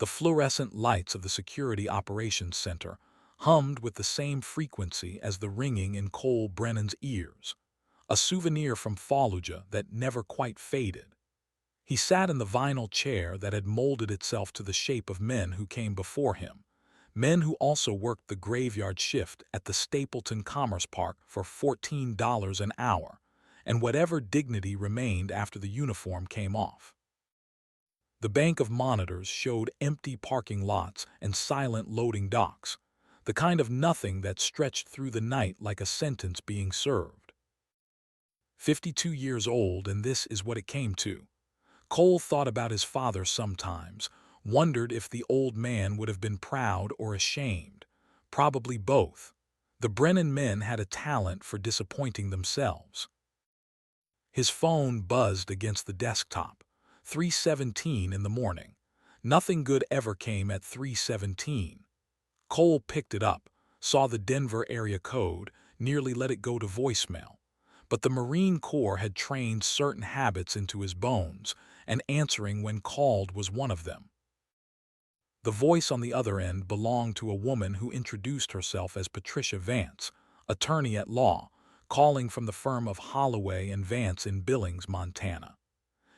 The fluorescent lights of the Security Operations Center hummed with the same frequency as the ringing in Cole Brennan's ears, a souvenir from Fallujah that never quite faded. He sat in the vinyl chair that had molded itself to the shape of men who came before him, men who also worked the graveyard shift at the Stapleton Commerce Park for $14 an hour, and whatever dignity remained after the uniform came off. The bank of monitors showed empty parking lots and silent loading docks, the kind of nothing that stretched through the night like a sentence being served. 52 years old, and this is what it came to. Cole thought about his father sometimes, wondered if the old man would have been proud or ashamed. Probably both. The Brennan men had a talent for disappointing themselves. His phone buzzed against the desktop. 3:17 in the morning. Nothing good ever came at 3:17. Cole picked it up, saw the Denver area code, nearly let it go to voicemail. But the Marine Corps had trained certain habits into his bones, and answering when called was one of them. The voice on the other end belonged to a woman who introduced herself as Patricia Vance, attorney at law, calling from the firm of Holloway and Vance in Billings, Montana.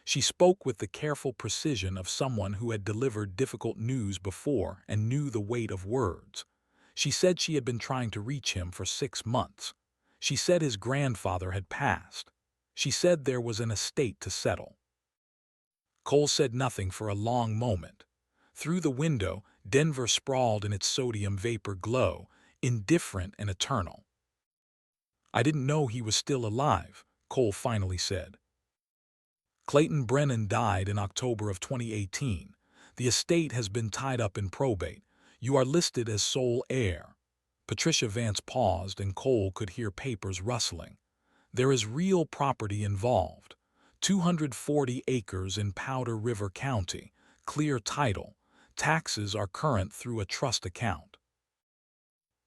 She spoke with the careful precision of someone who had delivered difficult news before and knew the weight of words. She said she had been trying to reach him for 6 months. She said his grandfather had passed. She said there was an estate to settle. Cole said nothing for a long moment. Through the window, Denver sprawled in its sodium vapor glow, indifferent and eternal. "I didn't know he was still alive," Cole finally said. "Clayton Brennan died in October of 2018. The estate has been tied up in probate. You are listed as sole heir." Patricia Vance paused, and Cole could hear papers rustling. "There is real property involved. 240 acres in Powder River County, clear title. Taxes are current through a trust account."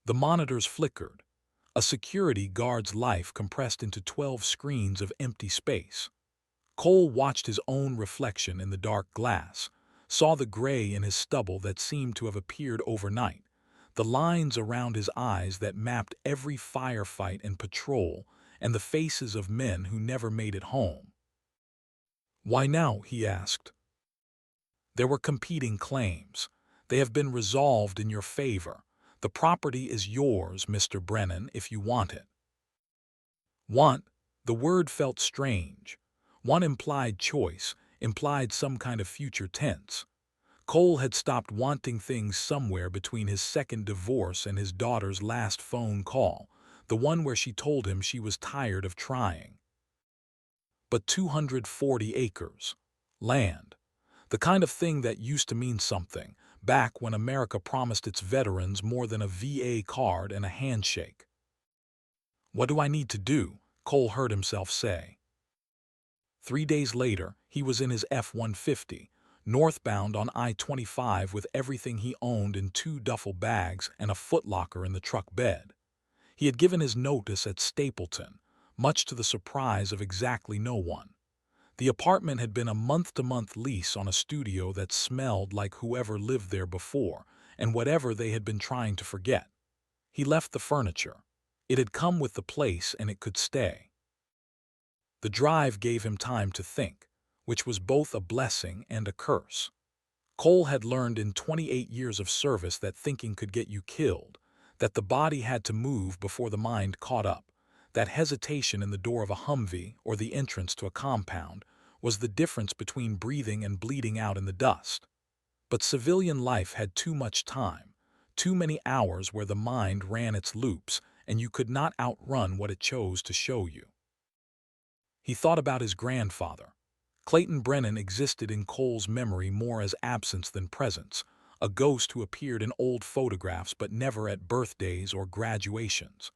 The monitors flickered. A security guard's life compressed into 12 screens of empty space. Cole watched his own reflection in the dark glass, saw the gray in his stubble that seemed to have appeared overnight, the lines around his eyes that mapped every firefight and patrol, and the faces of men who never made it home. "Why now?" he asked. "There were competing claims. They have been resolved in your favor. The property is yours, Mr. Brennan, if you want it." "Want?" The word felt strange. One implied choice, implied some kind of future tense. Cole had stopped wanting things somewhere between his second divorce and his daughter's last phone call, the one where she told him she was tired of trying. But 240 acres. Land. The kind of thing that used to mean something, back when America promised its veterans more than a VA card and a handshake. "What do I need to do?" Cole heard himself say. 3 days later, he was in his F-150, northbound on I-25 with everything he owned in 2 duffel bags and a footlocker in the truck bed. He had given his notice at Stapleton, much to the surprise of exactly no one. The apartment had been a month-to-month lease on a studio that smelled like whoever lived there before and whatever they had been trying to forget. He left the furniture. It had come with the place and it could stay. The drive gave him time to think, which was both a blessing and a curse. Cole had learned in 28 years of service that thinking could get you killed, that the body had to move before the mind caught up, that hesitation in the door of a Humvee or the entrance to a compound was the difference between breathing and bleeding out in the dust. But civilian life had too much time, too many hours where the mind ran its loops and you could not outrun what it chose to show you. He thought about his grandfather. Clayton Brennan existed in Cole's memory more as absence than presence, a ghost who appeared in old photographs but never at birthdays or graduations.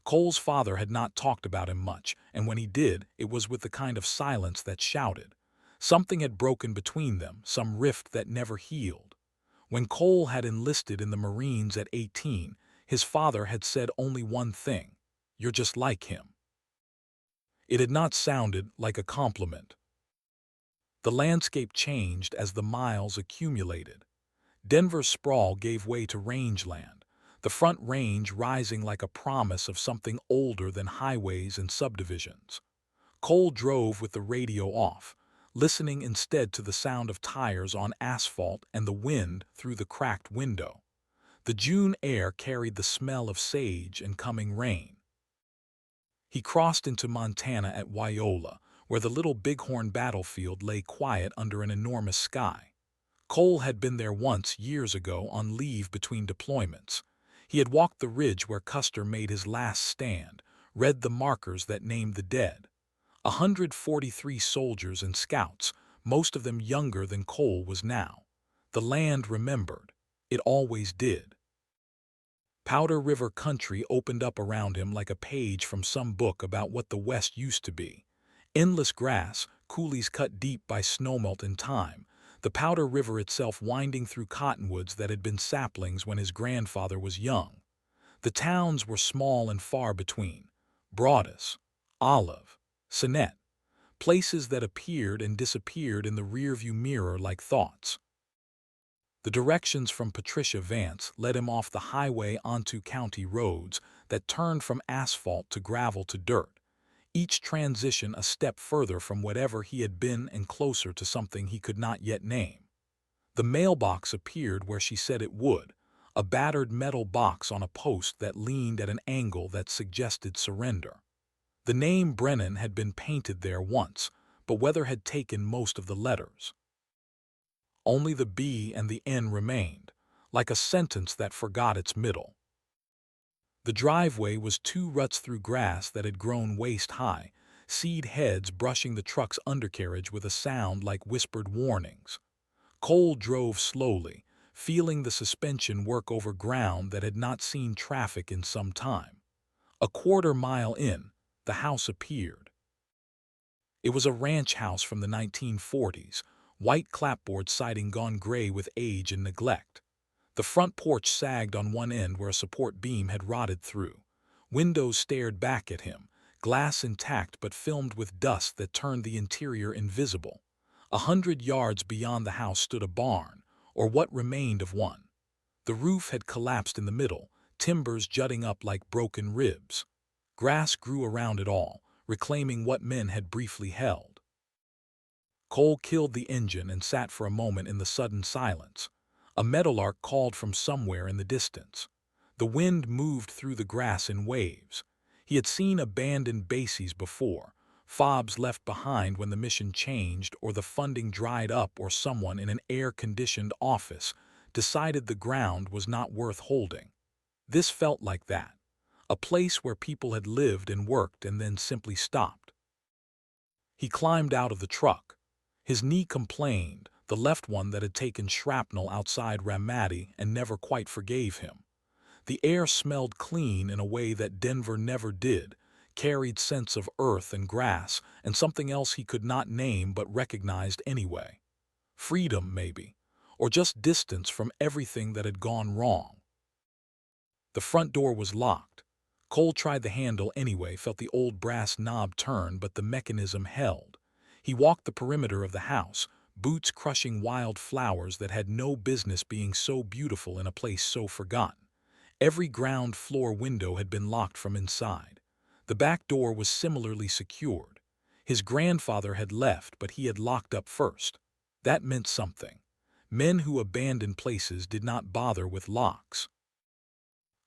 Cole's father had not talked about him much, and when he did, it was with the kind of silence that shouted. Something had broken between them, some rift that never healed. When Cole had enlisted in the Marines at 18, his father had said only one thing: "You're just like him." It had not sounded like a compliment. The landscape changed as the miles accumulated. Denver's sprawl gave way to rangeland, the Front Range rising like a promise of something older than highways and subdivisions. Cole drove with the radio off, listening instead to the sound of tires on asphalt and the wind through the cracked window. The June air carried the smell of sage and coming rain. He crossed into Montana at Wyola, where the little Bighorn battlefield lay quiet under an enormous sky. Cole had been there once years ago on leave between deployments. He had walked the ridge where Custer made his last stand, read the markers that named the dead. 143 soldiers and scouts, most of them younger than Cole was now. The land remembered. It always did. Powder River country opened up around him like a page from some book about what the West used to be. Endless grass, coulees cut deep by snowmelt and time, the Powder River itself winding through cottonwoods that had been saplings when his grandfather was young. The towns were small and far between. Broadus, Olive, Sinet, places that appeared and disappeared in the rearview mirror like thoughts. The directions from Patricia Vance led him off the highway onto county roads that turned from asphalt to gravel to dirt, each transition a step further from whatever he had been and closer to something he could not yet name. The mailbox appeared where she said it would, a battered metal box on a post that leaned at an angle that suggested surrender. The name Brennan had been painted there once, but weather had taken most of the letters. Only the B and the N remained, like a sentence that forgot its middle. The driveway was 2 ruts through grass that had grown waist-high, seed heads brushing the truck's undercarriage with a sound like whispered warnings. Cole drove slowly, feeling the suspension work over ground that had not seen traffic in some time. A quarter-mile in, the house appeared. It was a ranch house from the 1940s, white clapboard siding gone gray with age and neglect. The front porch sagged on one end where a support beam had rotted through. Windows stared back at him, glass intact but filmed with dust that turned the interior invisible. 100 yards beyond the house stood a barn, or what remained of one. The roof had collapsed in the middle, timbers jutting up like broken ribs. Grass grew around it all, reclaiming what men had briefly held. Cole killed the engine and sat for a moment in the sudden silence. A meadowlark called from somewhere in the distance. The wind moved through the grass in waves. He had seen abandoned bases before, fobs left behind when the mission changed or the funding dried up or someone in an air-conditioned office decided the ground was not worth holding. This felt like that, a place where people had lived and worked and then simply stopped. He climbed out of the truck. His knee complained, the left one that had taken shrapnel outside Ramadi and never quite forgave him. The air smelled clean in a way that Denver never did, carried scents of earth and grass and something else he could not name but recognized anyway. Freedom, maybe, or just distance from everything that had gone wrong. The front door was locked. Cole tried the handle anyway, felt the old brass knob turn, but the mechanism held. He walked the perimeter of the house, boots crushing wild flowers that had no business being so beautiful in a place so forgotten. Every ground floor window had been locked from inside. The back door was similarly secured. His grandfather had left, but he had locked up first. That meant something. Men who abandoned places did not bother with locks.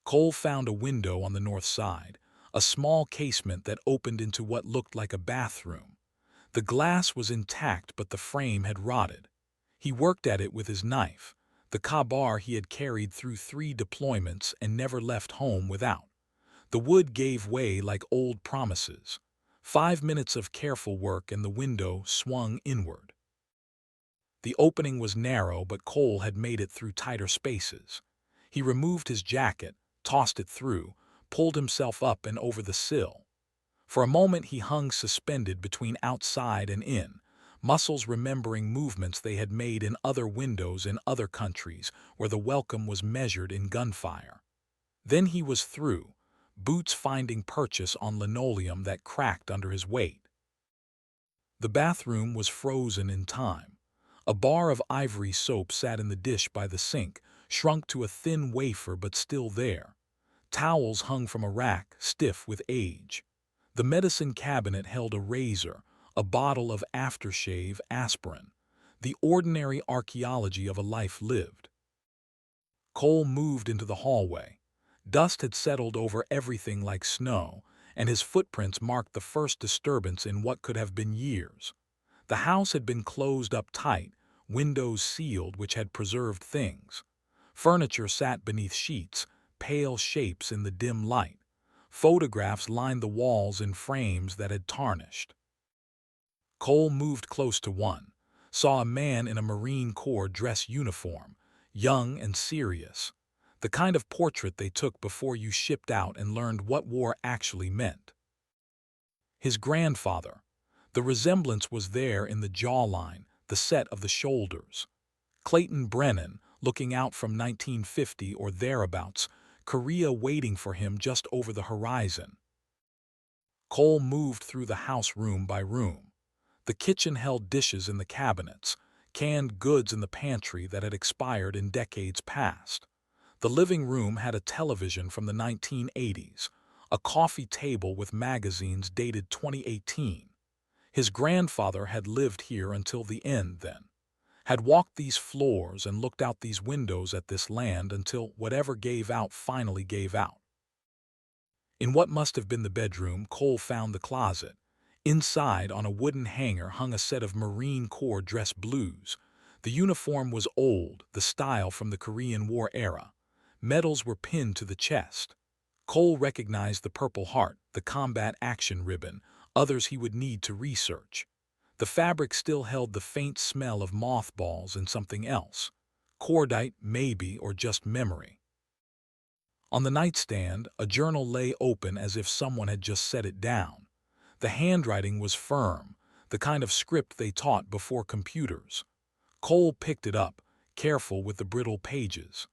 Cole found a window on the north side, a small casement that opened into what looked like a bathroom. The glass was intact, but the frame had rotted. He worked at it with his knife, the kabar he had carried through 3 deployments and never left home without. The wood gave way like old promises. 5 minutes of careful work and the window swung inward. The opening was narrow, but Cole had made it through tighter spaces. He removed his jacket, tossed it through, pulled himself up and over the sill. For a moment he hung suspended between outside and in, muscles remembering movements they had made in other windows in other countries where the welcome was measured in gunfire. Then he was through, boots finding purchase on linoleum that cracked under his weight. The bathroom was frozen in time. A bar of ivory soap sat in the dish by the sink, shrunk to a thin wafer but still there. Towels hung from a rack, stiff with age. The medicine cabinet held a razor, a bottle of aftershave aspirin, the ordinary archaeology of a life lived. Cole moved into the hallway. Dust had settled over everything like snow, and his footprints marked the first disturbance in what could have been years. The house had been closed up tight, windows sealed, which had preserved things. Furniture sat beneath sheets, pale shapes in the dim light. Photographs lined the walls in frames that had tarnished. Cole moved close to one, saw a man in a Marine Corps dress uniform, young and serious, the kind of portrait they took before you shipped out and learned what war actually meant. His grandfather. The resemblance was there in the jawline, the set of the shoulders. Clayton Brennan, looking out from 1950 or thereabouts, Korea waiting for him just over the horizon. Cole moved through the house room by room. The kitchen held dishes in the cabinets, canned goods in the pantry that had expired in decades past. The living room had a television from the 1980s, a coffee table with magazines dated 2018. His grandfather had lived here until the end then, had walked these floors and looked out these windows at this land until whatever gave out finally gave out. In what must have been the bedroom, Cole found the closet. Inside, on a wooden hanger, hung a set of Marine Corps dress blues. The uniform was old, the style from the Korean War era. Medals were pinned to the chest. Cole recognized the Purple Heart, the combat action ribbon, others he would need to research. The fabric still held the faint smell of mothballs and something else. Cordite, maybe, or just memory. On the nightstand, a journal lay open as if someone had just set it down. The handwriting was firm, the kind of script they taught before computers. Cole picked it up, careful with the brittle pages.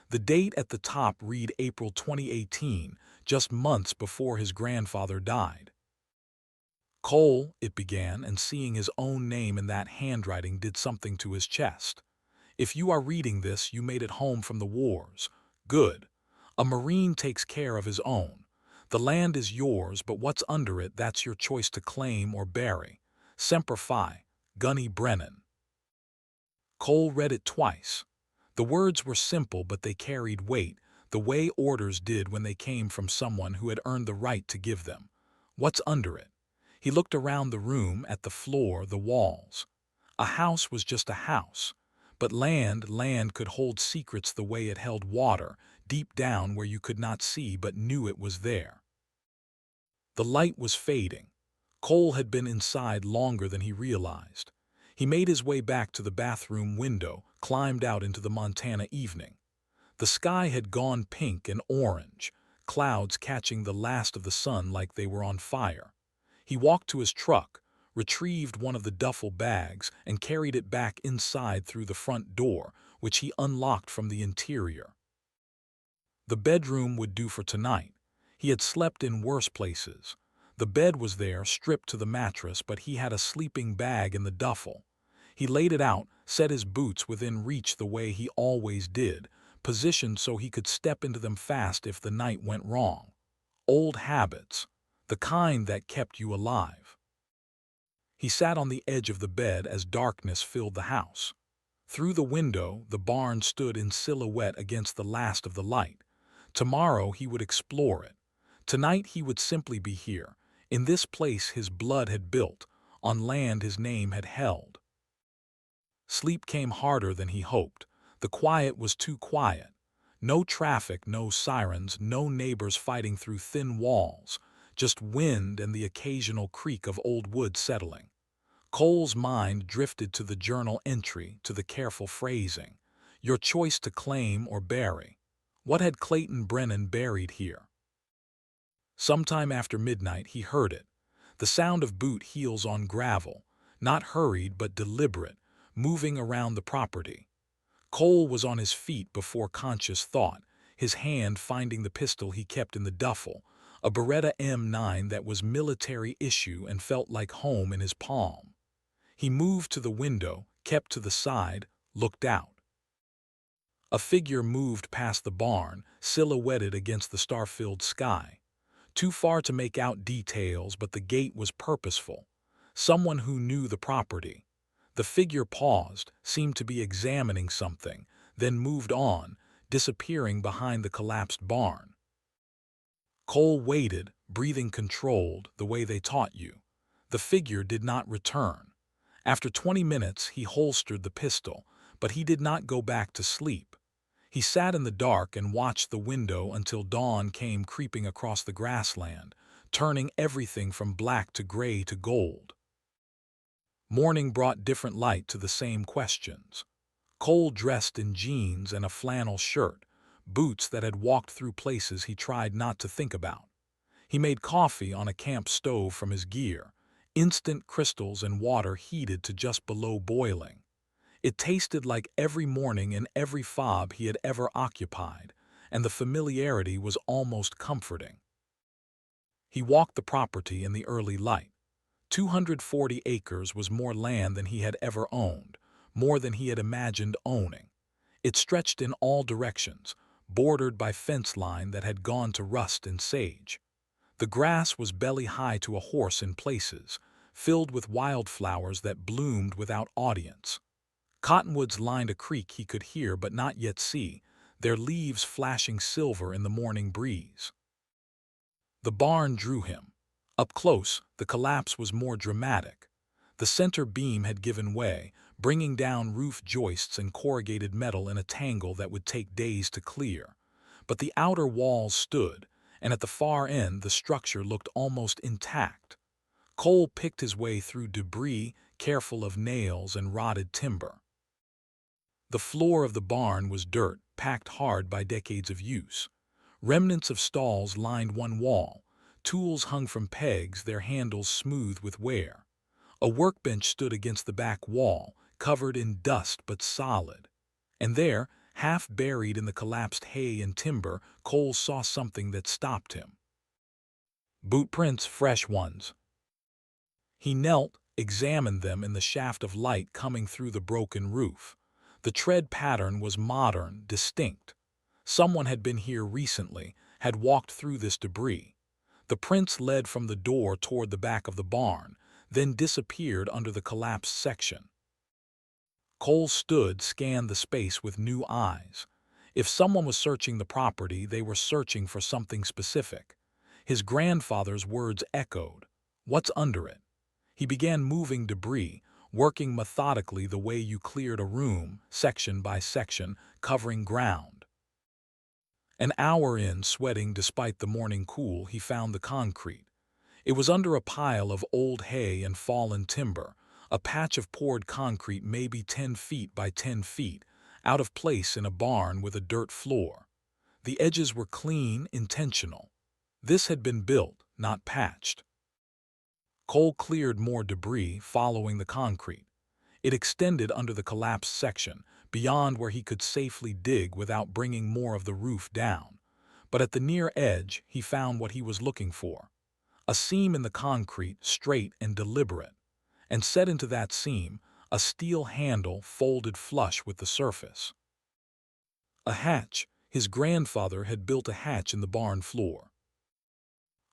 The date at the top read April 2018, just months before his grandfather died. Cole, it began, and seeing his own name in that handwriting did something to his chest. If you are reading this, you made it home from the wars. Good. A Marine takes care of his own. The land is yours, but what's under it, that's your choice to claim or bury. Semper Fi, Gunny Brennan. Cole read it twice. The words were simple, but they carried weight, the way orders did when they came from someone who had earned the right to give them. What's under it? He looked around the room, at the floor, the walls. A house was just a house. But land could hold secrets the way it held water, deep down where you could not see but knew it was there. The light was fading. Cole had been inside longer than he realized. He made his way back to the bathroom window, climbed out into the Montana evening. The sky had gone pink and orange, clouds catching the last of the sun like they were on fire. He walked to his truck, retrieved one of the duffel bags, and carried it back inside through the front door, which he unlocked from the interior. The bedroom would do for tonight. He had slept in worse places. The bed was there, stripped to the mattress, but he had a sleeping bag in the duffel. He laid it out, set his boots within reach the way he always did, positioned so he could step into them fast if the night went wrong. Old habits, the kind that kept you alive. He sat on the edge of the bed as darkness filled the house. Through the window, the barn stood in silhouette against the last of the light. Tomorrow he would explore it. Tonight he would simply be here, in this place his blood had built, on land his name had held. Sleep came harder than he hoped. The quiet was too quiet. No traffic, no sirens, no neighbors fighting through thin walls, just wind and the occasional creak of old wood settling. Cole's mind drifted to the journal entry, to the careful phrasing. Your choice to claim or bury. What had Clayton Brennan buried here? Sometime after midnight he heard it. The sound of boot heels on gravel, not hurried but deliberate, moving around the property. Cole was on his feet before conscious thought, his hand finding the pistol he kept in the duffel, a Beretta M9 that was military issue and felt like home in his palm. He moved to the window, kept to the side, looked out. A figure moved past the barn, silhouetted against the star-filled sky. Too far to make out details, but the gait was purposeful. Someone who knew the property. The figure paused, seemed to be examining something, then moved on, disappearing behind the collapsed barn. Cole waited, breathing controlled, the way they taught you. The figure did not return. After 20 minutes, he holstered the pistol, but he did not go back to sleep. He sat in the dark and watched the window until dawn came creeping across the grassland, turning everything from black to gray to gold. Morning brought different light to the same questions. Cole dressed in jeans and a flannel shirt, boots that had walked through places he tried not to think about. He made coffee on a camp stove from his gear, instant crystals and water heated to just below boiling. It tasted like every morning in every fob he had ever occupied, and the familiarity was almost comforting. He walked the property in the early light. 240 acres was more land than he had ever owned, more than he had imagined owning. It stretched in all directions, bordered by fence line that had gone to rust and sage. The grass was belly-high to a horse in places, filled with wildflowers that bloomed without audience. Cottonwoods lined a creek he could hear but not yet see, their leaves flashing silver in the morning breeze. The barn drew him. Up close, the collapse was more dramatic. The center beam had given way, bringing down roof joists and corrugated metal in a tangle that would take days to clear. But the outer walls stood, and at the far end the structure looked almost intact. Cole picked his way through debris, careful of nails and rotted timber. The floor of the barn was dirt, packed hard by decades of use. Remnants of stalls lined one wall, tools hung from pegs, their handles smooth with wear. A workbench stood against the back wall, covered in dust but solid. And there, half buried in the collapsed hay and timber, Cole saw something that stopped him. Boot prints, fresh ones. He knelt, examined them in the shaft of light coming through the broken roof. The tread pattern was modern, distinct. Someone had been here recently, had walked through this debris. The prints led from the door toward the back of the barn, then disappeared under the collapsed section. Cole stood, scanned the space with new eyes. If someone was searching the property, they were searching for something specific. His grandfather's words echoed. What's under it? He began moving debris, working methodically the way you cleared a room, section by section, covering ground. An hour in, sweating despite the morning cool, he found the concrete. It was under a pile of old hay and fallen timber, a patch of poured concrete maybe 10 feet by 10 feet, out of place in a barn with a dirt floor. The edges were clean, intentional. This had been built, not patched. Cole cleared more debris, following the concrete. It extended under the collapsed section, beyond where he could safely dig without bringing more of the roof down. But at the near edge, he found what he was looking for. A seam in the concrete, straight and deliberate. And set into that seam, a steel handle folded flush with the surface. A hatch. His grandfather had built a hatch in the barn floor.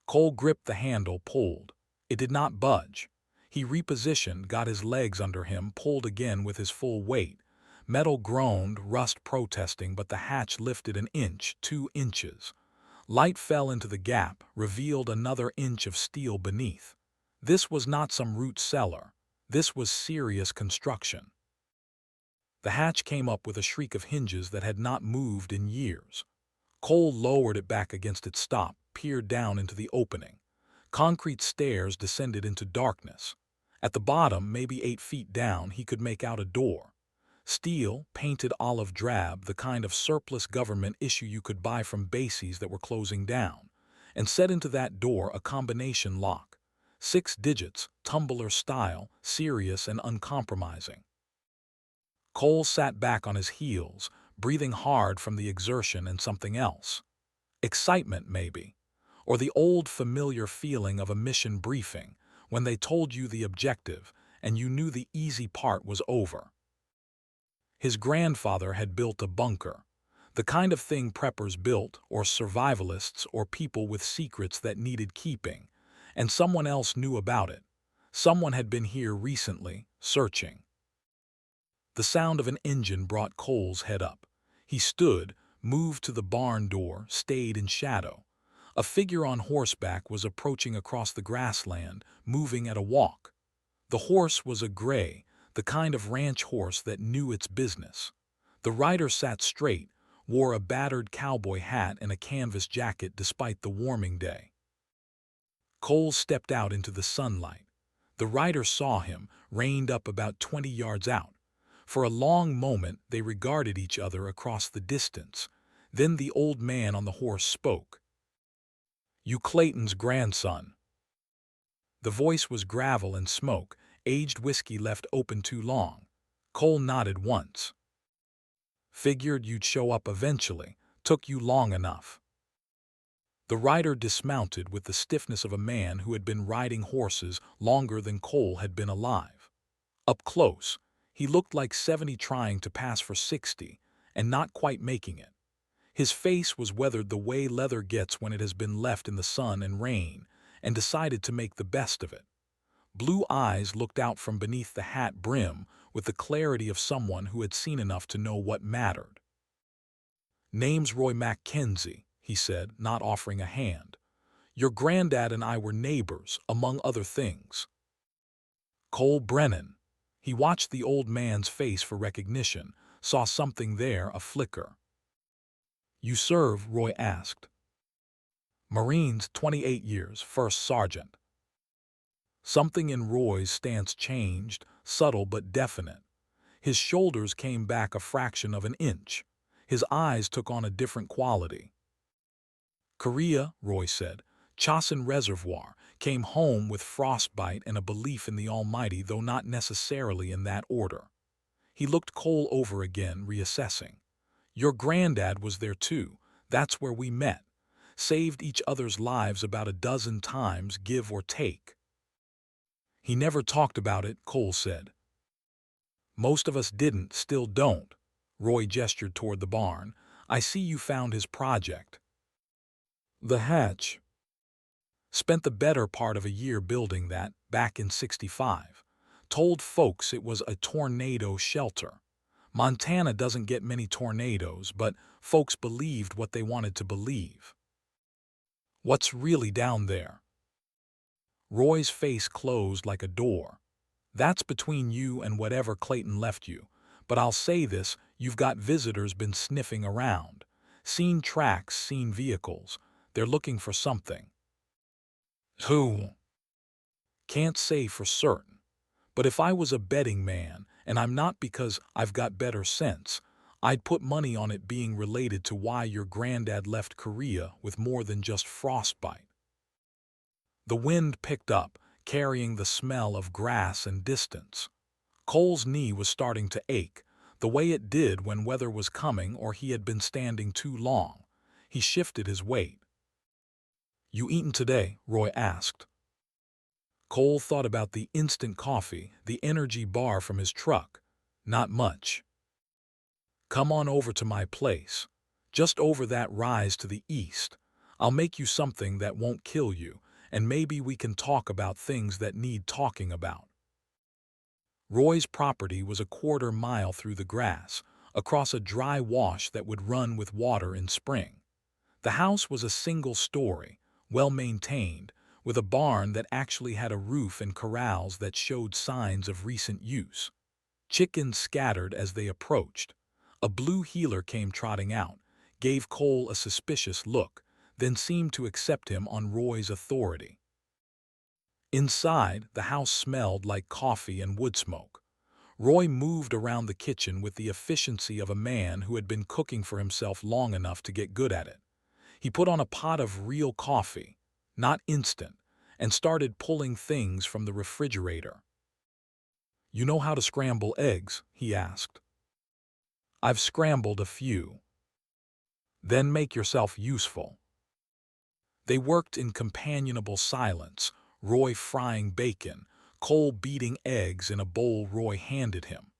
Cole gripped the handle, pulled. It did not budge. He repositioned, got his legs under him, pulled again with his full weight. Metal groaned, rust protesting, but the hatch lifted an inch, 2 inches. Light fell into the gap, revealed another inch of steel beneath. This was not some root cellar. This was serious construction. The hatch came up with a shriek of hinges that had not moved in years. Cole lowered it back against its stop, peered down into the opening. Concrete stairs descended into darkness. At the bottom, maybe 8 feet down, he could make out a door. Steel, painted olive drab, the kind of surplus government issue you could buy from bases that were closing down. And set into that door a combination lock. 6 digits, tumbler style, serious and uncompromising. Cole sat back on his heels, breathing hard from the exertion and something else. Excitement, maybe. Or the old familiar feeling of a mission briefing, when they told you the objective and you knew the easy part was over. His grandfather had built a bunker, the kind of thing preppers built, or survivalists, or people with secrets that needed keeping, and someone else knew about it. Someone had been here recently, searching. The sound of an engine brought Cole's head up. He stood, moved to the barn door, stayed in shadow. A figure on horseback was approaching across the grassland, moving at a walk. The horse was a gray, the kind of ranch horse that knew its business. The rider sat straight, wore a battered cowboy hat and a canvas jacket despite the warming day. Cole stepped out into the sunlight. The rider saw him, reined up about 20 yards out. For a long moment they regarded each other across the distance. Then the old man on the horse spoke. "You Clayton's grandson." The voice was gravel and smoke, aged whiskey left open too long. Cole nodded once. "Figured you'd show up eventually. Took you long enough." The rider dismounted with the stiffness of a man who had been riding horses longer than Cole had been alive. Up close, he looked like 70 trying to pass for 60, and not quite making it. His face was weathered the way leather gets when it has been left in the sun and rain, and decided to make the best of it. Blue eyes looked out from beneath the hat brim with the clarity of someone who had seen enough to know what mattered. "Name's Roy Mackenzie," he said, not offering a hand. "Your granddad and I were neighbors, among other things." "Cole Brennan." He watched the old man's face for recognition, saw something there, a flicker. "You serve?" Roy asked. "Marines, 28 years, first sergeant." Something in Roy's stance changed, subtle but definite. His shoulders came back a fraction of an inch. His eyes took on a different quality. "Korea," Roy said. "Chasin Reservoir. Came home with frostbite and a belief in the Almighty, though not necessarily in that order." He looked Cole over again, reassessing. "Your granddad was there too. That's where we met. Saved each other's lives about a dozen times, give or take." "He never talked about it," Cole said. "Most of us didn't, still don't." Roy gestured toward the barn. "I see you found his project." "The hatch." "Spent the better part of a year building that, back in '65. Told folks it was a tornado shelter. Montana doesn't get many tornadoes, but folks believed what they wanted to believe." "What's really down there?" Roy's face closed like a door. "That's between you and whatever Clayton left you. But I'll say this, you've got visitors been sniffing around. Seen tracks, seen vehicles. They're looking for something." "Who?" "Can't say for certain. But if I was a betting man, and I'm not because I've got better sense, I'd put money on it being related to why your granddad left Korea with more than just frostbite." The wind picked up, carrying the smell of grass and distance. Cole's knee was starting to ache, the way it did when weather was coming or he had been standing too long. He shifted his weight. "You eaten today?" Roy asked. Cole thought about the instant coffee, the energy bar from his truck. "Not much." "Come on over to my place. Just over that rise to the east. I'll make you something that won't kill you, and maybe we can talk about things that need talking about." Roy's property was a quarter-mile through the grass, across a dry wash that would run with water in spring. The house was a single story, well-maintained, with a barn that actually had a roof and corrals that showed signs of recent use. Chickens scattered as they approached. A blue heeler came trotting out, gave Cole a suspicious look, then seemed to accept him on Roy's authority. Inside, the house smelled like coffee and wood smoke. Roy moved around the kitchen with the efficiency of a man who had been cooking for himself long enough to get good at it. He put on a pot of real coffee, not instant, and started pulling things from the refrigerator. "You know how to scramble eggs?" he asked. "I've scrambled a few." "Then make yourself useful." They worked in companionable silence, Roy frying bacon, Cole beating eggs in a bowl Roy handed him.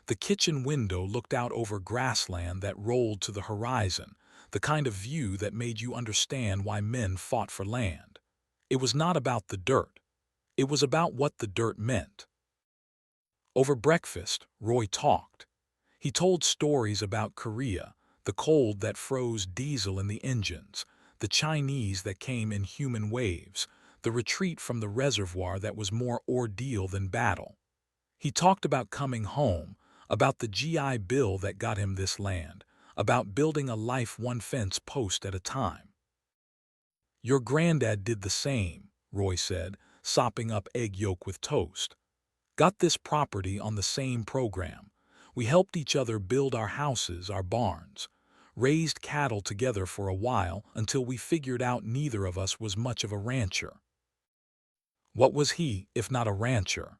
The kitchen window looked out over grassland that rolled to the horizon, the kind of view that made you understand why men fought for land. It was not about the dirt. It was about what the dirt meant. Over breakfast, Roy talked. He told stories about Korea, the cold that froze diesel in the engines, the Chinese that came in human waves, the retreat from the reservoir that was more ordeal than battle. He talked about coming home, about the GI Bill that got him this land, about building a life one fence post at a time. Your granddad did the same, Roy said, sopping up egg yolk with toast. Got this property on the same program. We helped each other build our houses, our barns, raised cattle together for a while until we figured out neither of us was much of a rancher. What was he, if not a rancher?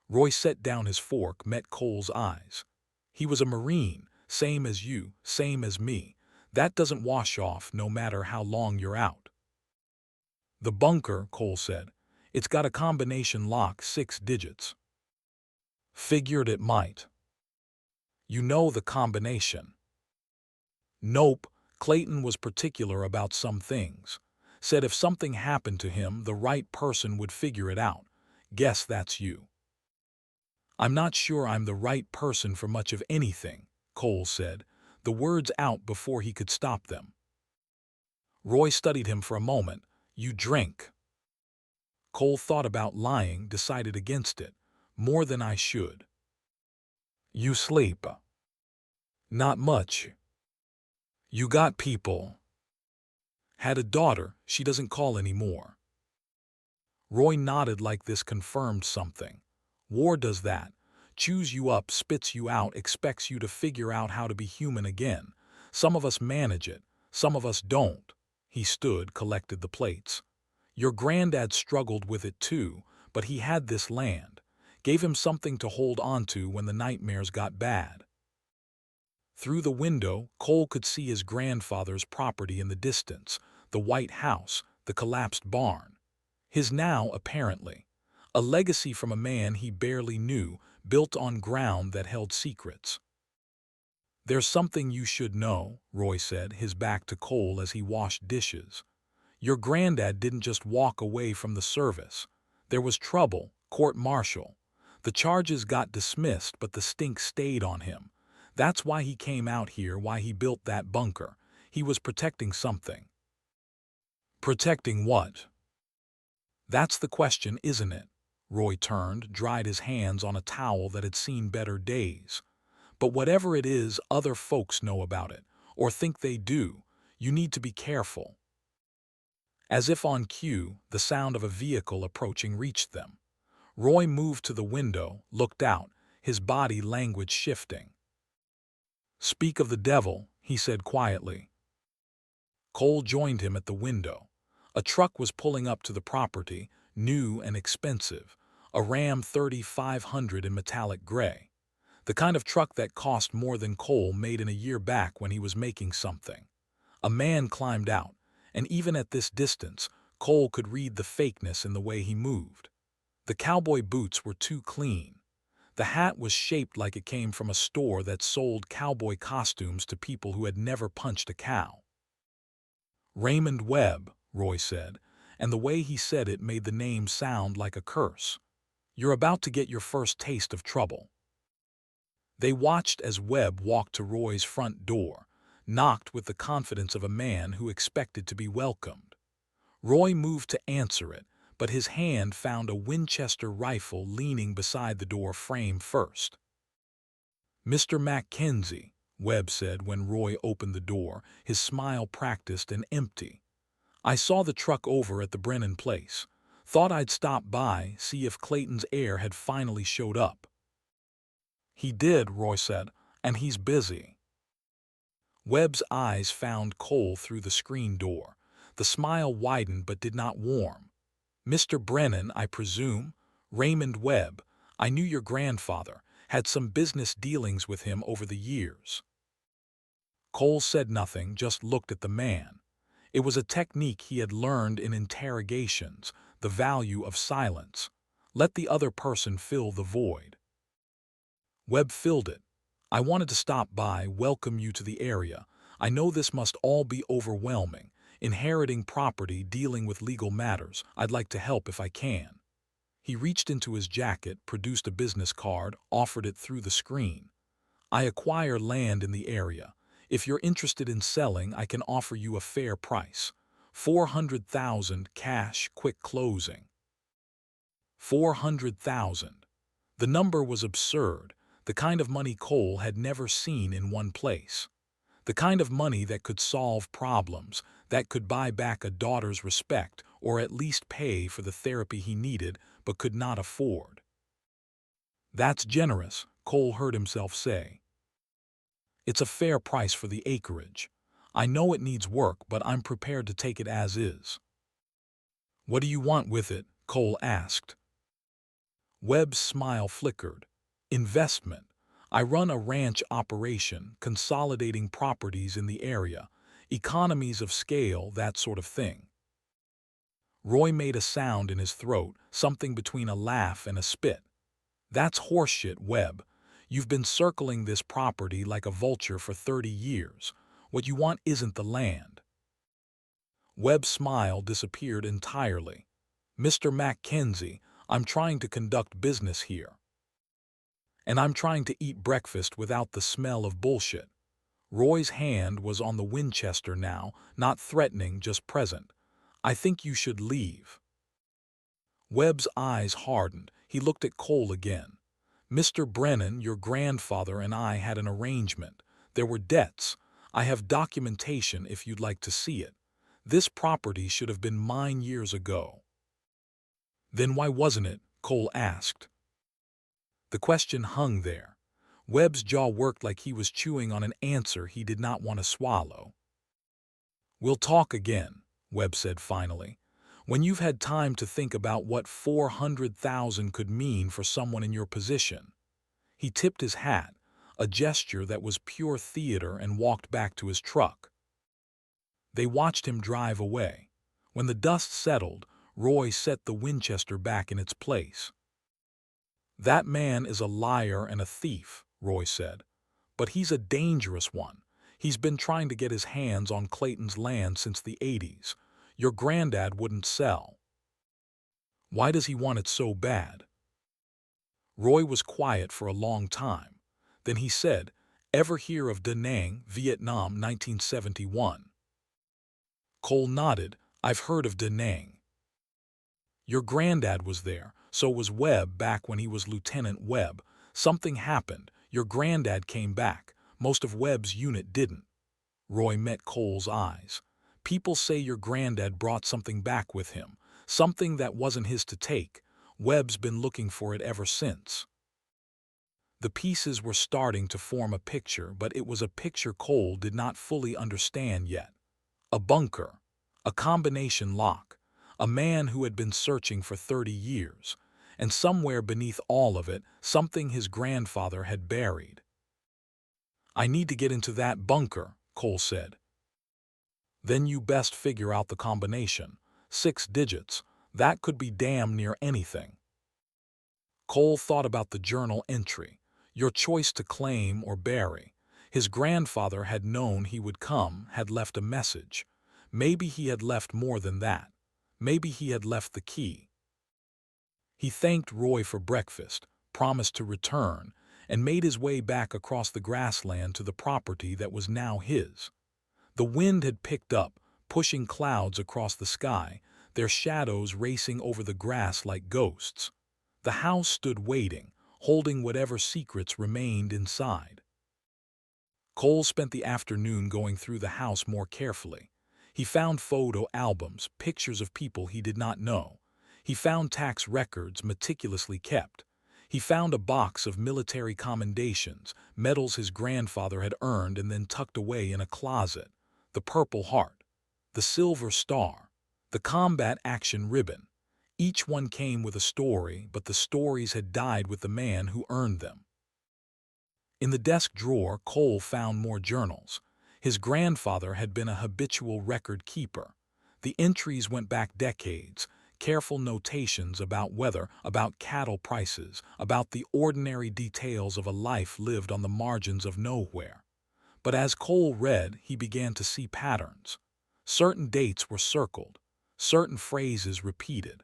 Roy set down his fork, met Cole's eyes. He was a Marine, same as you, same as me. That doesn't wash off no matter how long you're out. The bunker, Cole said. It's got a combination lock, 6 digits. Figured it might. You know the combination. Nope, Clayton was particular about some things. Said if something happened to him, the right person would figure it out. Guess that's you. I'm not sure I'm the right person for much of anything, Cole said, the words out before he could stop them. Roy studied him for a moment. You drink. Cole thought about lying, decided against it. More than I should. You sleep. Not much. You got people. Had a daughter, she doesn't call anymore. Roy nodded like this confirmed something. War does that. Chews you up, spits you out, expects you to figure out how to be human again. Some of us manage it, some of us don't. He stood, collected the plates. Your granddad struggled with it too, but he had this land. Gave him something to hold on to when the nightmares got bad. Through the window, Cole could see his grandfather's property in the distance, the white house, the collapsed barn. His now, apparently. A legacy from a man he barely knew, built on ground that held secrets. There's something you should know, Roy said, his back to Cole as he washed dishes. Your granddad didn't just walk away from the service. There was trouble, court-martial. The charges got dismissed, but the stink stayed on him. That's why he came out here, why he built that bunker. He was protecting something. Protecting what? That's the question, isn't it? Roy turned, dried his hands on a towel that had seen better days. But whatever it is, other folks know about it, or think they do. You need to be careful. As if on cue, the sound of a vehicle approaching reached them. Roy moved to the window, looked out, his body language shifting. Speak of the devil, he said quietly. Cole joined him at the window. A truck was pulling up to the property, new and expensive, a Ram 3500 in metallic gray. The kind of truck that cost more than Cole made in a year back when he was making something. A man climbed out, and even at this distance, Cole could read the fakeness in the way he moved. The cowboy boots were too clean. The hat was shaped like it came from a store that sold cowboy costumes to people who had never punched a cow. Raymond Webb, Roy said, and the way he said it made the name sound like a curse. You're about to get your first taste of trouble. They watched as Webb walked to Roy's front door, knocked with the confidence of a man who expected to be welcomed. Roy moved to answer it, but his hand found a Winchester rifle leaning beside the door frame first. Mr. Mackenzie, Webb said when Roy opened the door, his smile practiced and empty. I saw the truck over at the Brennan place. Thought I'd stop by, see if Clayton's heir had finally showed up. He did, Roy said, and he's busy. Webb's eyes found Cole through the screen door. The smile widened but did not warm. Mr. Brennan, I presume? Raymond Webb. I knew your grandfather, had some business dealings with him over the years. Cole said nothing, just looked at the man. It was a technique he had learned in interrogations, the value of silence. Let the other person fill the void. Webb filled it. I wanted to stop by, welcome you to the area. I know this must all be overwhelming. Inheriting property, dealing with legal matters. I'd like to help if I can. He reached into his jacket, produced a business card, offered it through the screen. I acquire land in the area. If you're interested in selling, I can offer you a fair price. 400,000 cash, quick closing. 400,000. The number was absurd, the kind of money Cole had never seen in one place. The kind of money that could solve problems, that could buy back a daughter's respect or at least pay for the therapy he needed but could not afford. That's generous, Cole heard himself say. It's a fair price for the acreage. I know it needs work, but I'm prepared to take it as is. What do you want with it? Cole asked. Webb's smile flickered. Investment. I run a ranch operation, consolidating properties in the area, economies of scale, that sort of thing. Roy made a sound in his throat, something between a laugh and a spit. That's horseshit, Webb. You've been circling this property like a vulture for 30 years. What you want isn't the land. Webb's smile disappeared entirely. Mr. Mackenzie, I'm trying to conduct business here. And I'm trying to eat breakfast without the smell of bullshit. Roy's hand was on the Winchester now, not threatening, just present. I think you should leave. Webb's eyes hardened. He looked at Cole again. Mr. Brennan, your grandfather and I had an arrangement. There were debts. I have documentation if you'd like to see it. This property should have been mine years ago. Then why wasn't it? Cole asked. The question hung there. Webb's jaw worked like he was chewing on an answer he did not want to swallow. We'll talk again, Webb said finally, when you've had time to think about what 400,000 could mean for someone in your position. He tipped his hat, a gesture that was pure theater, and walked back to his truck. They watched him drive away. When the dust settled, Roy set the Winchester back in its place. That man is a liar and a thief, Roy said. But he's a dangerous one. He's been trying to get his hands on Clayton's land since the 80s. Your granddad wouldn't sell. Why does he want it so bad? Roy was quiet for a long time. Then he said, ever hear of Da Nang, Vietnam, 1971? Cole nodded. I've heard of Da Nang. Your granddad was there, so was Webb back when he was Lieutenant Webb. Something happened. Your granddad came back. Most of Webb's unit didn't. Roy met Cole's eyes. People say your granddad brought something back with him, something that wasn't his to take. Webb's been looking for it ever since. The pieces were starting to form a picture, but it was a picture Cole did not fully understand yet. A bunker, a combination lock, a man who had been searching for 30 years, and somewhere beneath all of it, something his grandfather had buried. I need to get into that bunker, Cole said. Then you best figure out the combination. 6 digits. That could be damn near anything. Cole thought about the journal entry. Your choice to claim or bury. His grandfather had known he would come, had left a message. Maybe he had left more than that. Maybe he had left the key. He thanked Roy for breakfast, promised to return, and made his way back across the grassland to the property that was now his. The wind had picked up, pushing clouds across the sky, their shadows racing over the grass like ghosts. The house stood waiting, holding whatever secrets remained inside. Cole spent the afternoon going through the house more carefully. He found photo albums, pictures of people he did not know. He found tax records meticulously kept. He found a box of military commendations, medals his grandfather had earned and then tucked away in a closet. The Purple Heart, the Silver Star, the Combat Action Ribbon. Each one came with a story, but the stories had died with the man who earned them. In the desk drawer, Cole found more journals. His grandfather had been a habitual record keeper. The entries went back decades, careful notations about weather, about cattle prices, about the ordinary details of a life lived on the margins of nowhere. But as Cole read, he began to see patterns. Certain dates were circled, certain phrases repeated.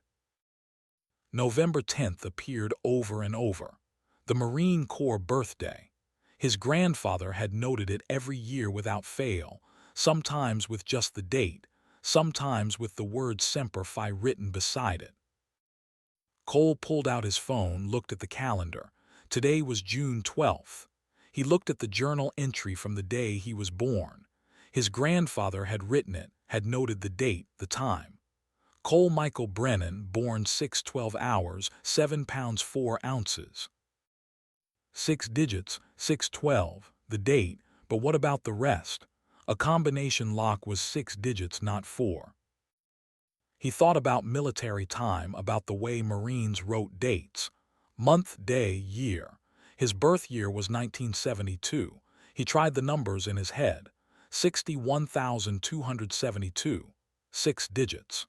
November 10th appeared over and over. The Marine Corps birthday. His grandfather had noted it every year without fail, sometimes with just the date, sometimes with the word Semper Fi written beside it. Cole pulled out his phone, looked at the calendar. Today was June 12th. He looked at the journal entry from the day he was born. His grandfather had written it, had noted the date, the time. Cole Michael Brennan, born 6:12 hours, 7 pounds 4 ounces. 6 digits, 612, the date, but what about the rest? A combination lock was 6 digits, not 4. He thought about military time, about the way Marines wrote dates. Month, day, year. His birth year was 1972. He tried the numbers in his head. 61,272. 6 digits.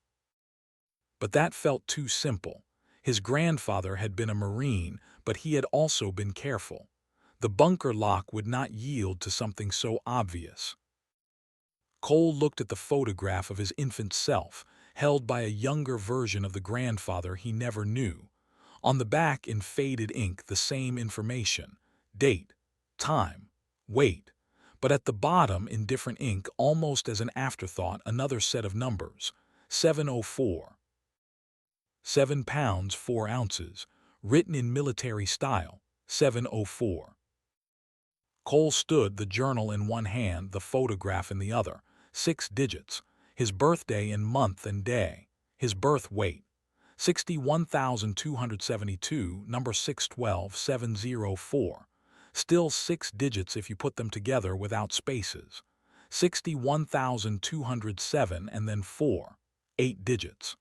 But that felt too simple. His grandfather had been a Marine, but he had also been careful. The bunker lock would not yield to something so obvious. Cole looked at the photograph of his infant self, held by a younger version of the grandfather he never knew. On the back, in faded ink, the same information: date, time, weight. But at the bottom, in different ink, almost as an afterthought, another set of numbers: 704. 7 pounds 4 ounces, written in military style, 704. Cole stood, the journal in one hand, the photograph in the other. 6 digits, his birthday in month and day, his birth weight, 61,272, number 612, 704. Still 6 digits if you put them together without spaces. 61,207 and then 4, 8 digits.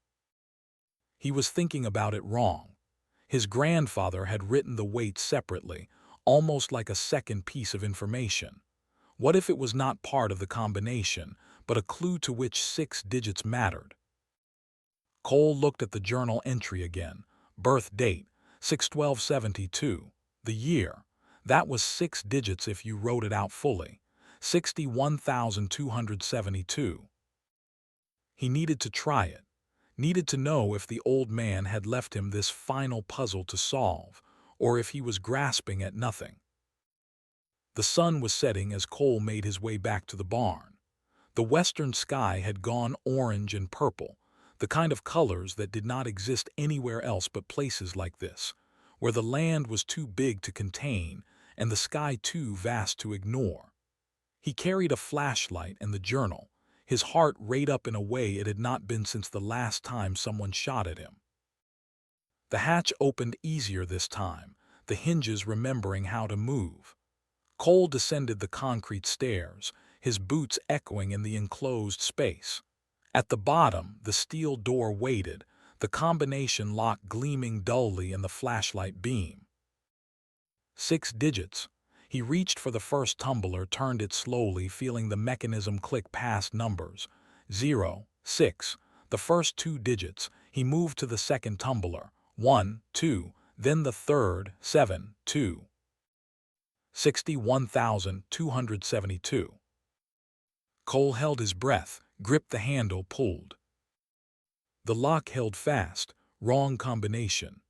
He was thinking about it wrong. His grandfather had written the weight separately, almost like a second piece of information. What if it was not part of the combination, but a clue to which 6 digits mattered? Cole looked at the journal entry again. Birth date, 6/12/72. The year. That was 6 digits if you wrote it out fully. 61,272. He needed to try it. Needed to know if the old man had left him this final puzzle to solve, or if he was grasping at nothing. The sun was setting as Cole made his way back to the barn. The western sky had gone orange and purple, the kind of colors that did not exist anywhere else but places like this, where the land was too big to contain and the sky too vast to ignore. He carried a flashlight and the journal, his heart rate up in a way it had not been since the last time someone shot at him. The hatch opened easier this time, the hinges remembering how to move. Cole descended the concrete stairs, his boots echoing in the enclosed space. At the bottom, the steel door waited, the combination lock gleaming dully in the flashlight beam. 6 digits. He reached for the first tumbler, turned it slowly, feeling the mechanism click past numbers. 0, 6. The first 2 digits. He moved to the second tumbler. 1, 2. Then the third, 7, 2. 61,272. Cole held his breath, gripped the handle, pulled. The lock held fast. Wrong combination.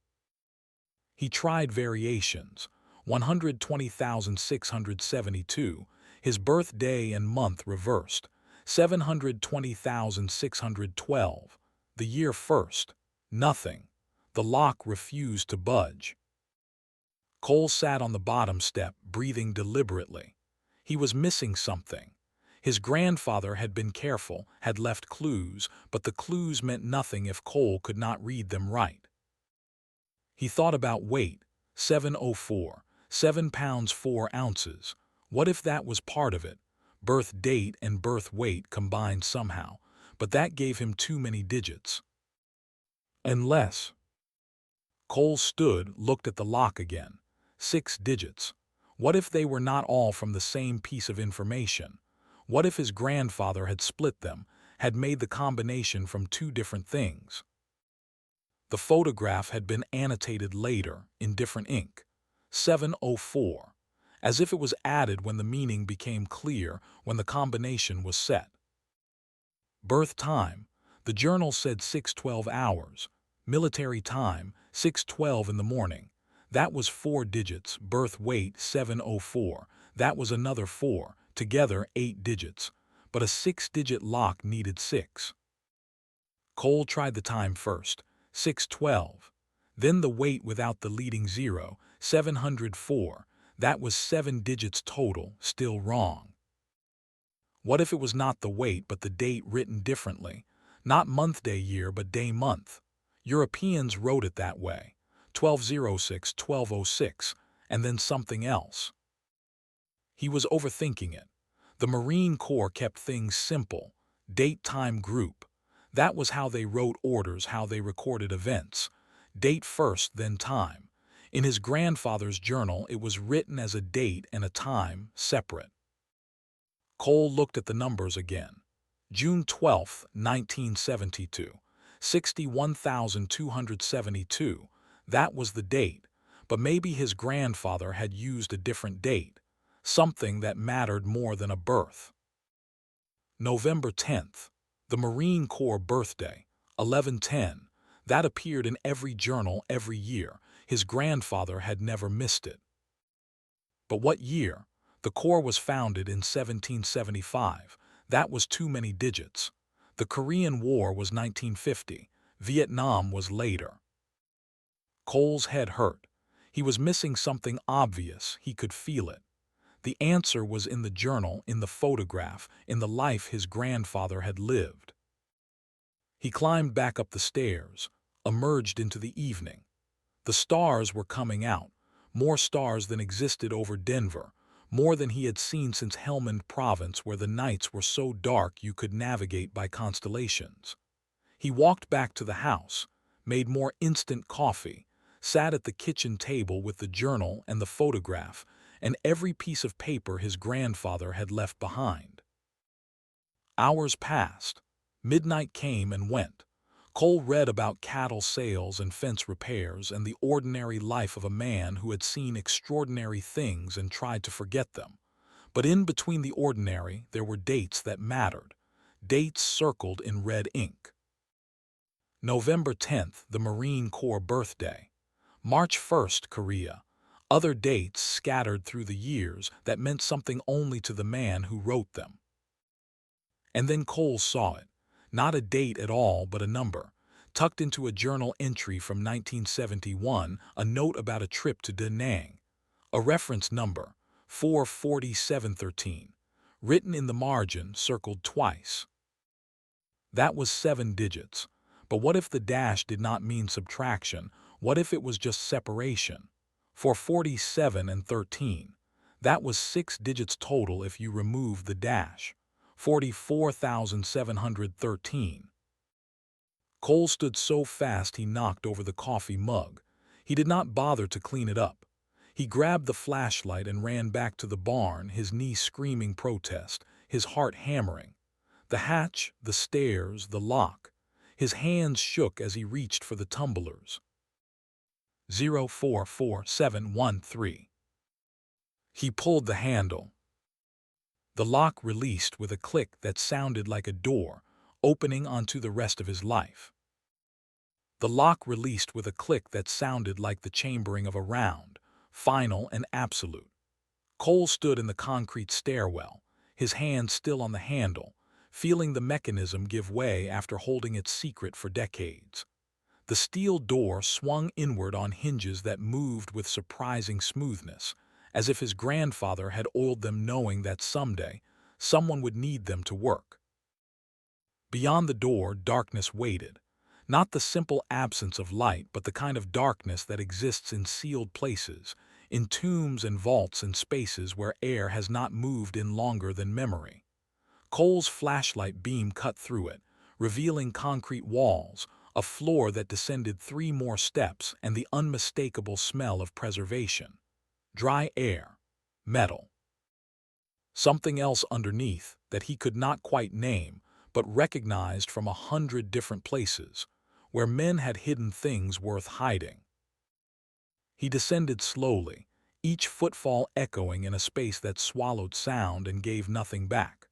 He tried variations. 120,672, his birthday and month reversed. 720,612, the year first. Nothing. The lock refused to budge. Cole sat on the bottom step, breathing deliberately. He was missing something. His grandfather had been careful, had left clues, but the clues meant nothing if Cole could not read them right. He thought about weight. 704. 7 pounds 4 ounces. What if that was part of it? Birth date and birth weight combined somehow, but that gave him too many digits. Unless... Cole stood, looked at the lock again. 6 digits. What if they were not all from the same piece of information? What if his grandfather had split them, had made the combination from 2 different things? The photograph had been annotated later in different ink, 704, as if it was added when the meaning became clear when the combination was set. Birth time, the journal said 6:12 hours. Military time, 6:12 in the morning. That was 4 digits. Birth weight, 704. That was another 4, together 8 digits. But a 6-digit lock needed 6. Cole tried the time first, 6:12. Then the weight without the leading 0, 704. That was 7 digits total, still wrong. What if it was not the weight but the date written differently? Not month, day, year, but day, month. Europeans wrote it that way. 1206, 1206, and then something else. He was overthinking it. The Marine Corps kept things simple. Date, time, group. That was how they wrote orders, how they recorded events. Date first, then time. In his grandfather's journal, it was written as a date and a time, separate. Cole looked at the numbers again. June 12, 1972. 61,272. That was the date, but maybe his grandfather had used a different date, something that mattered more than a birth. November 10th, the Marine Corps birthday, 1110. That appeared in every journal every year. His grandfather had never missed it. But what year? The Corps was founded in 1775. That was too many digits. The Korean War was 1950. Vietnam was later. Cole's head hurt. He was missing something obvious. He could feel it. The answer was in the journal, in the photograph, in the life his grandfather had lived. He climbed back up the stairs, emerged into the evening. The stars were coming out, more stars than existed over Denver, more than he had seen since Helmand Province, where the nights were so dark you could navigate by constellations. He walked back to the house, made more instant coffee, sat at the kitchen table with the journal and the photograph and every piece of paper his grandfather had left behind. Hours passed. Midnight came and went. Cole read about cattle sales and fence repairs and the ordinary life of a man who had seen extraordinary things and tried to forget them. But in between the ordinary, there were dates that mattered, dates circled in red ink. November 10th, the Marine Corps birthday. March 1st, Korea. Other dates scattered through the years that meant something only to the man who wrote them. And then Cole saw it. Not a date at all, but a number. Tucked into a journal entry from 1971, a note about a trip to Da Nang. A reference number, 44713. Written in the margin, circled twice. That was 7 digits. But what if the dash did not mean subtraction? What if it was just separation? 447 and 13. That was 6 digits total if you remove the dash. 44,713. Cole stood so fast he knocked over the coffee mug. He did not bother to clean it up. He grabbed the flashlight and ran back to the barn, his knee screaming protest, his heart hammering. The hatch, the stairs, the lock. His hands shook as he reached for the tumblers. 044713. He pulled the handle. The lock released with a click that sounded like a door, opening onto the rest of his life. The lock released with a click that sounded like the chambering of a round, final and absolute. Cole stood in the concrete stairwell, his hand still on the handle, feeling the mechanism give way after holding its secret for decades. The steel door swung inward on hinges that moved with surprising smoothness, as if his grandfather had oiled them knowing that someday someone would need them to work. Beyond the door, darkness waited. Not the simple absence of light, but the kind of darkness that exists in sealed places, in tombs and vaults and spaces where air has not moved in longer than memory. Cole's flashlight beam cut through it, revealing concrete walls, a floor that descended 3 more steps, and the unmistakable smell of preservation. Dry air, metal. Something else underneath that he could not quite name, but recognized from 100 different places, where men had hidden things worth hiding. He descended slowly, each footfall echoing in a space that swallowed sound and gave nothing back.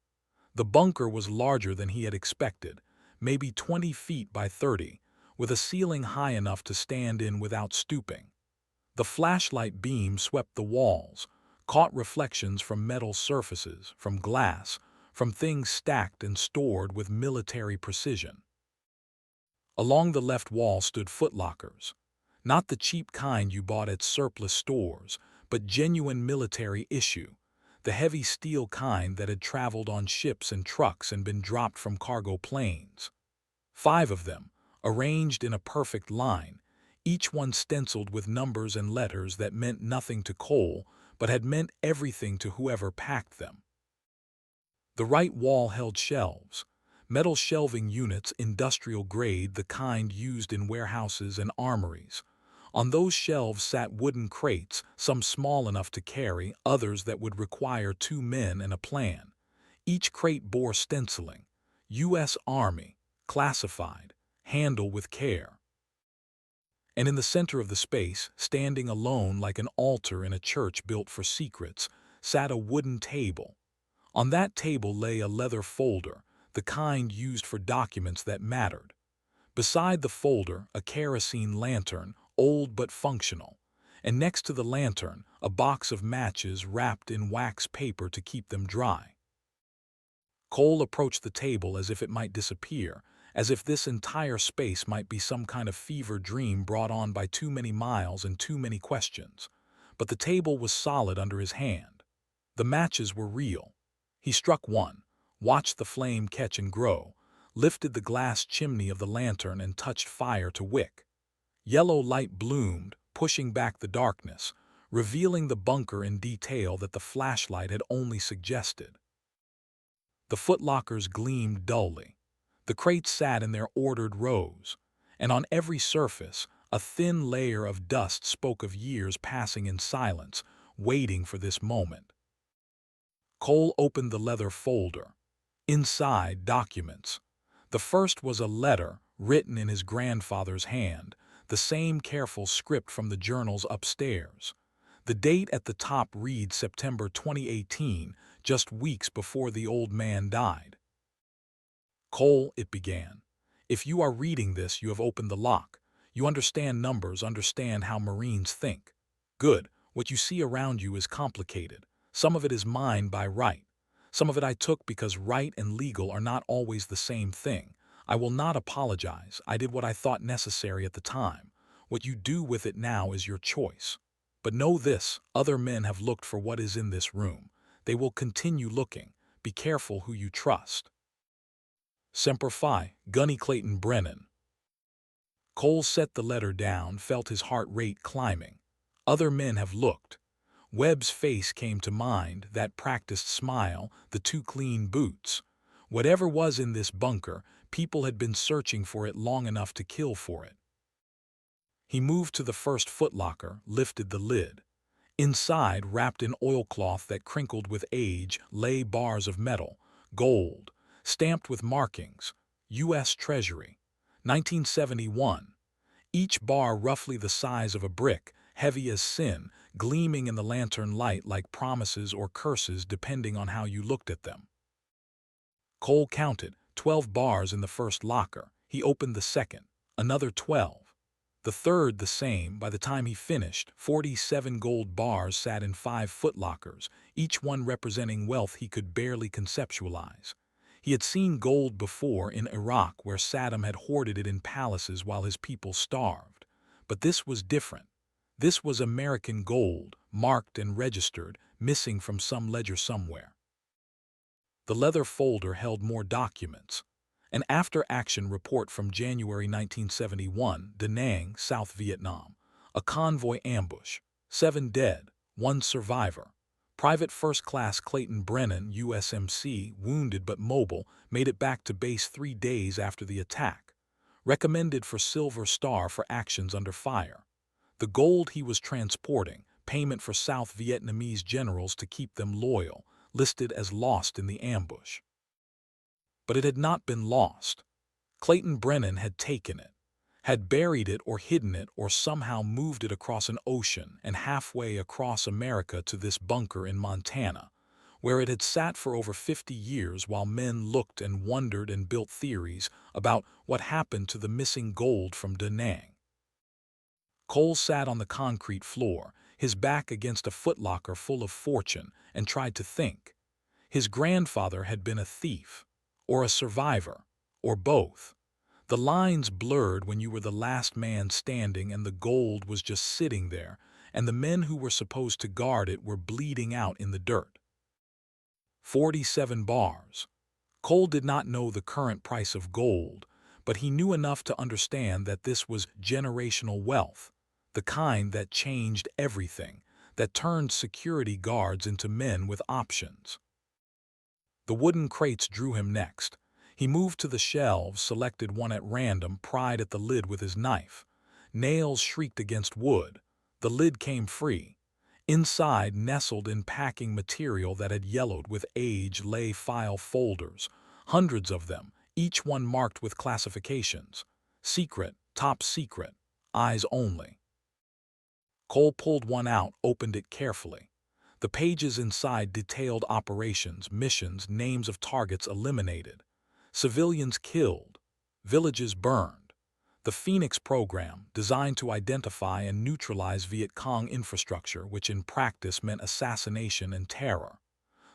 The bunker was larger than he had expected, maybe 20 feet by 30, with a ceiling high enough to stand in without stooping. The flashlight beam swept the walls, caught reflections from metal surfaces, from glass, from things stacked and stored with military precision. Along the left wall stood footlockers, not the cheap kind you bought at surplus stores, but genuine military issue, the heavy steel kind that had traveled on ships and trucks and been dropped from cargo planes. 5 of them, arranged in a perfect line, each one stenciled with numbers and letters that meant nothing to Cole, but had meant everything to whoever packed them. The right wall held shelves, metal shelving units, industrial grade, the kind used in warehouses and armories. On those shelves sat wooden crates, some small enough to carry, others that would require 2 men and a plan. Each crate bore stenciling, U.S. Army, classified, handle with care. And in the center of the space, standing alone like an altar in a church built for secrets, sat a wooden table. On that table lay a leather folder, the kind used for documents that mattered. Beside the folder, a kerosene lantern, old but functional, and next to the lantern, a box of matches wrapped in wax paper to keep them dry. Cole approached the table as if it might disappear, as if this entire space might be some kind of fever dream brought on by too many miles and too many questions. But the table was solid under his hand. The matches were real. He struck one, watched the flame catch and grow, lifted the glass chimney of the lantern and touched fire to wick. Yellow light bloomed, pushing back the darkness, revealing the bunker in detail that the flashlight had only suggested. The footlockers gleamed dully. The crates sat in their ordered rows, and on every surface, a thin layer of dust spoke of years passing in silence, waiting for this moment. Cole opened the leather folder. Inside, documents. The first was a letter written in his grandfather's hand, the same careful script from the journals upstairs. The date at the top reads September 2018, just weeks before the old man died. Cole, it began. If you are reading this, you have opened the lock. You understand numbers, understand how Marines think. Good. What you see around you is complicated. Some of it is mine by right. Some of it I took because right and legal are not always the same thing. I will not apologize. I did what I thought necessary at the time. What you do with it now is your choice. But know this, other men have looked for what is in this room. They will continue looking. Be careful who you trust. Semper Fi, Gunny Clayton Brennan. Cole set the letter down, felt his heart rate climbing. Other men have looked. Webb's face came to mind, that practiced smile, the 2 clean boots. Whatever was in this bunker, people had been searching for it long enough to kill for it. He moved to the first footlocker, lifted the lid. Inside, wrapped in oilcloth that crinkled with age, lay bars of metal, gold, stamped with markings, U.S. Treasury, 1971. Each bar roughly the size of a brick, heavy as sin, gleaming in the lantern light like promises or curses depending on how you looked at them. Cole counted 12 bars in the first locker. He opened the second, another 12. The third the same. By the time he finished, 47 gold bars sat in 5 footlockers, each one representing wealth he could barely conceptualize. He had seen gold before in Iraq, where Saddam had hoarded it in palaces while his people starved. But this was different. This was American gold, marked and registered, missing from some ledger somewhere. The leather folder held more documents. An after-action report from January 1971, Da Nang, South Vietnam. A convoy ambush. 7 dead, 1 survivor. Private First Class Clayton Brennan, USMC, wounded but mobile, made it back to base 3 days after the attack. Recommended for Silver Star for actions under fire. The gold he was transporting, payment for South Vietnamese generals to keep them loyal, listed as lost in the ambush. But it had not been lost. Clayton Brennan had taken it, had buried it or hidden it or somehow moved it across an ocean and halfway across America to this bunker in Montana, where it had sat for over 50 years while men looked and wondered and built theories about what happened to the missing gold from Da Nang. Cole sat on the concrete floor, his back against a footlocker full of fortune, and tried to think. His grandfather had been a thief, or a survivor, or both. The lines blurred when you were the last man standing and the gold was just sitting there, and the men who were supposed to guard it were bleeding out in the dirt. 47 bars. Cole did not know the current price of gold, but he knew enough to understand that this was generational wealth, the kind that changed everything, that turned security guards into men with options. The wooden crates drew him next. He moved to the shelves, selected one at random, pried at the lid with his knife. Nails shrieked against wood. The lid came free. Inside, nestled in packing material that had yellowed with age, lay file folders, hundreds of them, each one marked with classifications. Secret, top secret, eyes only. Cole pulled one out, opened it carefully. The pages inside detailed operations, missions, names of targets eliminated, civilians killed, villages burned. The Phoenix program, designed to identify and neutralize Viet Cong infrastructure, which in practice meant assassination and terror.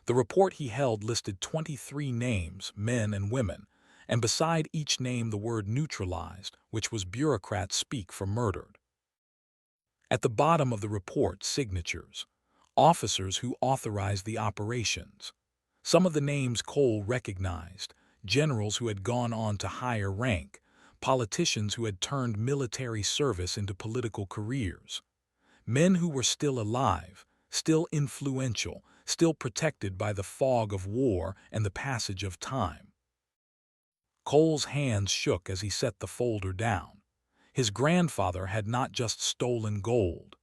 The report he held listed 23 names, men and women, and beside each name the word neutralized, which was bureaucrat speak for murdered. At the bottom of the report, signatures, officers who authorized the operations. Some of the names Cole recognized, generals who had gone on to higher rank, politicians who had turned military service into political careers, men who were still alive, still influential, still protected by the fog of war and the passage of time. Cole's hands shook as he set the folder down. His grandfather had not just stolen gold.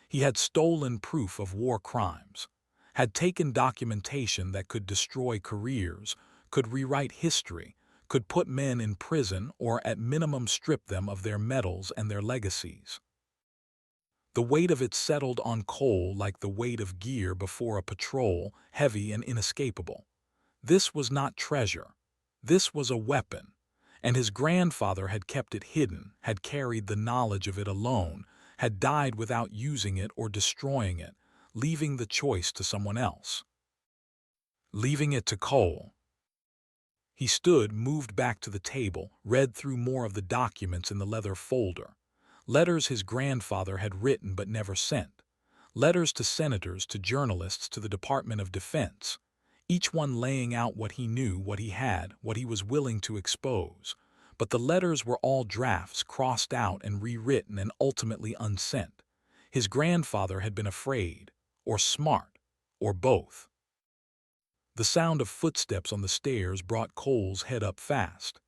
He had stolen proof of war crimes, had taken documentation that could destroy careers, could rewrite history, could put men in prison or at minimum strip them of their medals and their legacies. The weight of it settled on Cole like the weight of gear before a patrol, heavy and inescapable. This was not treasure. This was a weapon, and his grandfather had kept it hidden, had carried the knowledge of it alone, had died without using it or destroying it, leaving the choice to someone else. Leaving it to Cole. He stood, moved back to the table, read through more of the documents in the leather folder. Letters his grandfather had written but never sent. Letters to senators, to journalists, to the Department of Defense. Each one laying out what he knew, what he had, what he was willing to expose. But the letters were all drafts, crossed out and rewritten and ultimately unsent. His grandfather had been afraid, or smart, or both. The sound of footsteps on the stairs brought Cole's head up fast.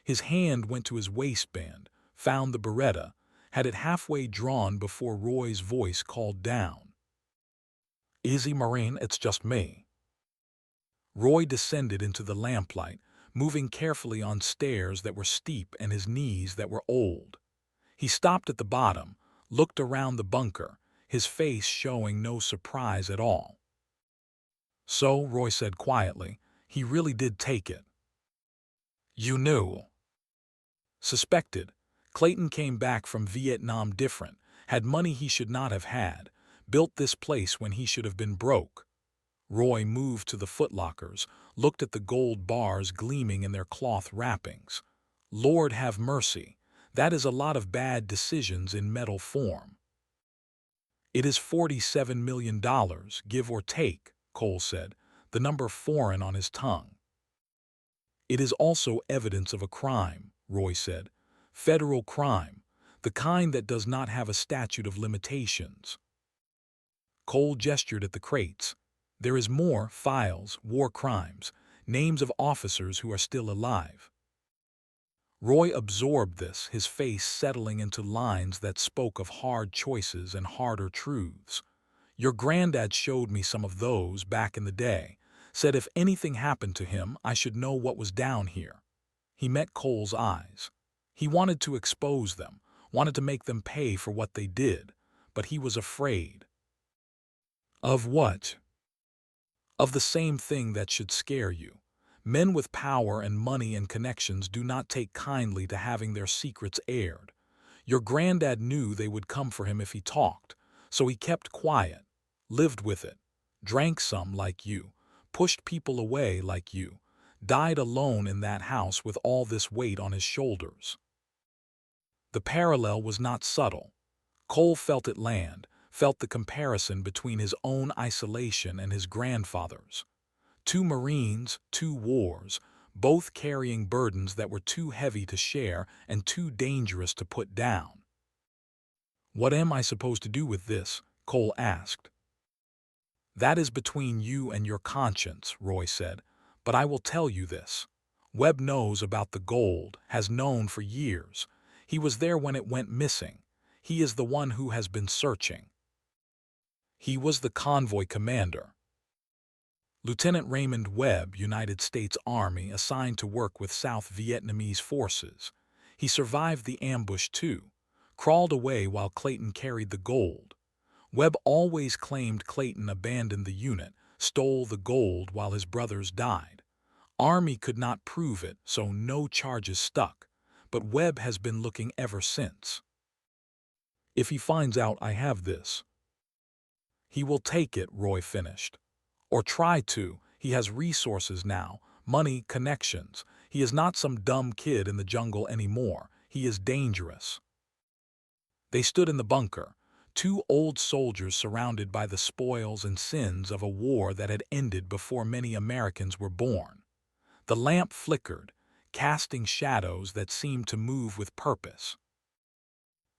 His hand went to his waistband, found the Beretta, had it halfway drawn before Roy's voice called down. "Easy, Marine, it's just me." Roy descended into the lamplight, moving carefully on stairs that were steep and his knees that were old. He stopped at the bottom, looked around the bunker, his face showing no surprise at all. "So," Roy said quietly, "he really did take it." "You knew." "Suspected. Clayton came back from Vietnam different, had money he should not have had, built this place when he should have been broke." Roy moved to the footlockers, looked at the gold bars gleaming in their cloth wrappings. "Lord have mercy, that is a lot of bad decisions in metal form." "It is $47 million, give or take," Cole said, the number foreign on his tongue. "It is also evidence of a crime," Roy said. "Federal crime, the kind that does not have a statute of limitations." Cole gestured at the crates. "There is more, files, war crimes, names of officers who are still alive." Roy absorbed this, his face settling into lines that spoke of hard choices and harder truths. "Your granddad showed me some of those back in the day, said if anything happened to him, I should know what was down here." He met Cole's eyes. He wanted to expose them, wanted to make them pay for what they did, but he was afraid. Of what? Of the same thing that should scare you. Men with power and money and connections do not take kindly to having their secrets aired. Your granddad knew they would come for him if he talked, so he kept quiet, lived with it, drank some like you, pushed people away like you, died alone in that house with all this weight on his shoulders. The parallel was not subtle. Cole felt it land, felt the comparison between his own isolation and his grandfather's. Two Marines, two wars, both carrying burdens that were too heavy to share and too dangerous to put down. "What am I supposed to do with this?" Cole asked. "That is between you and your conscience," Roy said, "but I will tell you this. Webb knows about the gold, has known for years. He was there when it went missing. He is the one who has been searching." He was the convoy commander. Lieutenant Raymond Webb, United States Army, assigned to work with South Vietnamese forces. He survived the ambush too, crawled away while Clayton carried the gold. Webb always claimed Clayton abandoned the unit, stole the gold while his brothers died. Army could not prove it, so no charges stuck, but Webb has been looking ever since. "If he finds out I have this—" "He will take it," Roy finished. "Or try to. He has resources now, money, connections. He is not some dumb kid in the jungle anymore. He is dangerous." They stood in the bunker, two old soldiers surrounded by the spoils and sins of a war that had ended before many Americans were born. The lamp flickered, casting shadows that seemed to move with purpose.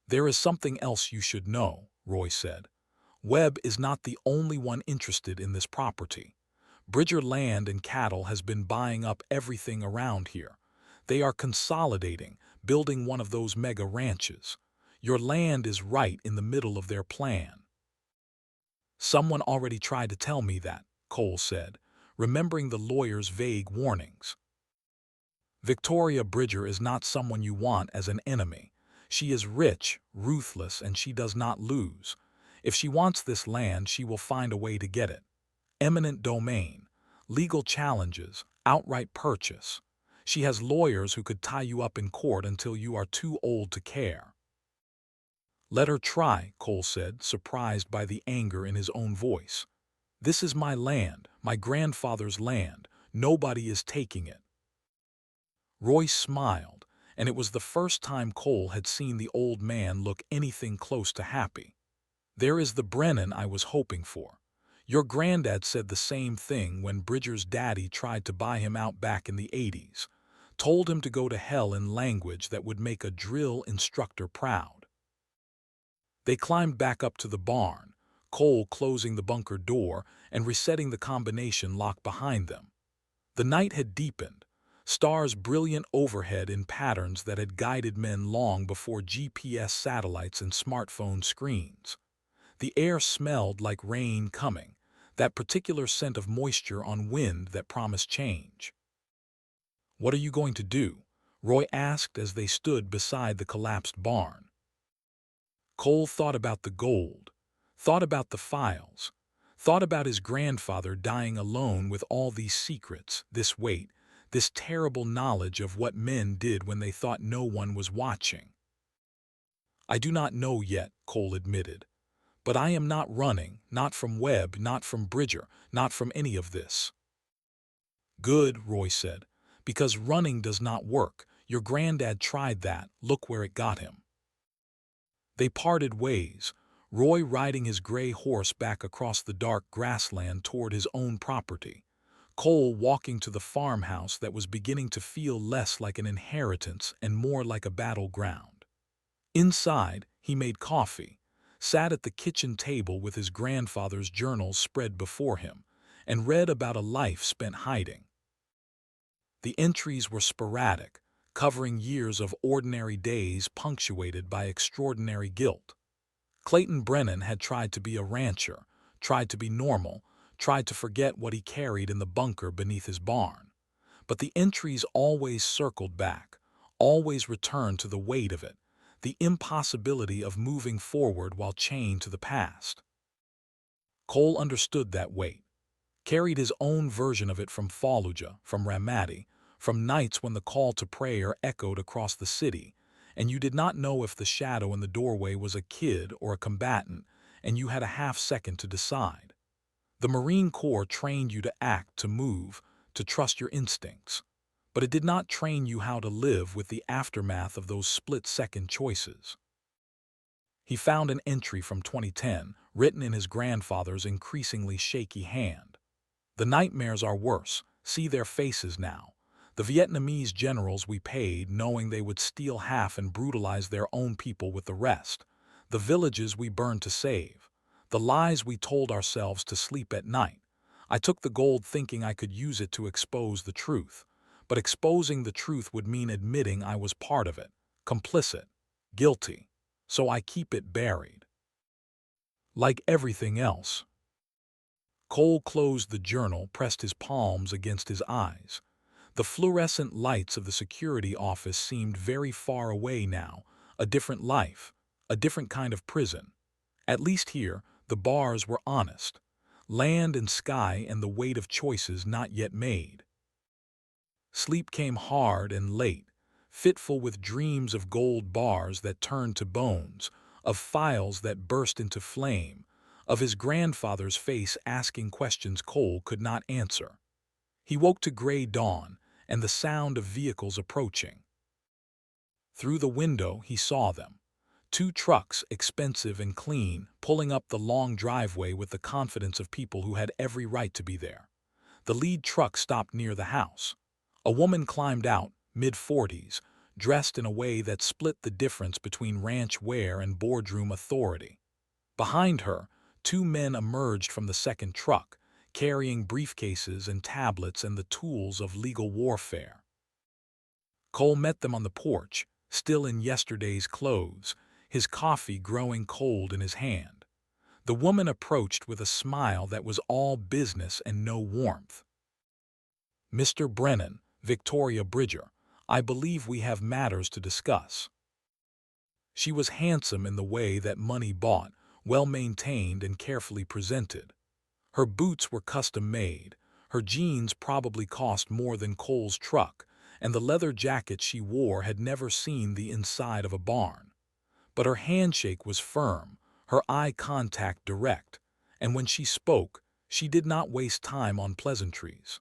"There is something else you should know," Roy said. "Webb is not the only one interested in this property. Bridger Land and Cattle has been buying up everything around here. They are consolidating, building one of those mega ranches. Your land is right in the middle of their plan." "Someone already tried to tell me that," Cole said, remembering the lawyer's vague warnings. "Victoria Bridger is not someone you want as an enemy. She is rich, ruthless, and she does not lose. If she wants this land, she will find a way to get it. Eminent domain, legal challenges, outright purchase. She has lawyers who could tie you up in court until you are too old to care." "Let her try," Cole said, surprised by the anger in his own voice. "This is my land, my grandfather's land. Nobody is taking it." Roy smiled, and it was the first time Cole had seen the old man look anything close to happy. "There is the Brennan I was hoping for. Your granddad said the same thing when Bridger's daddy tried to buy him out back in the 80s. Told him to go to hell in language that would make a drill instructor proud." They climbed back up to the barn, Cole closing the bunker door and resetting the combination lock behind them. The night had deepened, stars brilliant overhead in patterns that had guided men long before GPS satellites and smartphone screens. The air smelled like rain coming, that particular scent of moisture on wind that promised change. "What are you going to do?" Roy asked as they stood beside the collapsed barn. Cole thought about the gold, thought about the files, thought about his grandfather dying alone with all these secrets, this weight, this terrible knowledge of what men did when they thought no one was watching. "I do not know yet," Cole admitted. "But I am not running, not from Webb, not from Bridger, not from any of this." "Good," Roy said, "because running does not work. Your granddad tried that, look where it got him." They parted ways, Roy riding his gray horse back across the dark grassland toward his own property, Cole walking to the farmhouse that was beginning to feel less like an inheritance and more like a battleground. Inside, he made coffee, sat at the kitchen table with his grandfather's journals spread before him, and read about a life spent hiding. The entries were sporadic, covering years of ordinary days punctuated by extraordinary guilt. Clayton Brennan had tried to be a rancher, tried to be normal, tried to forget what he carried in the bunker beneath his barn. But the entries always circled back, always returned to the weight of it, the impossibility of moving forward while chained to the past. Cole understood that weight, carried his own version of it from Fallujah, from Ramadi, from nights when the call to prayer echoed across the city, and you did not know if the shadow in the doorway was a kid or a combatant, and you had a half-second to decide. The Marine Corps trained you to act, to move, to trust your instincts, but it did not train you how to live with the aftermath of those split-second choices. He found an entry from 2010, written in his grandfather's increasingly shaky hand. The nightmares are worse. See their faces now. The Vietnamese generals we paid, knowing they would steal half and brutalize their own people with the rest. The villages we burned to save. The lies we told ourselves to sleep at night. I took the gold thinking I could use it to expose the truth. But exposing the truth would mean admitting I was part of it, complicit, guilty. So I keep it buried. Like everything else. Cole closed the journal, pressed his palms against his eyes. The fluorescent lights of the security office seemed very far away now, a different life, a different kind of prison. At least here, the bars were honest. Land and sky and the weight of choices not yet made. Sleep came hard and late, fitful with dreams of gold bars that turned to bones, of files that burst into flame, of his grandfather's face asking questions Cole could not answer. He woke to gray dawn and the sound of vehicles approaching. Through the window he saw them. 2 trucks, expensive and clean, pulling up the long driveway with the confidence of people who had every right to be there. The lead truck stopped near the house. A woman climbed out, mid-40s, dressed in a way that split the difference between ranch wear and boardroom authority. Behind her, 2 men emerged from the second truck, carrying briefcases and tablets and the tools of legal warfare. Cole met them on the porch, still in yesterday's clothes, his coffee growing cold in his hand. The woman approached with a smile that was all business and no warmth. "Mr. Brennan, Victoria Bridger, I believe we have matters to discuss." She was handsome in the way that money bought, well-maintained and carefully presented. Her boots were custom-made, her jeans probably cost more than Cole's truck, and the leather jacket she wore had never seen the inside of a barn. But her handshake was firm, her eye contact direct, and when she spoke, she did not waste time on pleasantries.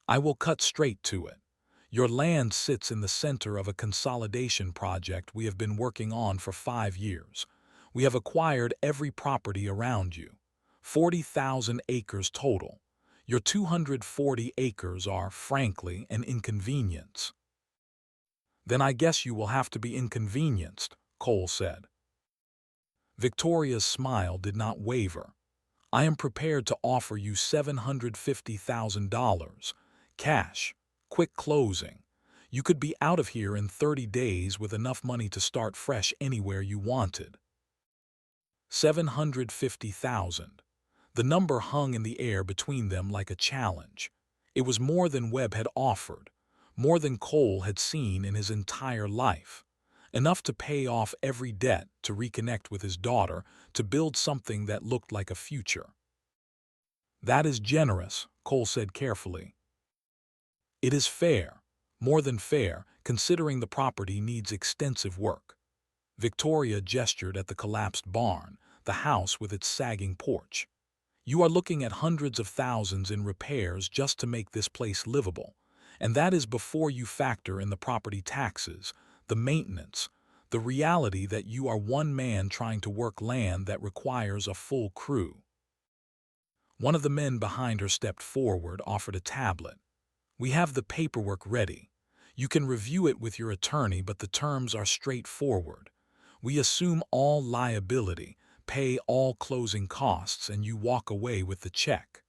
"I will cut straight to it. Your land sits in the center of a consolidation project we have been working on for 5 years. We have acquired every property around you. 40,000 acres total. Your 240 acres are, frankly, an inconvenience." "Then I guess you will have to be inconvenienced," Cole said. Victoria's smile did not waver. "I am prepared to offer you $750,000. Cash. Quick closing. You could be out of here in 30 days with enough money to start fresh anywhere you wanted." 750,000. The number hung in the air between them like a challenge. It was more than Webb had offered, more than Cole had seen in his entire life. Enough to pay off every debt, to reconnect with his daughter, to build something that looked like a future. "That is generous," Cole said carefully. "It is fair, more than fair, considering the property needs extensive work." Victoria gestured at the collapsed barn, the house with its sagging porch. "You are looking at hundreds of thousands in repairs just to make this place livable, and that is before you factor in the property taxes, the maintenance, the reality that you are one man trying to work land that requires a full crew." One of the men behind her stepped forward, offered a tablet. "We have the paperwork ready. You can review it with your attorney, but the terms are straightforward. We assume all liability, pay all closing costs, and you walk away with the check."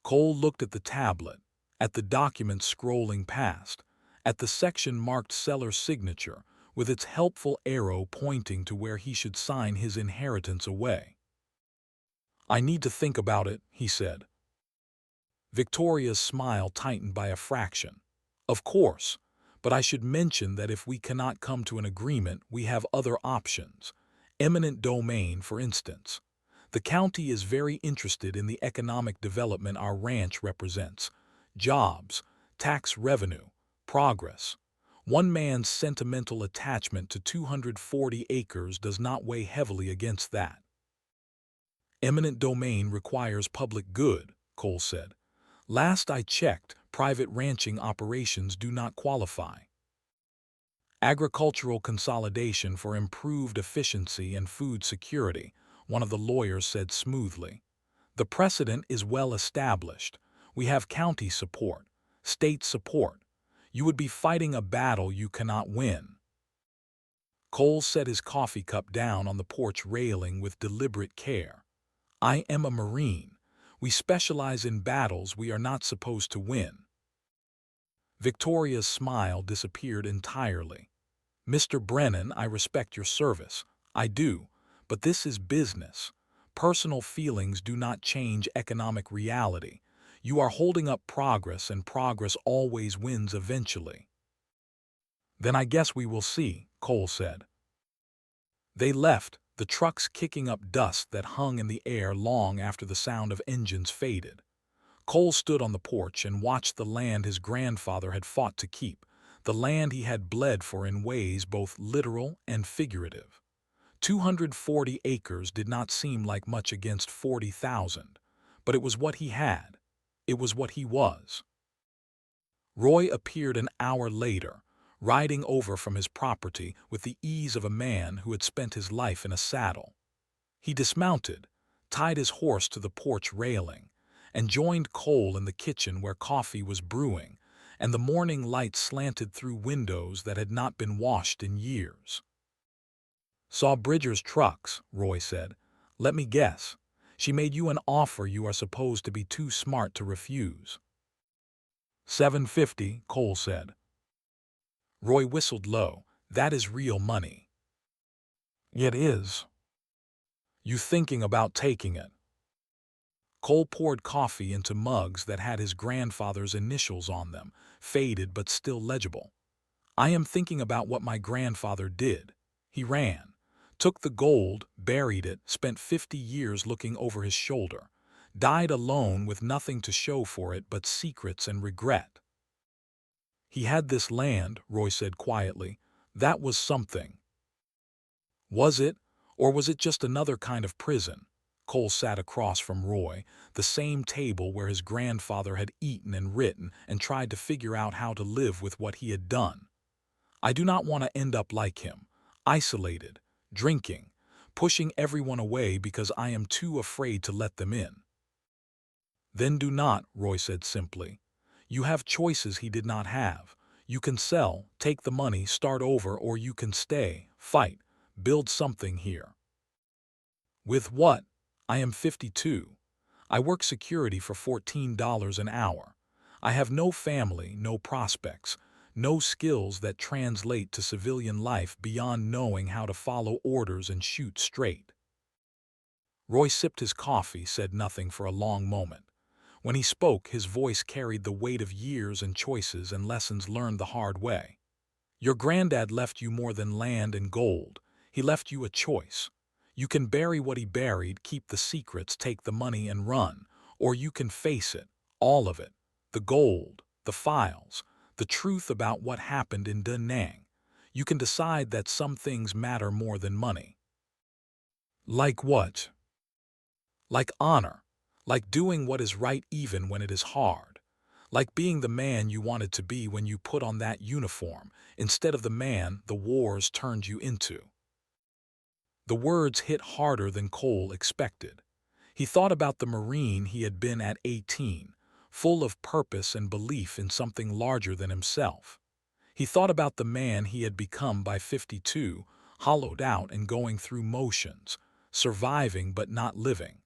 Cole looked at the tablet, at the document scrolling past, at the section marked seller's signature, with its helpful arrow pointing to where he should sign his inheritance away. "I need to think about it," he said. Victoria's smile tightened by a fraction. "Of course, But I should mention that if we cannot come to an agreement, we have other options. Eminent domain, for instance. The county is very interested in the economic development our ranch represents. Jobs, tax revenue, progress. One man's sentimental attachment to 240 acres does not weigh heavily against that. Eminent domain requires public good, Cole said. Last I checked, private ranching operations do not qualify. Agricultural consolidation for improved efficiency and food security, one of the lawyers said smoothly. The precedent is well established. We have county support, state support. You would be fighting a battle you cannot win. Cole set his coffee cup down on the porch railing with deliberate care. I am a Marine. We specialize in battles we are not supposed to win. Victoria's smile disappeared entirely. Mr. Brennan, I respect your service. I do. But this is business. Personal feelings do not change economic reality. You are holding up progress, and progress always wins eventually. Then I guess we will see, Cole said. They left, the trucks kicking up dust that hung in the air long after the sound of engines faded. Cole stood on the porch and watched the land his grandfather had fought to keep, the land he had bled for in ways both literal and figurative. 240 acres did not seem like much against 40,000, but it was what he had. It was what he was. Roy appeared an hour later, riding over from his property with the ease of a man who had spent his life in a saddle. He dismounted, tied his horse to the porch railing, and joined Cole in the kitchen where coffee was brewing, and the morning light slanted through windows that had not been washed in years. Saw Bridger's trucks, Roy said. Let me guess. She made you an offer you are supposed to be too smart to refuse. $750, Cole said. Roy whistled low. That is real money. It is. You thinking about taking it? Cole poured coffee into mugs that had his grandfather's initials on them, faded but still legible. I am thinking about what my grandfather did. He ran, took the gold, buried it, spent 50 years looking over his shoulder, died alone with nothing to show for it but secrets and regret. He had this land, Roy said quietly. That was something. Was it, or was it just another kind of prison? Cole sat across from Roy, the same table where his grandfather had eaten and written and tried to figure out how to live with what he had done. I do not want to end up like him, isolated, drinking, pushing everyone away because I am too afraid to let them in. Then do not, Roy said simply. You have choices he did not have. You can sell, take the money, start over, or you can stay, fight, build something here. With what? I am 52. I work security for $14 an hour. I have no family, no prospects, no skills that translate to civilian life beyond knowing how to follow orders and shoot straight. Roy sipped his coffee, said nothing for a long moment. When he spoke, his voice carried the weight of years and choices and lessons learned the hard way. Your granddad left you more than land and gold. He left you a choice. You can bury what he buried, keep the secrets, take the money and run. Or you can face it, all of it. The gold, the files, the truth about what happened in Da Nang. You can decide that some things matter more than money. Like what? Like honor. Like doing what is right even when it is hard. Like being the man you wanted to be when you put on that uniform, instead of the man the wars turned you into. The words hit harder than Cole expected. He thought about the Marine he had been at 18, full of purpose and belief in something larger than himself. He thought about the man he had become by 52, hollowed out and going through motions, surviving but not living.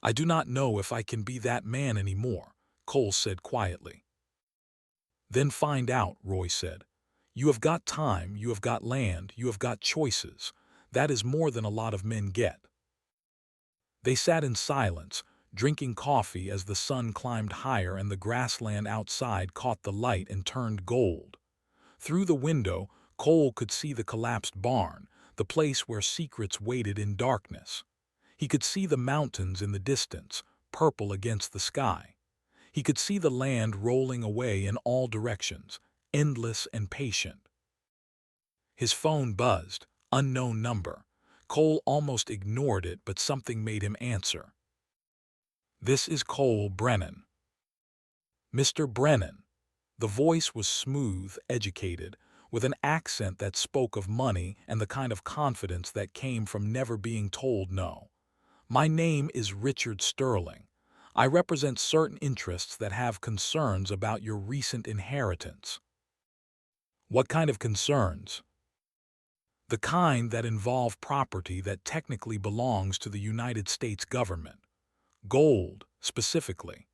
I do not know if I can be that man anymore, Cole said quietly. Then find out, Roy said. You have got time, you have got land, you have got choices. That is more than a lot of men get. They sat in silence, drinking coffee as the sun climbed higher and the grassland outside caught the light and turned gold. Through the window, Cole could see the collapsed barn, the place where secrets waited in darkness. He could see the mountains in the distance, purple against the sky. He could see the land rolling away in all directions, endless and patient. His phone buzzed, unknown number. Cole almost ignored it, but something made him answer. "This is Cole Brennan." "Mr. Brennan." The voice was smooth, educated, with an accent that spoke of money and the kind of confidence that came from never being told no. "My name is Richard Sterling. I represent certain interests that have concerns about your recent inheritance." "What kind of concerns?" "The kind that involve property that technically belongs to the United States government. Gold, specifically.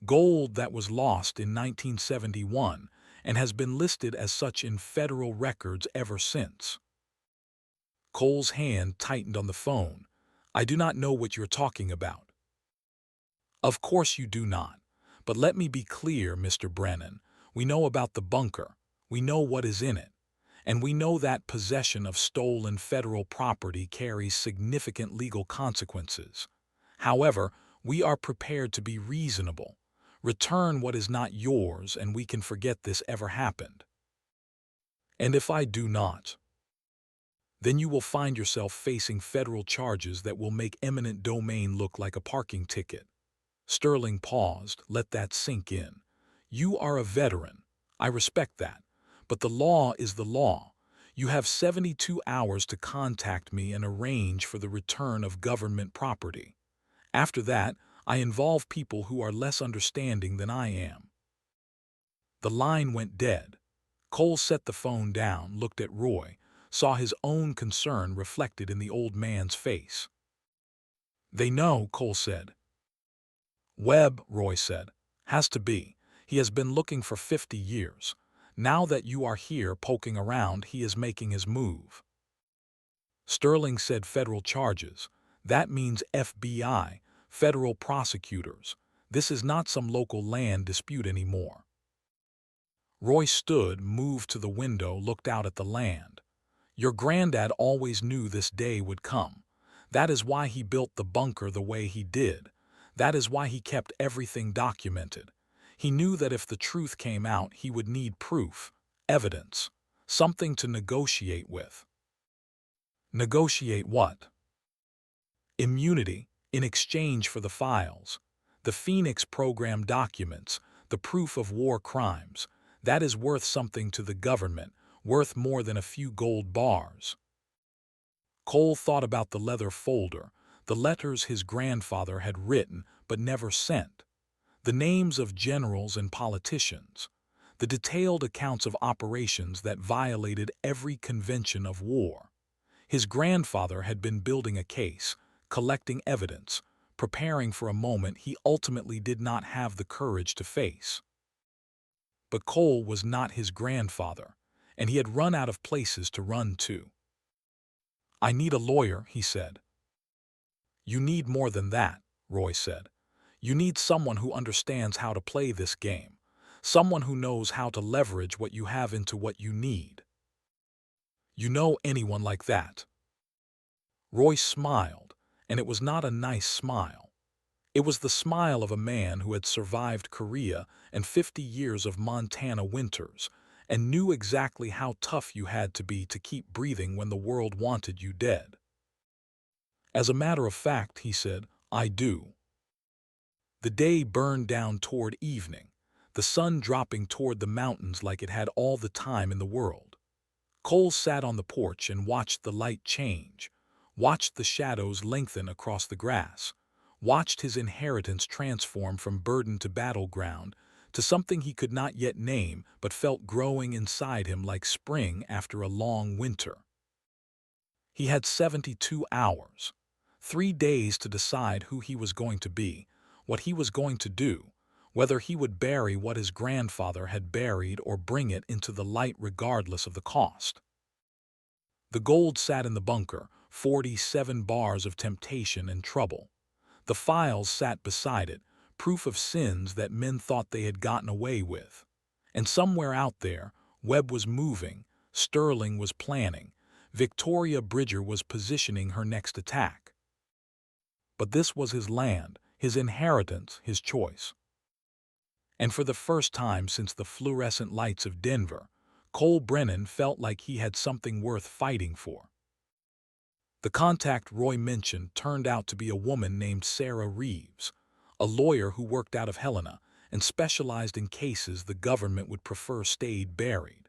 Gold that was lost in 1971 and has been listed as such in federal records ever since." Cole's hand tightened on the phone. "I do not know what you're talking about." "Of course you do not. But let me be clear, Mr. Brennan. We know about the bunker. We know what is in it. And we know that possession of stolen federal property carries significant legal consequences. However, we are prepared to be reasonable. Return what is not yours, and we can forget this ever happened." "And if I do not?" "Then you will find yourself facing federal charges that will make eminent domain look like a parking ticket." Sterling paused. "Let that sink in. You are a veteran. I respect that. But the law is the law. You have 72 hours to contact me and arrange for the return of government property. After that, I involve people who are less understanding than I am." The line went dead. Cole set the phone down, looked at Roy, saw his own concern reflected in the old man's face. "They know," Cole said. "Webb," Roy said, "has to be. He has been looking for 50 years. Now that you are here poking around, he is making his move." Sterling said federal charges. "That means FBI, federal prosecutors. This is not some local land dispute anymore." Roy stood, moved to the window, looked out at the land. "Your granddad always knew this day would come. That is why he built the bunker the way he did. That is why he kept everything documented. He knew that if the truth came out, he would need proof, evidence, something to negotiate with." "Negotiate what?" "Immunity, in exchange for the files. The Phoenix program documents, the proof of war crimes. That is worth something to the government, worth more than a few gold bars." Cole thought about the leather folder, the letters his grandfather had written but never sent, the names of generals and politicians, the detailed accounts of operations that violated every convention of war. His grandfather had been building a case, collecting evidence, preparing for a moment he ultimately did not have the courage to face. But Cole was not his grandfather, and he had run out of places to run to. "I need a lawyer," he said. "You need more than that," Roy said. "You need someone who understands how to play this game, someone who knows how to leverage what you have into what you need." "You know anyone like that?" Roy smiled, and it was not a nice smile. It was the smile of a man who had survived Korea and 50 years of Montana winters, and knew exactly how tough you had to be to keep breathing when the world wanted you dead. "As a matter of fact," he said, "I do." The day burned down toward evening, the sun dropping toward the mountains like it had all the time in the world. Cole sat on the porch and watched the light change, watched the shadows lengthen across the grass, watched his inheritance transform from burden to battleground, to something he could not yet name but felt growing inside him like spring after a long winter. He had 72 hours, 3 days to decide who he was going to be, what he was going to do, whether he would bury what his grandfather had buried or bring it into the light regardless of the cost. The gold sat in the bunker, 47 bars of temptation and trouble. The files sat beside it, proof of sins that men thought they had gotten away with. And somewhere out there, Webb was moving, Sterling was planning, Victoria Bridger was positioning her next attack. But this was his land, his inheritance, his choice. And for the first time since the fluorescent lights of Denver, Cole Brennan felt like he had something worth fighting for. The contact Roy mentioned turned out to be a woman named Sarah Reeves, a lawyer who worked out of Helena and specialized in cases the government would prefer stayed buried.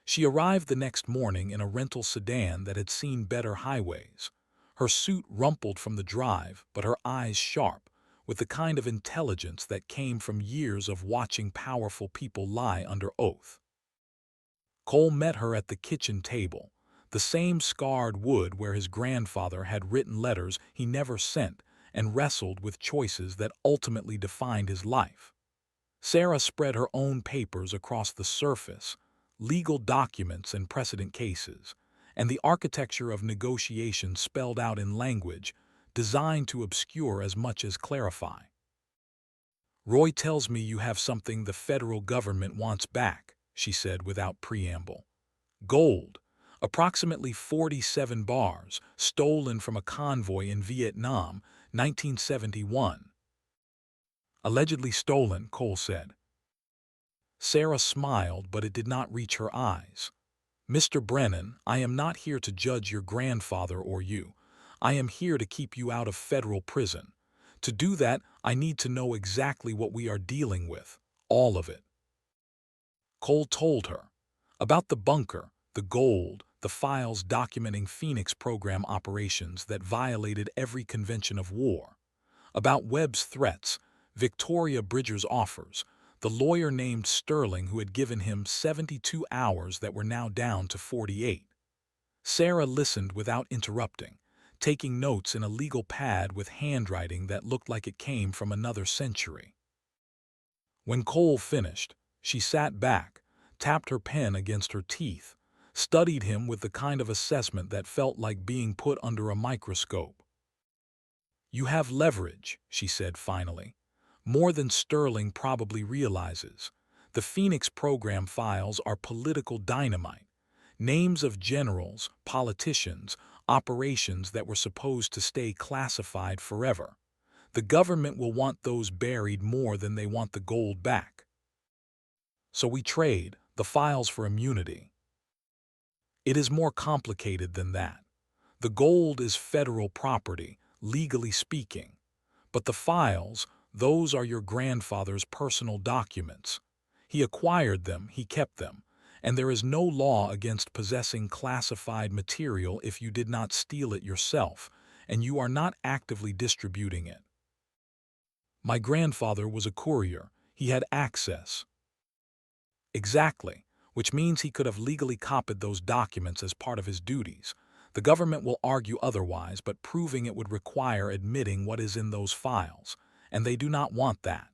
She arrived the next morning in a rental sedan that had seen better highways, her suit rumpled from the drive but her eyes sharp, with the kind of intelligence that came from years of watching powerful people lie under oath. Cole met her at the kitchen table, the same scarred wood where his grandfather had written letters he never sent and wrestled with choices that ultimately defined his life. Sarah spread her own papers across the surface, legal documents and precedent cases, and the architecture of negotiation spelled out in language designed to obscure as much as clarify. "Roy tells me you have something the federal government wants back," she said without preamble. "Gold, approximately 47 bars, stolen from a convoy in Vietnam, 1971. "Allegedly stolen," Cole said. Sarah smiled, but it did not reach her eyes. "Mr. Brennan, I am not here to judge your grandfather or you. I am here to keep you out of federal prison. To do that, I need to know exactly what we are dealing with, all of it." Cole told her about the bunker, the gold, the files documenting Phoenix program operations that violated every convention of war, about Webb's threats, Victoria Bridger's offers, the lawyer named Sterling who had given him 72 hours that were now down to 48. Sarah listened without interrupting, taking notes in a legal pad with handwriting that looked like it came from another century. When Cole finished, she sat back, tapped her pen against her teeth, studied him with the kind of assessment that felt like being put under a microscope. "You have leverage," she said finally. "More than Sterling probably realizes. The Phoenix program files are political dynamite. Names of generals, politicians, operations that were supposed to stay classified forever. The government will want those buried more than they want the gold back. So we trade the files for immunity. It is more complicated than that. The gold is federal property, legally speaking. But the files, those are your grandfather's personal documents. He acquired them, he kept them, and there is no law against possessing classified material if you did not steal it yourself, and you are not actively distributing it. My grandfather was a courier. He had access." "Exactly, which means he could have legally copied those documents as part of his duties. The government will argue otherwise, but proving it would require admitting what is in those files, and they do not want that."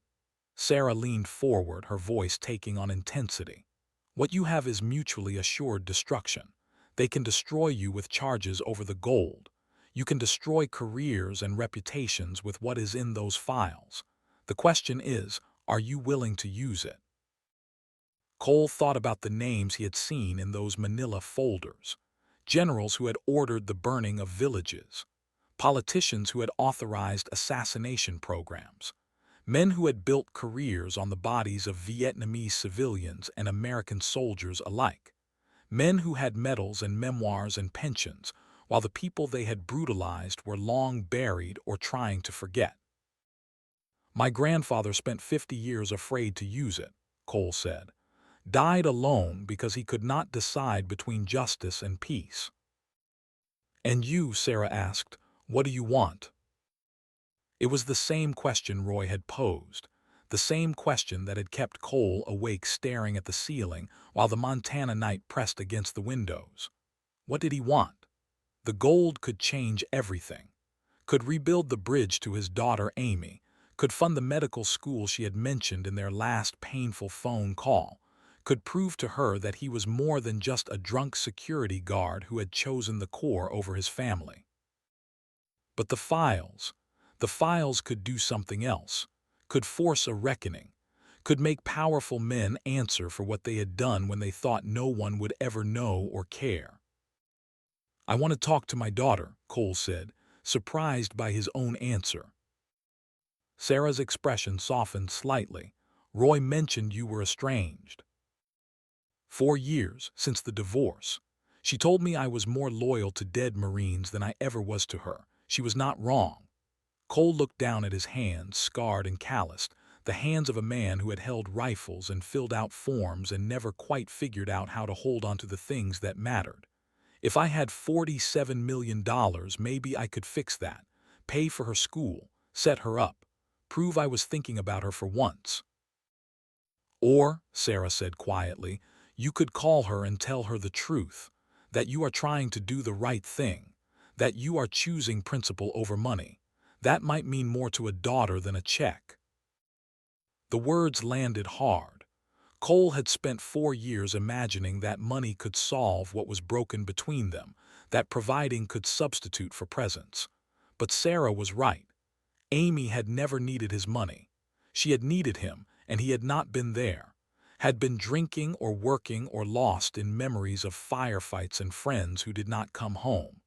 Sarah leaned forward, her voice taking on intensity. "What you have is mutually assured destruction. They can destroy you with charges over the gold. You can destroy careers and reputations with what is in those files. The question is, are you willing to use it?" Cole thought about the names he had seen in those manila folders. Generals who had ordered the burning of villages. Politicians who had authorized assassination programs. Men who had built careers on the bodies of Vietnamese civilians and American soldiers alike. Men who had medals and memoirs and pensions, while the people they had brutalized were long buried or trying to forget. "My grandfather spent 50 years afraid to use it," Cole said. "Died alone because he could not decide between justice and peace." "And you," Sarah asked, "what do you want?" It was the same question Roy had posed, the same question that had kept Cole awake staring at the ceiling while the Montana night pressed against the windows. What did he want? The gold could change everything. Could rebuild the bridge to his daughter Amy, could fund the medical school she had mentioned in their last painful phone call, could prove to her that he was more than just a drunk security guard who had chosen the Corps over his family. But the files could do something else, could force a reckoning, could make powerful men answer for what they had done when they thought no one would ever know or care. "I want to talk to my daughter," Cole said, surprised by his own answer. Sarah's expression softened slightly. "Roy mentioned you were estranged." 4 years since the divorce. She told me I was more loyal to dead Marines than I ever was to her. She was not wrong. Cole looked down at his hands, scarred and calloused, the hands of a man who had held rifles and filled out forms and never quite figured out how to hold on to the things that mattered. "If I had $47 million, maybe I could fix that, pay for her school, set her up, prove I was thinking about her for once." "Or," Sarah said quietly, "you could call her and tell her the truth, that you are trying to do the right thing, that you are choosing principle over money. That might mean more to a daughter than a check." The words landed hard. Cole had spent 4 years imagining that money could solve what was broken between them, that providing could substitute for presence. But Sarah was right. Amy had never needed his money. She had needed him, and he had not been there. Had been drinking or working or lost in memories of firefights and friends who did not come home.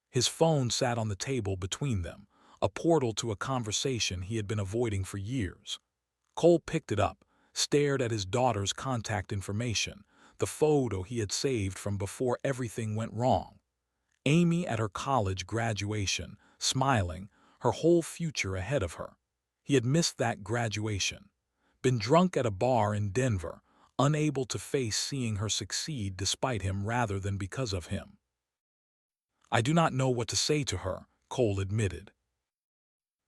His phone sat on the table between them, a portal to a conversation he had been avoiding for years. Cole picked it up, stared at his daughter's contact information, the photo he had saved from before everything went wrong. Amy at her college graduation, smiling, her whole future ahead of her. He had missed that graduation. Been drunk at a bar in Denver, unable to face seeing her succeed despite him rather than because of him. "I do not know what to say to her," Cole admitted.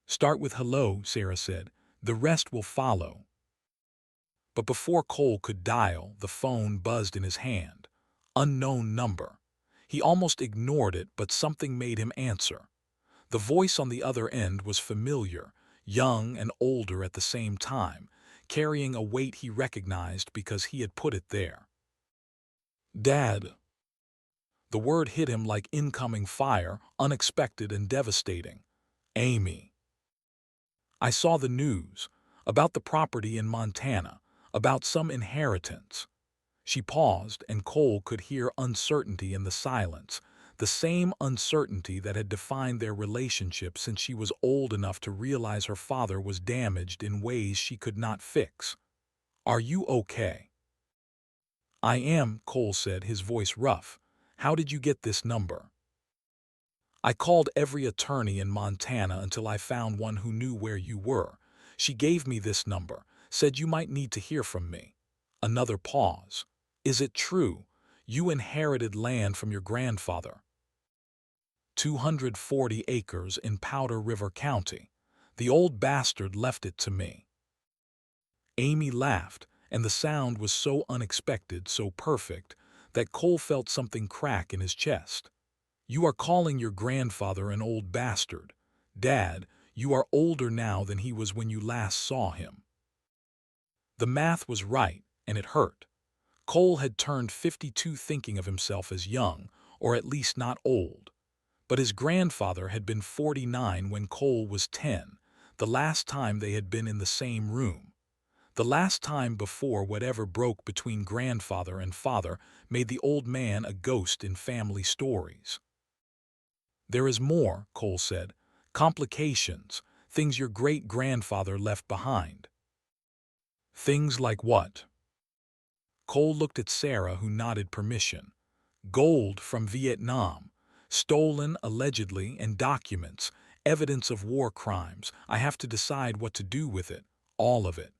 "Start with hello," Sarah said. "The rest will follow." But before Cole could dial, the phone buzzed in his hand. Unknown number. He almost ignored it, but something made him answer. The voice on the other end was familiar, young and older at the same time, carrying a weight he recognized because he had put it there. "Dad." The word hit him like incoming fire, unexpected and devastating. "Amy." "I saw the news. About the property in Montana. About some inheritance." She paused, and Cole could hear uncertainty in the silence, the same uncertainty that had defined their relationship since she was old enough to realize her father was damaged in ways she could not fix. "Are you okay?" "I am," Cole said, his voice rough. "How did you get this number?" "I called every attorney in Montana until I found one who knew where you were. She gave me this number, said you might need to hear from me." Another pause. "Is it true? You inherited land from your grandfather." 240 acres in Powder River County. "The old bastard left it to me." Amy laughed, and the sound was so unexpected, so perfect, that Cole felt something crack in his chest. "You are calling your grandfather an old bastard. Dad, you are older now than he was when you last saw him." The math was right, and it hurt. Cole had turned 52 thinking of himself as young, or at least not old. But his grandfather had been 49 when Cole was 10, the last time they had been in the same room. The last time before whatever broke between grandfather and father made the old man a ghost in family stories. "There is more," Cole said. "Complications, things your great-grandfather left behind." "Things like what?" Cole looked at Sarah, who nodded permission. "Gold from Vietnam, stolen allegedly, and documents, evidence of war crimes. I have to decide what to do with it, all of it."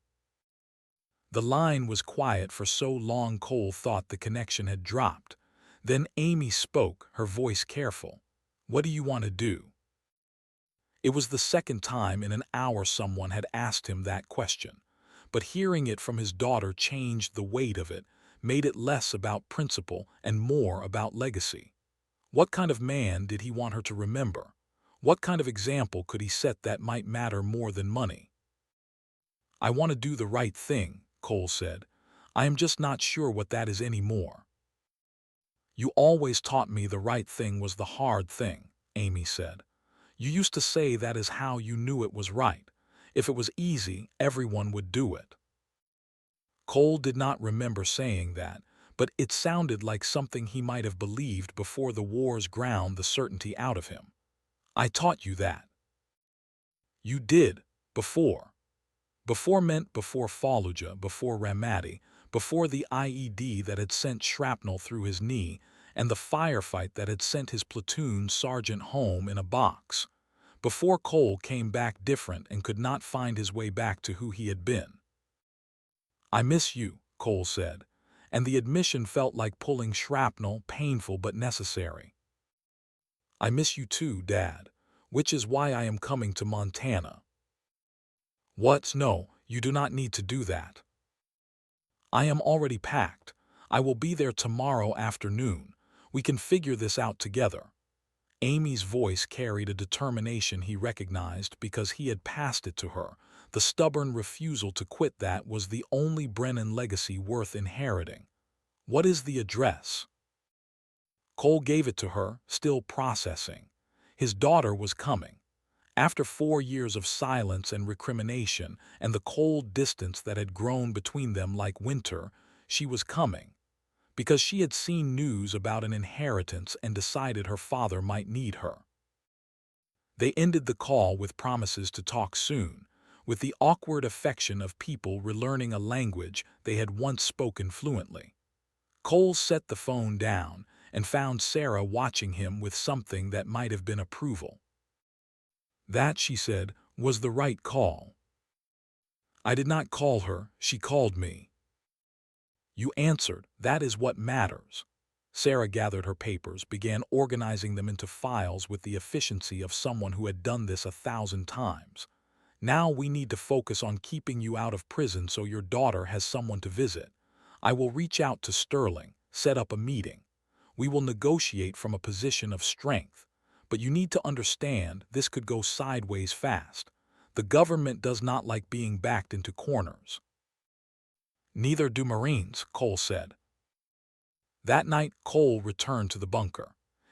The line was quiet for so long Cole thought the connection had dropped. Then Amy spoke, her voice careful. "What do you want to do?" It was the second time in an hour someone had asked him that question, but hearing it from his daughter changed the weight of it, made it less about principle and more about legacy. What kind of man did he want her to remember? What kind of example could he set that might matter more than money? "I want to do the right thing," Cole said. "I am just not sure what that is anymore." "You always taught me the right thing was the hard thing," Amy said. "You used to say that is how you knew it was right. If it was easy, everyone would do it. Cole did not remember saying that, but it sounded like something he might have believed before the wars ground the certainty out of him. I taught you that. You did, before. Before meant before Fallujah, before Ramadi, before the IED that had sent shrapnel through his knee, and the firefight that had sent his platoon sergeant home in a box. Before Cole came back different and could not find his way back to who he had been. I miss you, Cole said, and the admission felt like pulling shrapnel, painful but necessary. I miss you too, Dad, which is why I am coming to Montana. What? No, you do not need to do that. I am already packed. I will be there tomorrow afternoon. We can figure this out together. Amy's voice carried a determination he recognized because he had passed it to her. The stubborn refusal to quit that was the only Brennan legacy worth inheriting. What is the address? Cole gave it to her, still processing. His daughter was coming. After 4 years of silence and recrimination and the cold distance that had grown between them like winter, she was coming. Because she had seen news about an inheritance and decided her father might need her. They ended the call with promises to talk soon, with the awkward affection of people relearning a language they had once spoken fluently. Cole set the phone down and found Sarah watching him with something that might have been approval. That, she said, was the right call. I did not call her, she called me. You answered, that is what matters. Sarah gathered her papers, began organizing them into files with the efficiency of someone who had done this 1,000 times. Now we need to focus on keeping you out of prison so your daughter has someone to visit. I will reach out to Sterling, set up a meeting. We will negotiate from a position of strength. But you need to understand this could go sideways fast. The government does not like being backed into corners. Neither do Marines, Cole said. That night, Cole returned to the bunker.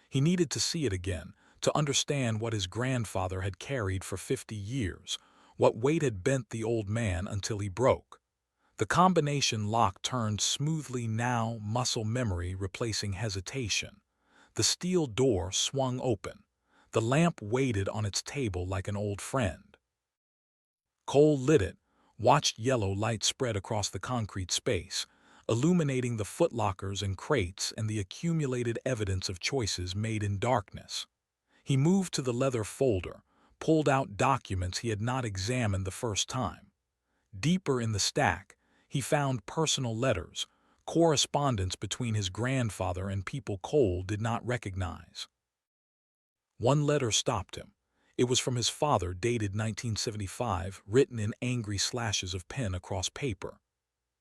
He needed to see it again, to understand what his grandfather had carried for 50 years, what weight had bent the old man until he broke. The combination lock turned smoothly now, muscle memory replacing hesitation. The steel door swung open. The lamp waited on its table like an old friend. Cole lit it, watched yellow light spread across the concrete space, illuminating the footlockers and crates and the accumulated evidence of choices made in darkness. He moved to the leather folder, pulled out documents he had not examined the first time. Deeper in the stack, he found personal letters, correspondence between his grandfather and people Cole did not recognize. One letter stopped him. It was from his father, dated 1975, written in angry slashes of pen across paper.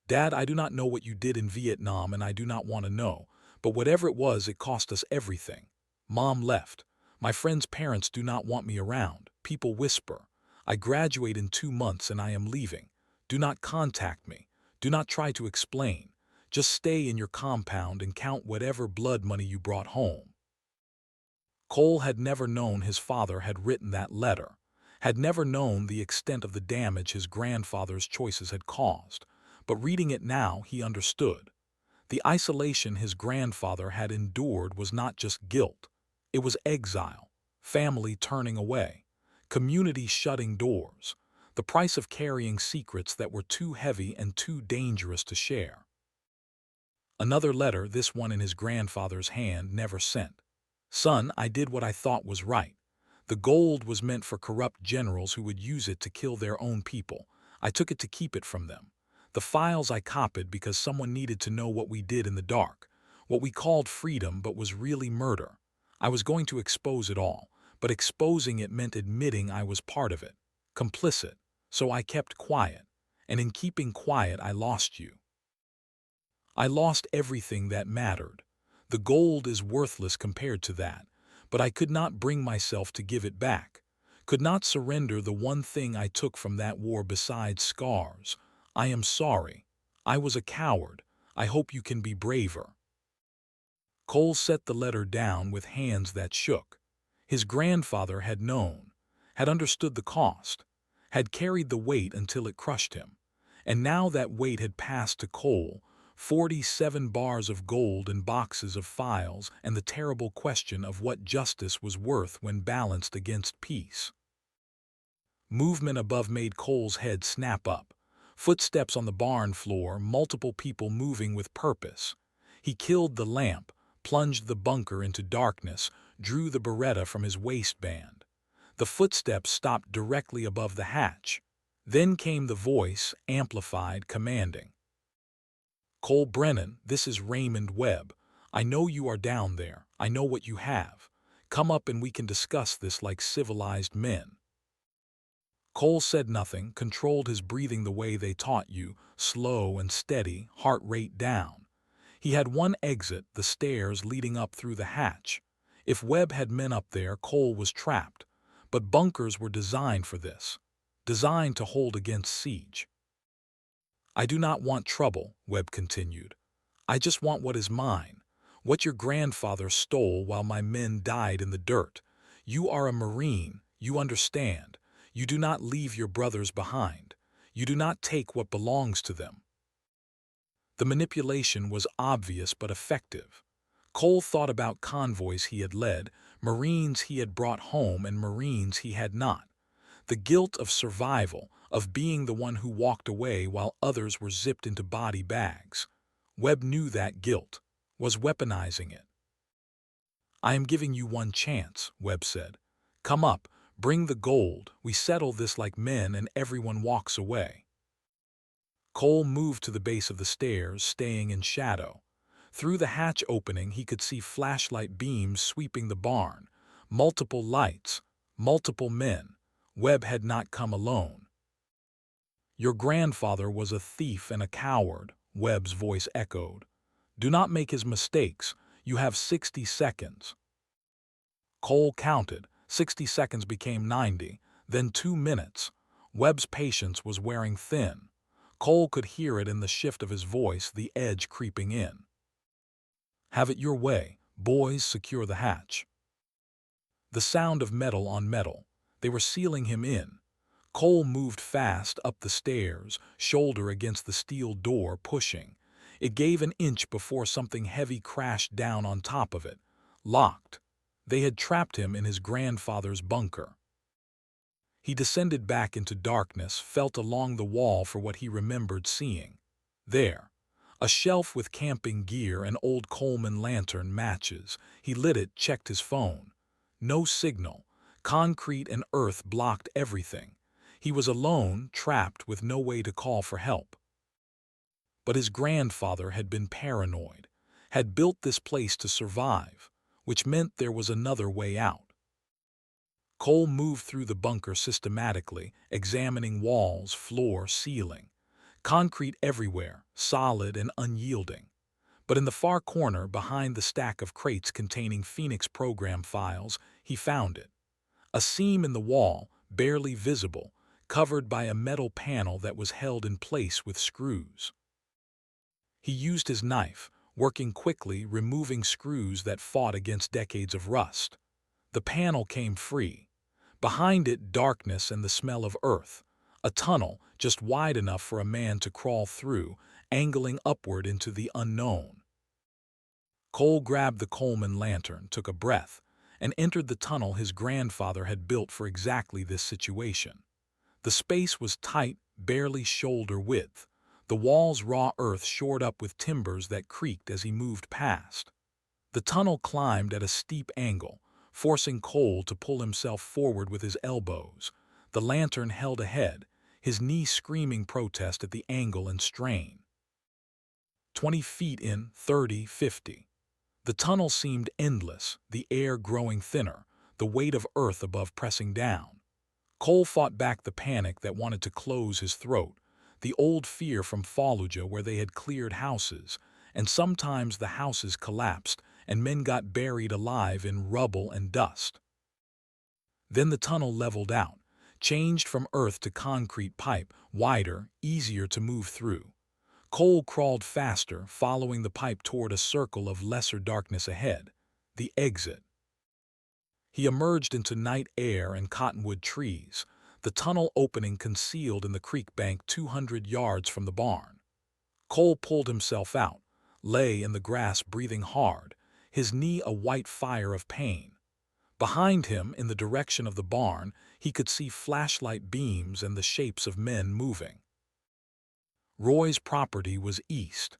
Dad, I do not know what you did in Vietnam and I do not want to know, but whatever it was, it cost us everything. Mom left. My friend's parents do not want me around. People whisper. I graduate in 2 months and I am leaving. Do not contact me. Do not try to explain. Just stay in your compound and count whatever blood money you brought home. Cole had never known his father had written that letter, had never known the extent of the damage his grandfather's choices had caused, but reading it now he understood. The isolation his grandfather had endured was not just guilt. It was exile, family turning away, community shutting doors, the price of carrying secrets that were too heavy and too dangerous to share. Another letter, this one in his grandfather's hand, never sent. Son, I did what I thought was right. The gold was meant for corrupt generals who would use it to kill their own people. I took it to keep it from them. The files I copied because someone needed to know what we did in the dark, what we called freedom but was really murder. I was going to expose it all, but exposing it meant admitting I was part of it, complicit. So I kept quiet, and in keeping quiet I lost you. I lost everything that mattered. The gold is worthless compared to that, but I could not bring myself to give it back, could not surrender the one thing I took from that war besides scars. I am sorry. I was a coward. I hope you can be braver. Cole set the letter down with hands that shook. His grandfather had known, had understood the cost, had carried the weight until it crushed him. And now that weight had passed to Cole, 47 bars of gold and boxes of files, and the terrible question of what justice was worth when balanced against peace. Movement above made Cole's head snap up. Footsteps on the barn floor, multiple people moving with purpose. He killed the lamp, plunged the bunker into darkness, drew the Beretta from his waistband. The footsteps stopped directly above the hatch. Then came the voice, amplified, commanding. "Cole Brennan, this is Raymond Webb. I know you are down there. I know what you have. Come up and we can discuss this like civilized men." Cole said nothing, controlled his breathing the way they taught you, slow and steady, heart rate down. He had one exit, the stairs leading up through the hatch. If Webb had men up there, Cole was trapped. But bunkers were designed for this, designed to hold against siege. "I do not want trouble," Webb continued. "I just want what is mine, what your grandfather stole while my men died in the dirt. You are a Marine, you understand. You do not leave your brothers behind. You do not take what belongs to them." The manipulation was obvious but effective. Cole thought about convoys he had led, Marines he had brought home and Marines he had not. The guilt of survival, of being the one who walked away while others were zipped into body bags. Webb knew that guilt, was weaponizing it. "I am giving you one chance," Webb said. "Come up, bring the gold, we settle this like men and everyone walks away." Cole moved to the base of the stairs, staying in shadow. Through the hatch opening he could see flashlight beams sweeping the barn. Multiple lights, multiple men. Webb had not come alone. "Your grandfather was a thief and a coward," Webb's voice echoed. "Do not make his mistakes. You have 60 seconds." Cole counted. 60 seconds became 90, then 2 minutes. Webb's patience was wearing thin. Cole could hear it in the shift of his voice, the edge creeping in. "Have it your way. Boys, secure the hatch." The sound of metal on metal. They were sealing him in. Cole moved fast up the stairs, shoulder against the steel door, pushing. It gave an inch before something heavy crashed down on top of it. Locked. They had trapped him in his grandfather's bunker. He descended back into darkness, felt along the wall for what he remembered seeing. There. A shelf with camping gear, an old Coleman lantern, matches. He lit it, checked his phone. No signal. Concrete and earth blocked everything. He was alone, trapped, with no way to call for help. But his grandfather had been paranoid, had built this place to survive, which meant there was another way out. Cole moved through the bunker systematically, examining walls, floor, ceiling. Concrete everywhere, solid and unyielding. But in the far corner, behind the stack of crates containing Phoenix program files, he found it. A seam in the wall, barely visible, covered by a metal panel that was held in place with screws. He used his knife, working quickly, removing screws that fought against decades of rust. The panel came free. Behind it, darkness and the smell of earth. A tunnel, just wide enough for a man to crawl through, angling upward into the unknown. Cole grabbed the Coleman lantern, took a breath, and entered the tunnel his grandfather had built for exactly this situation. The space was tight, barely shoulder width. The walls raw earth shored up with timbers that creaked as he moved past. The tunnel climbed at a steep angle, forcing Cole to pull himself forward with his elbows. The lantern held ahead, his knee screaming protest at the angle and strain. 20 feet in, 30, 50. The tunnel seemed endless, the air growing thinner, the weight of earth above pressing down. Cole fought back the panic that wanted to close his throat, the old fear from Fallujah where they had cleared houses, and sometimes the houses collapsed and men got buried alive in rubble and dust. Then the tunnel leveled out, changed from earth to concrete pipe, wider, easier to move through. Cole crawled faster, following the pipe toward a circle of lesser darkness ahead, the exit. He emerged into night air and cottonwood trees. The the tunnel opening concealed in the creek bank 200 yards from the barn. Cole pulled himself out, lay in the grass breathing hard, his knee a white fire of pain. Behind him, in the direction of the barn, he could see flashlight beams and the shapes of men moving. Roy's property was east.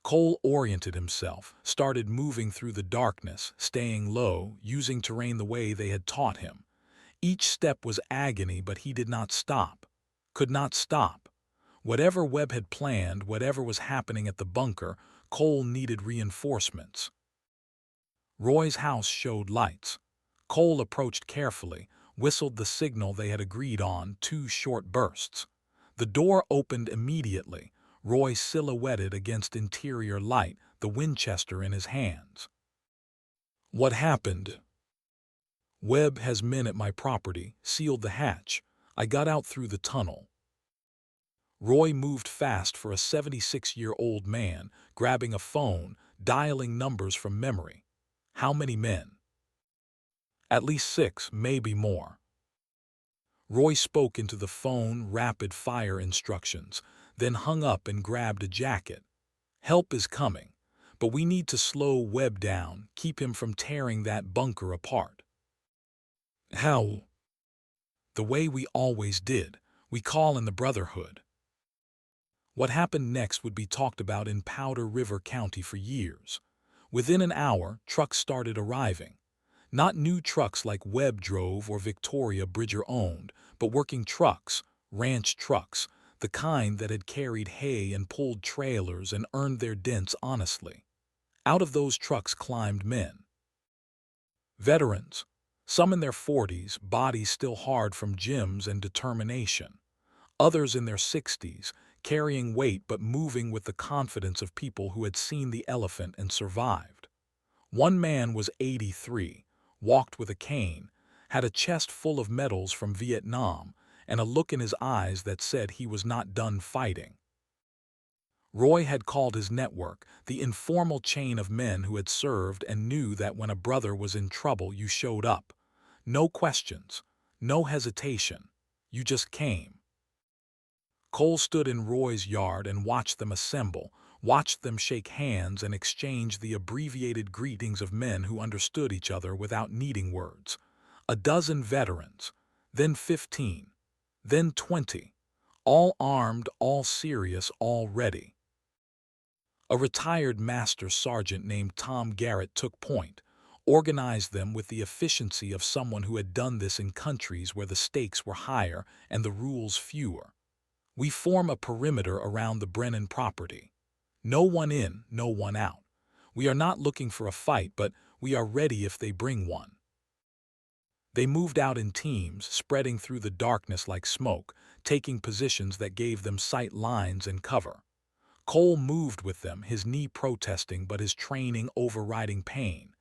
Cole oriented himself, started moving through the darkness, staying low, using terrain the way they had taught him. Each step was agony, but he did not stop. Could not stop. Whatever Webb had planned, whatever was happening at the bunker, Cole needed reinforcements. Roy's house showed lights. Cole approached carefully, whistled the signal they had agreed on, 2 short bursts. The door opened immediately, Roy silhouetted against interior light, the Winchester in his hands. "What happened?" "Webb has men at my property, sealed the hatch. I got out through the tunnel." Roy moved fast for a 76-year-old man, grabbing a phone, dialing numbers from memory. "How many men?" "At least 6, maybe more." Roy spoke into the phone rapid-fire instructions, then hung up and grabbed a jacket. "Help is coming, but we need to slow Webb down, keep him from tearing that bunker apart." "How?" "The way we always did. We call in the Brotherhood." What happened next would be talked about in Powder River County for years. Within an hour, trucks started arriving. Not new trucks like Webb drove or Victoria Bridger owned, but working trucks, ranch trucks, the kind that had carried hay and pulled trailers and earned their dents honestly. Out of those trucks climbed men. Veterans, some in their 40s, bodies still hard from gyms and determination. Others in their 60s, carrying weight but moving with the confidence of people who had seen the elephant and survived. One man was 83, walked with a cane, had a chest full of medals from Vietnam, and a look in his eyes that said he was not done fighting. Roy had called his network, the informal chain of men who had served and knew that when a brother was in trouble you showed up. No questions, no hesitation. You just came. Cole stood in Roy's yard and watched them assemble, watched them shake hands and exchange the abbreviated greetings of men who understood each other without needing words. A dozen veterans, then 15, then 20, all armed, all serious, all ready. A retired master sergeant named Tom Garrett took point, organized them with the efficiency of someone who had done this in countries where the stakes were higher and the rules fewer. "We form a perimeter around the Brennan property. No one in, no one out. We are not looking for a fight, but we are ready if they bring one." They moved out in teams, spreading through the darkness like smoke, taking positions that gave them sight lines and cover. Cole moved with them, his knee protesting but his training overriding pain.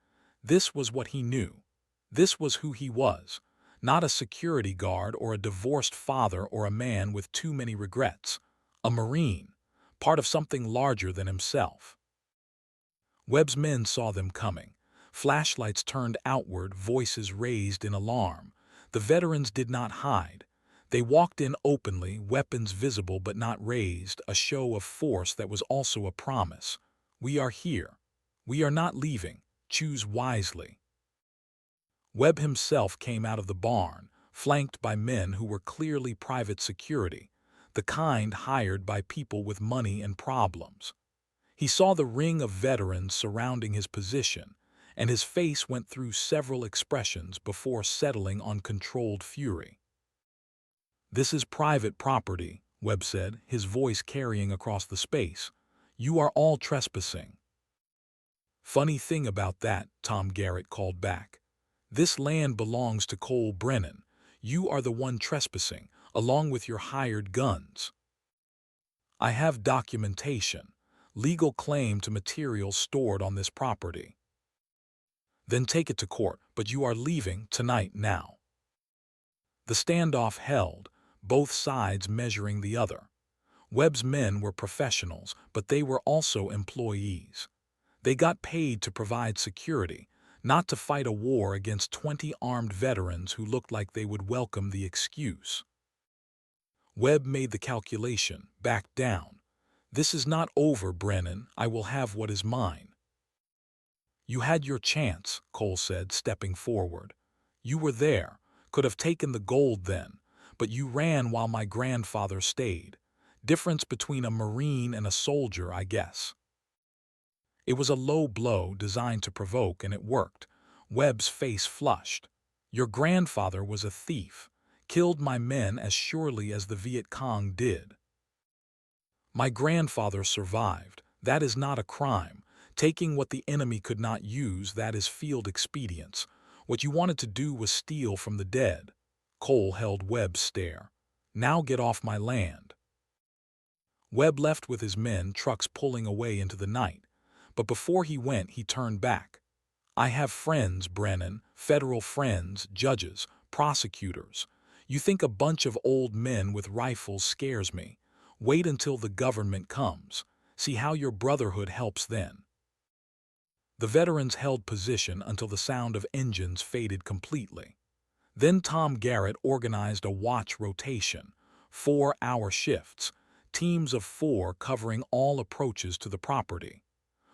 This was what he knew. This was who he was. Not a security guard or a divorced father or a man with too many regrets. A Marine, part of something larger than himself. Webb's men saw them coming. Flashlights turned outward, voices raised in alarm. The veterans did not hide. They walked in openly, weapons visible but not raised, a show of force that was also a promise. "We are here. We are not leaving. Choose wisely." Webb himself came out of the barn, flanked by men who were clearly private security, the kind hired by people with money and problems. He saw the ring of veterans surrounding his position, and his face went through several expressions before settling on controlled fury. "This is private property," Webb said, his voice carrying across the space. "You are all trespassing." "Funny thing about that," Tom Garrett called back. "This land belongs to Cole Brennan. You are the one trespassing, along with your hired guns." "I have documentation, legal claim to materials stored on this property." "Then take it to court, but you are leaving tonight now." The standoff held, both sides measuring the other. Webb's men were professionals, but they were also employees. They got paid to provide security, not to fight a war against 20 armed veterans who looked like they would welcome the excuse. Webb made the calculation, backed down. This is not over, Brennan. I will have what is mine. You had your chance, Cole said, stepping forward. You were there, could have taken the gold then, but you ran while my grandfather stayed. Difference between a Marine and a soldier, I guess. It was a low blow designed to provoke, and it worked. Webb's face flushed. Your grandfather was a thief, killed my men as surely as the Viet Cong did. My grandfather survived. That is not a crime. Taking what the enemy could not use, that is field expedience. What you wanted to do was steal from the dead. Cole held Webb's stare. Now get off my land. Webb left with his men, trucks pulling away into the night. But before he went, he turned back. I have friends, Brennan, federal friends, judges, prosecutors. You think a bunch of old men with rifles scares me. Wait until the government comes. See how your brotherhood helps then. The veterans held position until the sound of engines faded completely. Then Tom Garrett organized a watch rotation, 4-hour shifts, teams of 4 covering all approaches to the property.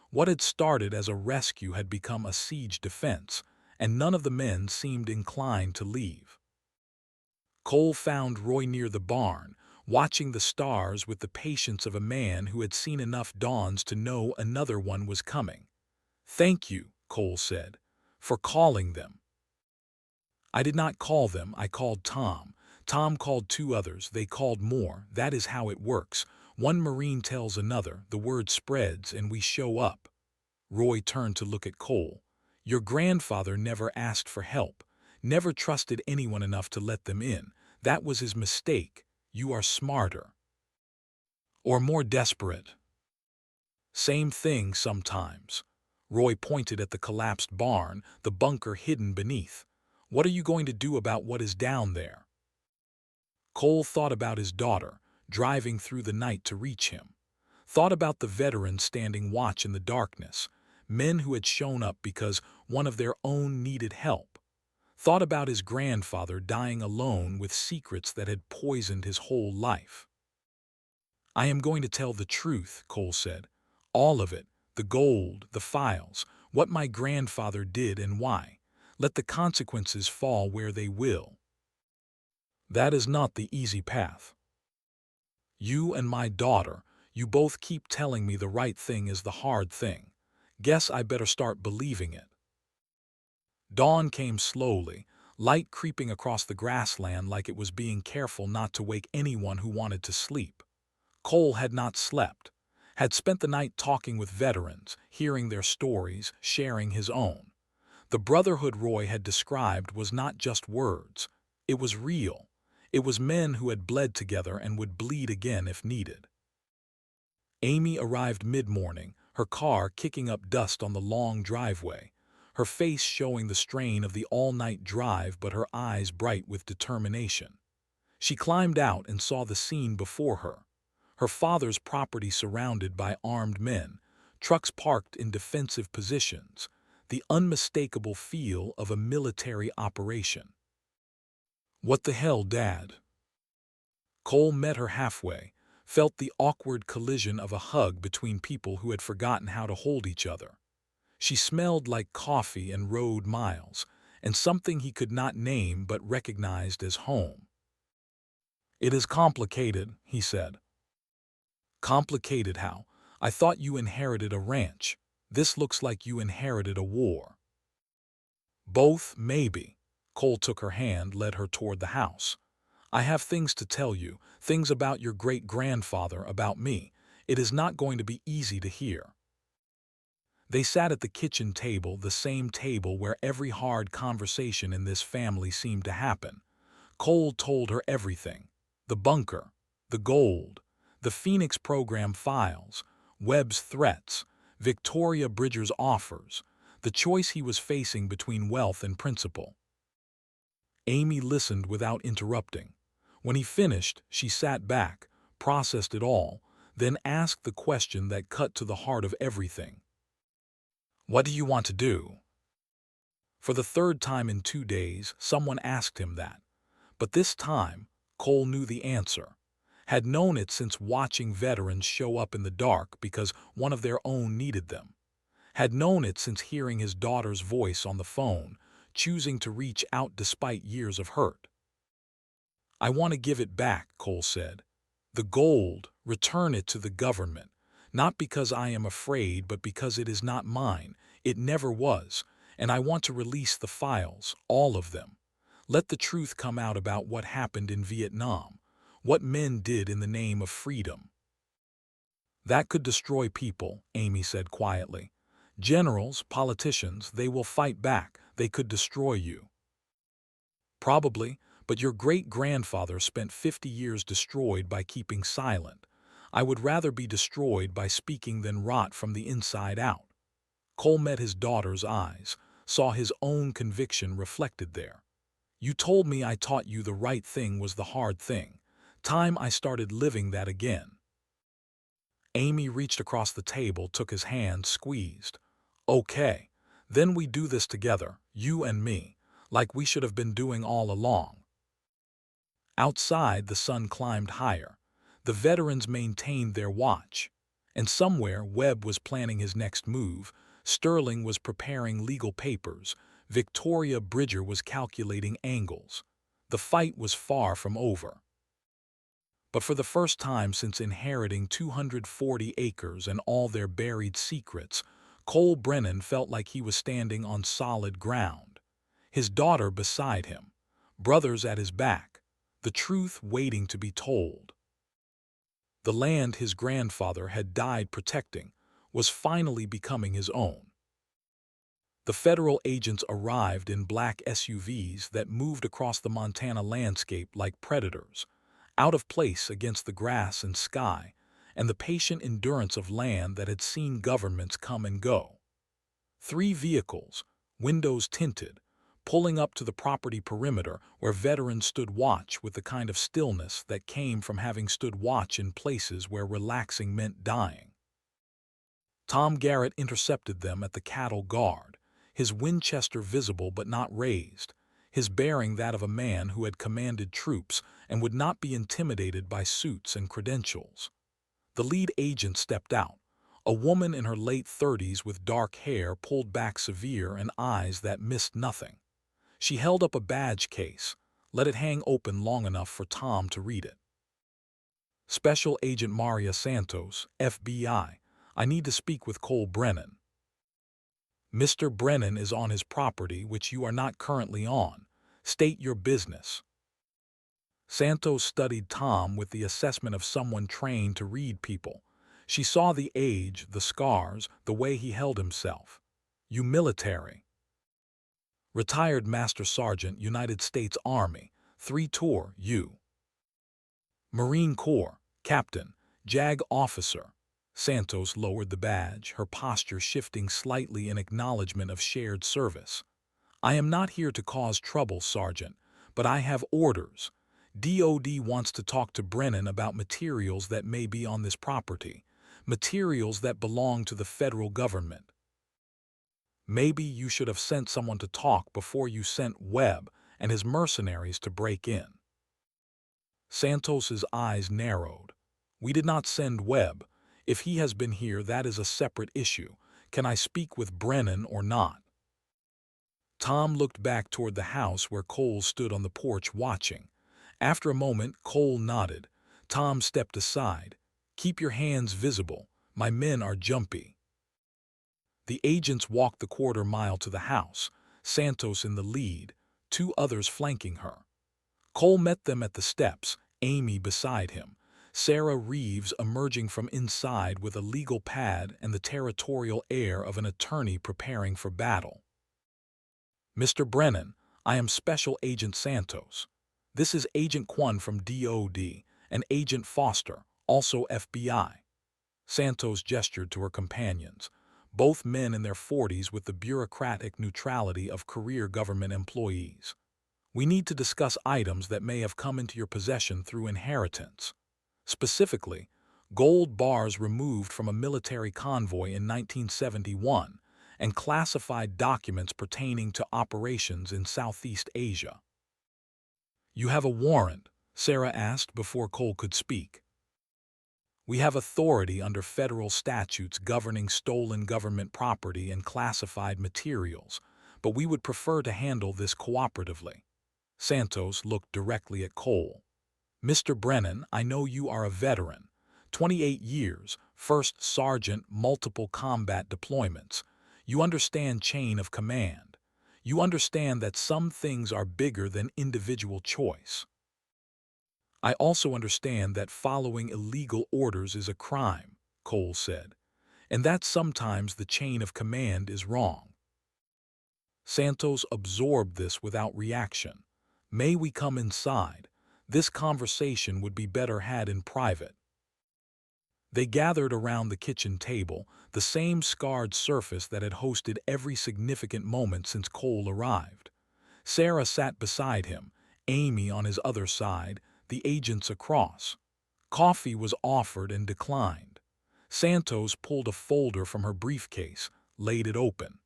What had started as a rescue had become a siege defense, and none of the men seemed inclined to leave. Cole found Roy near the barn, watching the stars with the patience of a man who had seen enough dawns to know another one was coming. Thank you, Cole said, for calling them. I did not call them, I called Tom. Tom called 2 others, they called more. That is how it works. One Marine tells another, the word spreads, and we show up. Roy turned to look at Cole. Your grandfather never asked for help, never trusted anyone enough to let them in. That was his mistake. You are smarter. Or more desperate. Same thing sometimes. Roy pointed at the collapsed barn, the bunker hidden beneath. What are you going to do about what is down there? Cole thought about his daughter, driving through the night to reach him. Thought about the veterans standing watch in the darkness, men who had shown up because one of their own needed help. Thought about his grandfather dying alone with secrets that had poisoned his whole life. I am going to tell the truth, Cole said. All of it, the gold, the files, what my grandfather did and why. Let the consequences fall where they will. That is not the easy path. You and my daughter, you both keep telling me the right thing is the hard thing. Guess I better start believing it. Dawn came slowly, light creeping across the grassland like it was being careful not to wake anyone who wanted to sleep. Cole had not slept, had spent the night talking with veterans, hearing their stories, sharing his own. The brotherhood Roy had described was not just words. It was real. It was men who had bled together and would bleed again if needed. Amy arrived mid-morning, her car kicking up dust on the long driveway, her face showing the strain of the all-night drive but her eyes bright with determination. She climbed out and saw the scene before her. Her father's property surrounded by armed men, trucks parked in defensive positions, the unmistakable feel of a military operation. What the hell, Dad? Cole met her halfway, felt the awkward collision of a hug between people who had forgotten how to hold each other. She smelled like coffee and road miles, and something he could not name but recognized as home. It is complicated, he said. Complicated how? I thought you inherited a ranch. This looks like you inherited a war. Both, maybe. Cole took her hand, led her toward the house. I have things to tell you, things about your great-grandfather, about me. It is not going to be easy to hear. They sat at the kitchen table, the same table where every hard conversation in this family seemed to happen. Cole told her everything. The bunker, the gold, the Phoenix program files, Webb's threats, Victoria Bridger's offers, the choice he was facing between wealth and principle. Amy listened without interrupting. When he finished, she sat back, processed it all, then asked the question that cut to the heart of everything. What do you want to do? For the 3rd time in 2 days, someone asked him that. But this time, Cole knew the answer. had known it since watching veterans show up in the dark because one of their own needed them, had known it since hearing his daughter's voice on the phone, choosing to reach out despite years of hurt. "I want to give it back," Cole said. "The gold, return it to the government. Not because I am afraid, but because it is not mine. It never was. And I want to release the files, all of them. Let the truth come out about what happened in Vietnam, what men did in the name of freedom." "That could destroy people," Amy said quietly. "Generals, politicians, they will fight back. They could destroy you." "Probably, but your great-grandfather spent 50 years destroyed by keeping silent. I would rather be destroyed by speaking than rot from the inside out." Cole met his daughter's eyes, saw his own conviction reflected there. "You told me I taught you the right thing was the hard thing. Time I started living that again." Amy reached across the table, took his hand, squeezed. "Okay, then we do this together, you and me, like we should have been doing all along." Outside, the sun climbed higher. The veterans maintained their watch. And somewhere, Webb was planning his next move, Sterling was preparing legal papers, Victoria Bridger was calculating angles. The fight was far from over. But for the first time since inheriting 240 acres and all their buried secrets, Cole Brennan felt like he was standing on solid ground. His daughter beside him, brothers at his back, the truth waiting to be told. The land his grandfather had died protecting was finally becoming his own. The federal agents arrived in black SUVs that moved across the Montana landscape like predators, out of place against the grass and sky, and the patient endurance of land that had seen governments come and go. 3 vehicles, windows tinted, pulling up to the property perimeter where veterans stood watch with the kind of stillness that came from having stood watch in places where relaxing meant dying. Tom Garrett intercepted them at the cattle guard, his Winchester visible but not raised, his bearing that of a man who had commanded troops and would not be intimidated by suits and credentials. The lead agent stepped out, a woman in her late 30s with dark hair pulled back severe and eyes that missed nothing. She held up a badge case, let it hang open long enough for Tom to read it. "Special Agent Maria Santos, FBI. I need to speak with Cole Brennan." "Mr. Brennan is on his property which you are not currently on. State your business." Santos studied Tom with the assessment of someone trained to read people. She saw the age, the scars, the way he held himself. "You military." "Retired Master Sergeant, United States Army, 3 tour, U. Marine Corps, Captain, JAG Officer." Santos lowered the badge, her posture shifting slightly in acknowledgement of shared service. "I am not here to cause trouble, Sergeant, but I have orders. DOD wants to talk to Brennan about materials that may be on this property, materials that belong to the federal government." "Maybe you should have sent someone to talk before you sent Webb and his mercenaries to break in." Santos's eyes narrowed. "We did not send Webb. If he has been here, that is a separate issue. Can I speak with Brennan or not?" Tom looked back toward the house where Cole stood on the porch watching. After a moment, Cole nodded. Tom stepped aside. "Keep your hands visible. My men are jumpy." The agents walked the quarter-mile to the house, Santos in the lead, 2 others flanking her. Cole met them at the steps, Amy beside him, Sarah Reeves emerging from inside with a legal pad and the territorial air of an attorney preparing for battle. "Mr. Brennan, I am Special Agent Santos. This is Agent Kwon from DOD, and Agent Foster, also FBI." Santos gestured to her companions, both men in their 40s with the bureaucratic neutrality of career government employees. "We need to discuss items that may have come into your possession through inheritance. Specifically, gold bars removed from a military convoy in 1971 and classified documents pertaining to operations in Southeast Asia." "You have a warrant," Sarah asked before Cole could speak. We have authority under federal statutes governing stolen government property and classified materials, but we would prefer to handle this cooperatively. Santos looked directly at Cole. Mr. Brennan, I know you are a veteran. 28 years, first sergeant, multiple combat deployments. You understand chain of command. You understand that some things are bigger than individual choice. I also understand that following illegal orders is a crime, Cole said, and that sometimes the chain of command is wrong. Santos absorbed this without reaction. May we come inside? This conversation would be better had in private. They gathered around the kitchen table, the same scarred surface that had hosted every significant moment since Cole arrived. Sarah sat beside him, Amy on his other side, the agents across. Coffee was offered and declined. Santos pulled a folder from her briefcase, laid it open.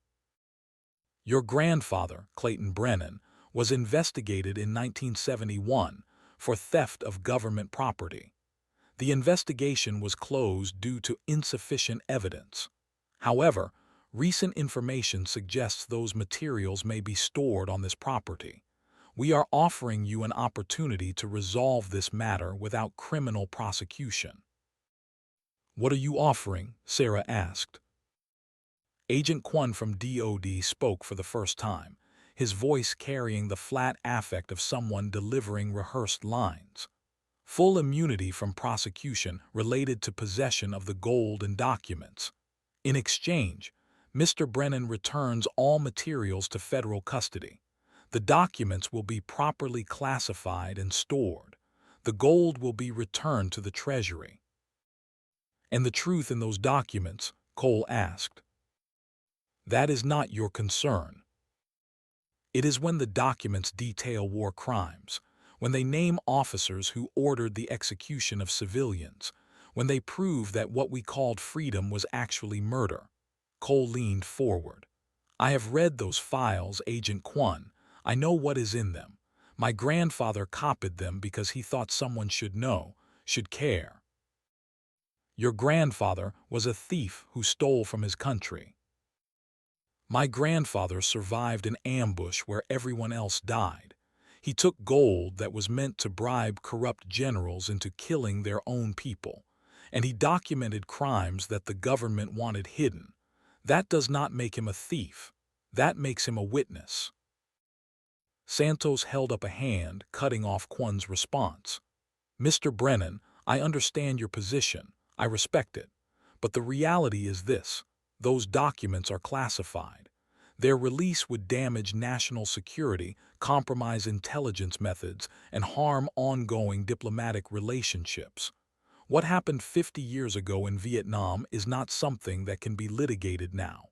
Your grandfather, Clayton Brennan, was investigated in 1971 for theft of government property. The investigation was closed due to insufficient evidence. However, recent information suggests those materials may be stored on this property. We are offering you an opportunity to resolve this matter without criminal prosecution. What are you offering? Sarah asked. Agent Kwon from DOD spoke for the first time, his voice carrying the flat affect of someone delivering rehearsed lines. Full immunity from prosecution related to possession of the gold and documents. In exchange, Mr. Brennan returns all materials to federal custody. The documents will be properly classified and stored. The gold will be returned to the Treasury. And the truth in those documents? Cole asked. That is not your concern. It is when the documents detail war crimes, when they name officers who ordered the execution of civilians, when they prove that what we called freedom was actually murder. Cole leaned forward. I have read those files, Agent Kwon. I know what is in them. My grandfather copied them because he thought someone should know, should care. Your grandfather was a thief who stole from his country. My grandfather survived an ambush where everyone else died. He took gold that was meant to bribe corrupt generals into killing their own people, and he documented crimes that the government wanted hidden. That does not make him a thief. That makes him a witness. Santos held up a hand, cutting off Kwon's response. Mr. Brennan, I understand your position. I respect it. But the reality is this. Those documents are classified. Their release would damage national security, compromise intelligence methods, and harm ongoing diplomatic relationships. What happened 50 years ago in Vietnam is not something that can be litigated now.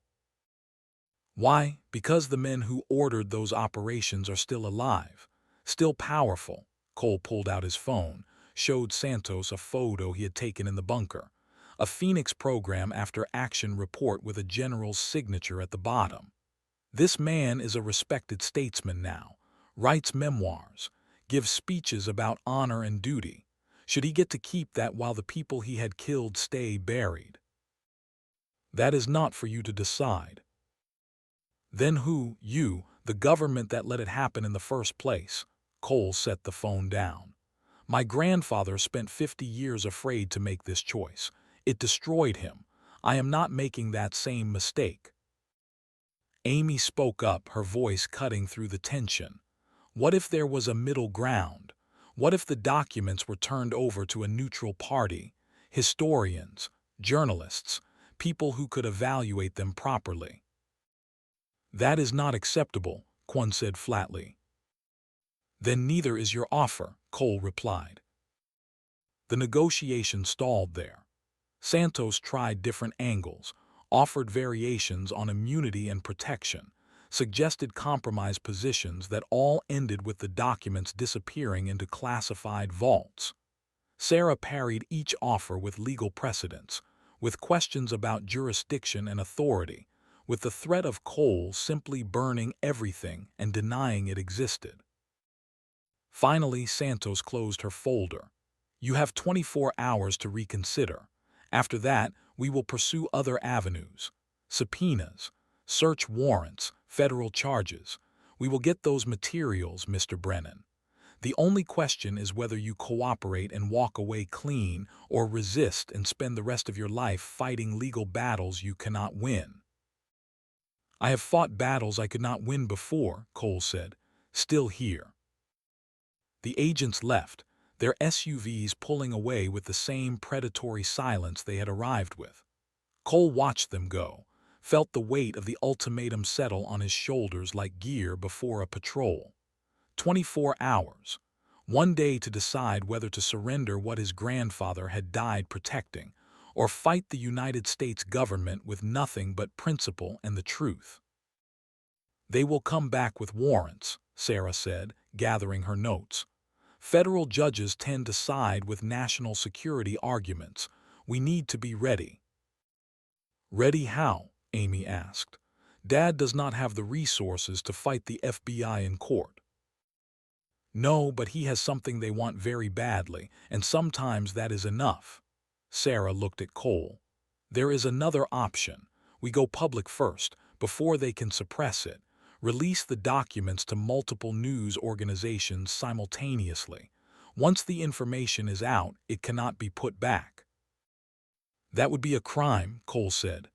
Why? Because the men who ordered those operations are still alive, still powerful. Cole pulled out his phone, showed Santos a photo he had taken in the bunker. A Phoenix program after action report with a general's signature at the bottom. This man is a respected statesman now, writes memoirs, gives speeches about honor and duty. Should he get to keep that while the people he had killed stay buried? That is not for you to decide. Then who? You, the government that let it happen in the first place. Cole set the phone down. My grandfather spent 50 years afraid to make this choice. It destroyed him. I am not making that same mistake. Amy spoke up, her voice cutting through the tension. What if there was a middle ground? What if the documents were turned over to a neutral party? Historians, journalists, people who could evaluate them properly. That is not acceptable, Kwon said flatly. Then neither is your offer, Cole replied. The negotiation stalled there. Santos tried different angles, offered variations on immunity and protection, suggested compromise positions that all ended with the documents disappearing into classified vaults. Sarah parried each offer with legal precedents, with questions about jurisdiction and authority, with the threat of Cole simply burning everything and denying it existed. Finally, Santos closed her folder. You have 24 hours to reconsider. After that, we will pursue other avenues. Subpoenas, search warrants, federal charges. We will get those materials, Mr. Brennan. The only question is whether you cooperate and walk away clean or resist and spend the rest of your life fighting legal battles you cannot win. I have fought battles I could not win before, Cole said, still here. The agents left, their SUVs pulling away with the same predatory silence they had arrived with. Cole watched them go, felt the weight of the ultimatum settle on his shoulders like gear before a patrol. 24 hours. One day to decide whether to surrender what his grandfather had died protecting, or fight the United States government with nothing but principle and the truth. They will come back with warrants, Sarah said, gathering her notes. Federal judges tend to side with national security arguments. We need to be ready. Ready how? Amy asked. Dad does not have the resources to fight the FBI in court. No, but he has something they want very badly, and sometimes that is enough. Sarah looked at Cole. There is another option. We go public first, before they can suppress it. Release the documents to multiple news organizations simultaneously. Once the information is out, it cannot be put back. That would be a crime, Cole said.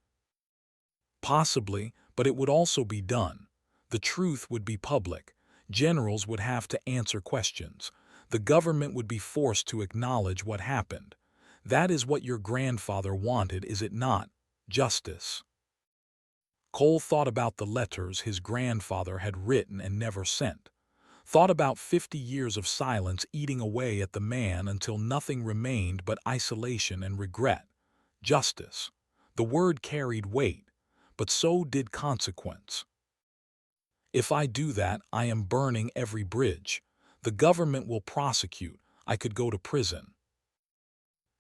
Possibly, but it would also be done. The truth would be public. Generals would have to answer questions. The government would be forced to acknowledge what happened. That is what your grandfather wanted, is it not? Justice. Cole thought about the letters his grandfather had written and never sent. Thought about 50 years of silence eating away at the man until nothing remained but isolation and regret. Justice. The word carried weight, but so did consequence. If I do that, I am burning every bridge. The government will prosecute. I could go to prison.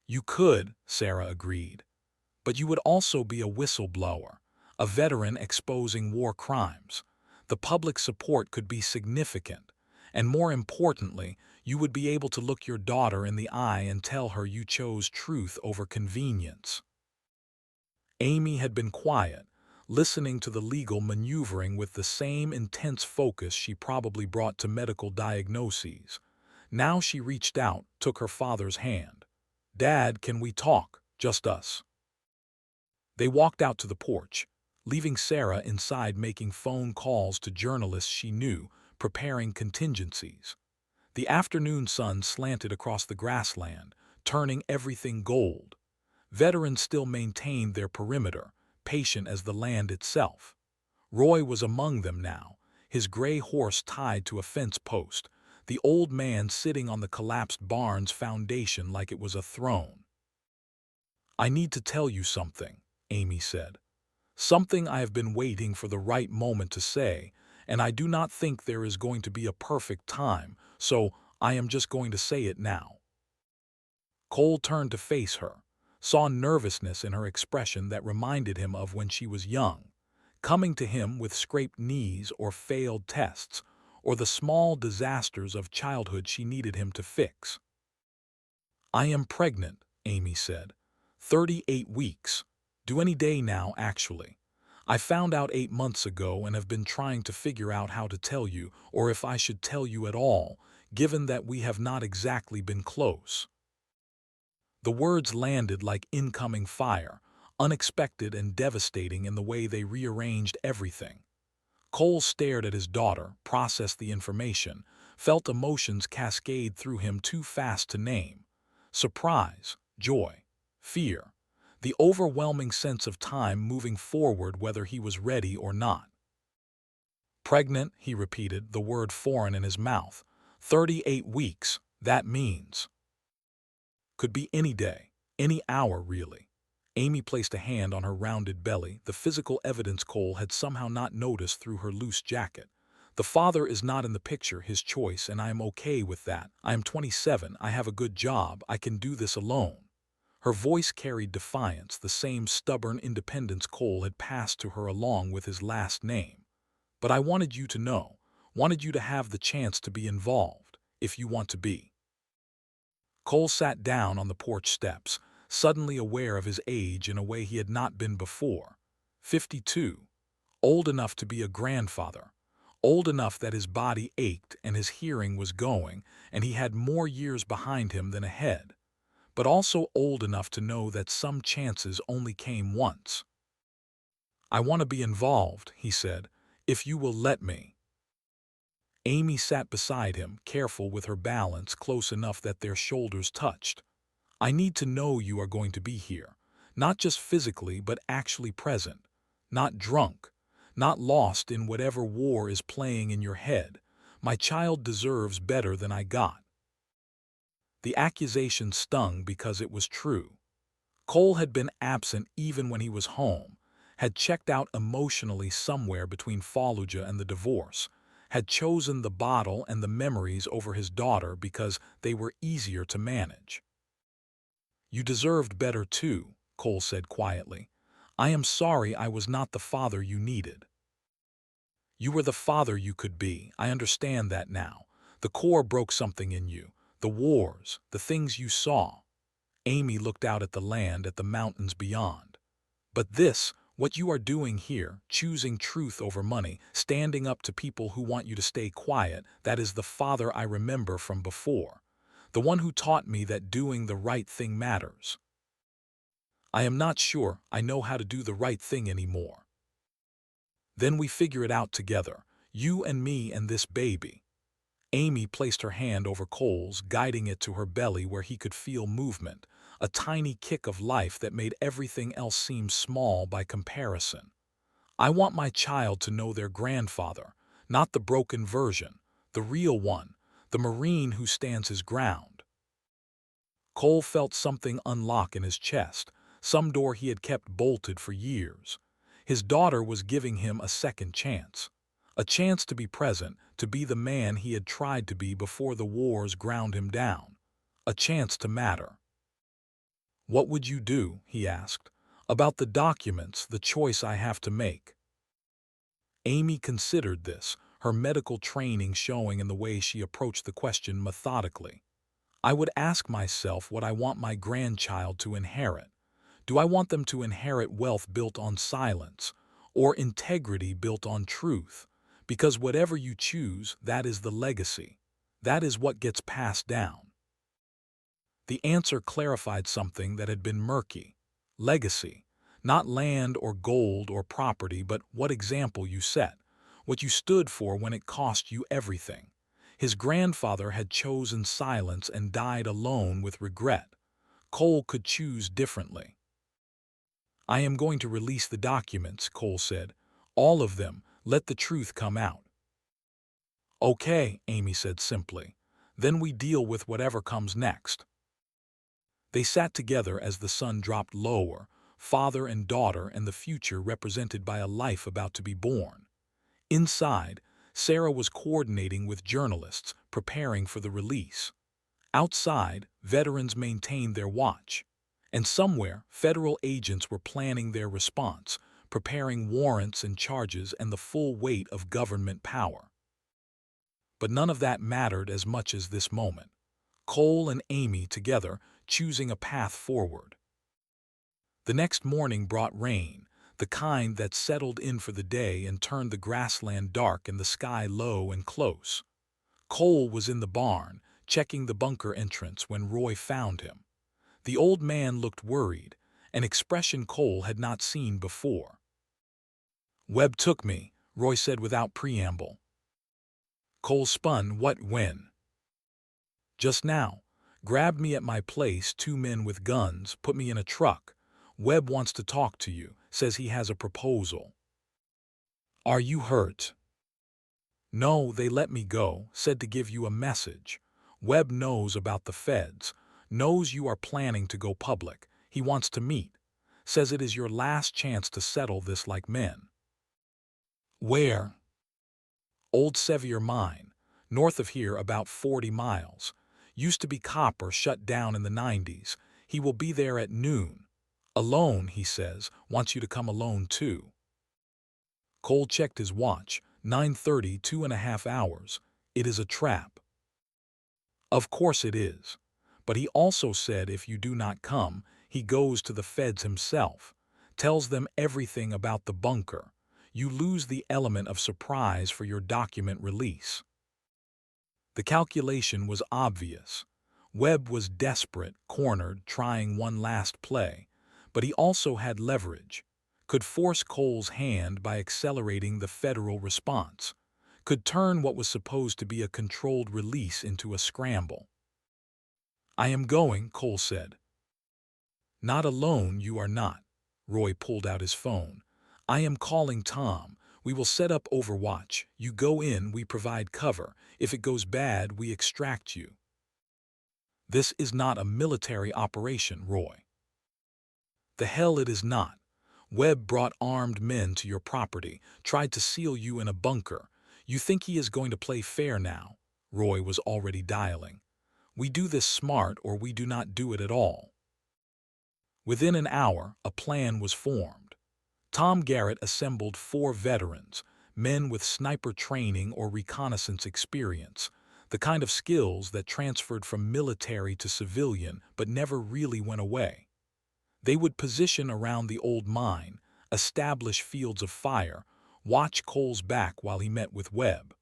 You could, Sarah agreed. But you would also be a whistleblower, a veteran exposing war crimes. The public support could be significant. And more importantly, you would be able to look your daughter in the eye and tell her you chose truth over convenience. Amy had been quiet, listening to the legal maneuvering with the same intense focus she probably brought to medical diagnoses. Now she reached out, took her father's hand. Dad, can we talk? Just us. They walked out to the porch, leaving Sarah inside making phone calls to journalists she knew, preparing contingencies. The afternoon sun slanted across the grassland, turning everything gold. Veterans still maintained their perimeter, patient as the land itself. Roy was among them now, his gray horse tied to a fence post, the old man sitting on the collapsed barn's foundation like it was a throne. I need to tell you something, Amy said. Something I have been waiting for the right moment to say, and I do not think there is going to be a perfect time, so I am just going to say it now. Cole turned to face her, saw nervousness in her expression that reminded him of when she was young, coming to him with scraped knees or failed tests, or the small disasters of childhood she needed him to fix. I am pregnant, Amy said. 38 weeks. Due any day now, actually. I found out 8 months ago and have been trying to figure out how to tell you, or if I should tell you at all, given that we have not exactly been close. The words landed like incoming fire, unexpected and devastating in the way they rearranged everything. Cole stared at his daughter, processed the information, felt emotions cascade through him too fast to name. Surprise, joy, fear, the overwhelming sense of time moving forward whether he was ready or not. Pregnant, he repeated, the word foreign in his mouth. 38 weeks, that means. Could be any day, any hour really. Amy placed a hand on her rounded belly, the physical evidence Cole had somehow not noticed through her loose jacket. The father is not in the picture, his choice, and I am okay with that. I am 27, I have a good job, I can do this alone. Her voice carried defiance, the same stubborn independence Cole had passed to her along with his last name. But I wanted you to know, wanted you to have the chance to be involved. if you want to be. Cole sat down on the porch steps, suddenly aware of his age in a way he had not been before. 52. Old enough to be a grandfather. Old enough that his body ached and his hearing was going, and he had more years behind him than ahead. But also old enough to know that some chances only came once. "I want to be involved," he said, "if you will let me." Amy sat beside him, careful with her balance, close enough that their shoulders touched. "I need to know you are going to be here, not just physically but actually present, not drunk, not lost in whatever war is playing in your head. My child deserves better than I got." The accusation stung because it was true. Cole had been absent even when he was home, had checked out emotionally somewhere between Fallujah and the divorce, had chosen the bottle and the memories over his daughter because they were easier to manage. "You deserved better too," Cole said quietly. "I am sorry I was not the father you needed." "You were the father you could be, I understand that now. The Corps broke something in you, the wars, the things you saw." Amy looked out at the land, at the mountains beyond. "But this, what you are doing here, choosing truth over money, standing up to people who want you to stay quiet, that is the father I remember from before. The one who taught me that doing the right thing matters. I am not sure I know how to do the right thing anymore. Then we figure it out together, you and me and this baby." Amy placed her hand over Cole's, guiding it to her belly where he could feel movement, a tiny kick of life that made everything else seem small by comparison. "I want my child to know their grandfather, not the broken version, the real one, the Marine who stands his ground." Cole felt something unlock in his chest, some door he had kept bolted for years. His daughter was giving him a second chance. A chance to be present, to be the man he had tried to be before the wars ground him down. A chance to matter. "What would you do," he asked, "about the documents, the choice I have to make?" Amy considered this, her medical training showing in the way she approached the question methodically. "I would ask myself what I want my grandchild to inherit. Do I want them to inherit wealth built on silence, or integrity built on truth? Because whatever you choose, that is the legacy. That is what gets passed down." The answer clarified something that had been murky. Legacy. Not land or gold or property, but what example you set, what you stood for when it cost you everything. His grandfather had chosen silence and died alone with regret. Cole could choose differently. "I am going to release the documents," Cole said. "All of them. Let the truth come out." "Okay," Amy said simply. "Then we deal with whatever comes next." They sat together as the sun dropped lower, father and daughter and the future represented by a life about to be born. Inside, Sarah was coordinating with journalists, preparing for the release. Outside, veterans maintained their watch. And somewhere, federal agents were planning their response, preparing warrants and charges and the full weight of government power. But none of that mattered as much as this moment. Cole and Amy together, choosing a path forward. The next morning brought rain, the kind that settled in for the day and turned the grassland dark and the sky low and close. Cole was in the barn, checking the bunker entrance when Roy found him. The old man looked worried, an expression Cole had not seen before. "Webb took me," Roy said without preamble. Cole spun. "What, when?" "Just now. Grabbed me at my place, 2 men with guns, put me in a truck. Webb wants to talk to you, says he has a proposal." "Are you hurt?" "No, they let me go, said to give you a message. Webb knows about the feds, knows you are planning to go public. He wants to meet. Says it is your last chance to settle this like men." "Where?" "Old Sevier Mine, north of here about 40 miles. Used to be copper, shut down in the 90s. He will be there at noon. Alone, he says, wants you to come alone too." Cole checked his watch, 9:30, 2.5 hours. It is a trap. Of course it is. But he also said if you do not come, he goes to the feds himself, tells them everything about the bunker. You lose the element of surprise for your document release. The calculation was obvious. Webb was desperate, cornered, trying one last play, but he also had leverage, could force Cole's hand by accelerating the federal response, could turn what was supposed to be a controlled release into a scramble. "I am going," Cole said. "Not alone, you are not." Roy pulled out his phone. "I am calling Tom. We will set up overwatch. You go in, we provide cover. If it goes bad, we extract you." "This is not a military operation, Roy." "The hell it is not. Webb brought armed men to your property, tried to seal you in a bunker. You think he is going to play fair now?" Roy was already dialing. "We do this smart or we do not do it at all." Within an hour, a plan was formed. Tom Garrett assembled 4 veterans, men with sniper training or reconnaissance experience, the kind of skills that transferred from military to civilian but never really went away. They would position around the old mine, establish fields of fire, watch Cole's back while he met with Webb.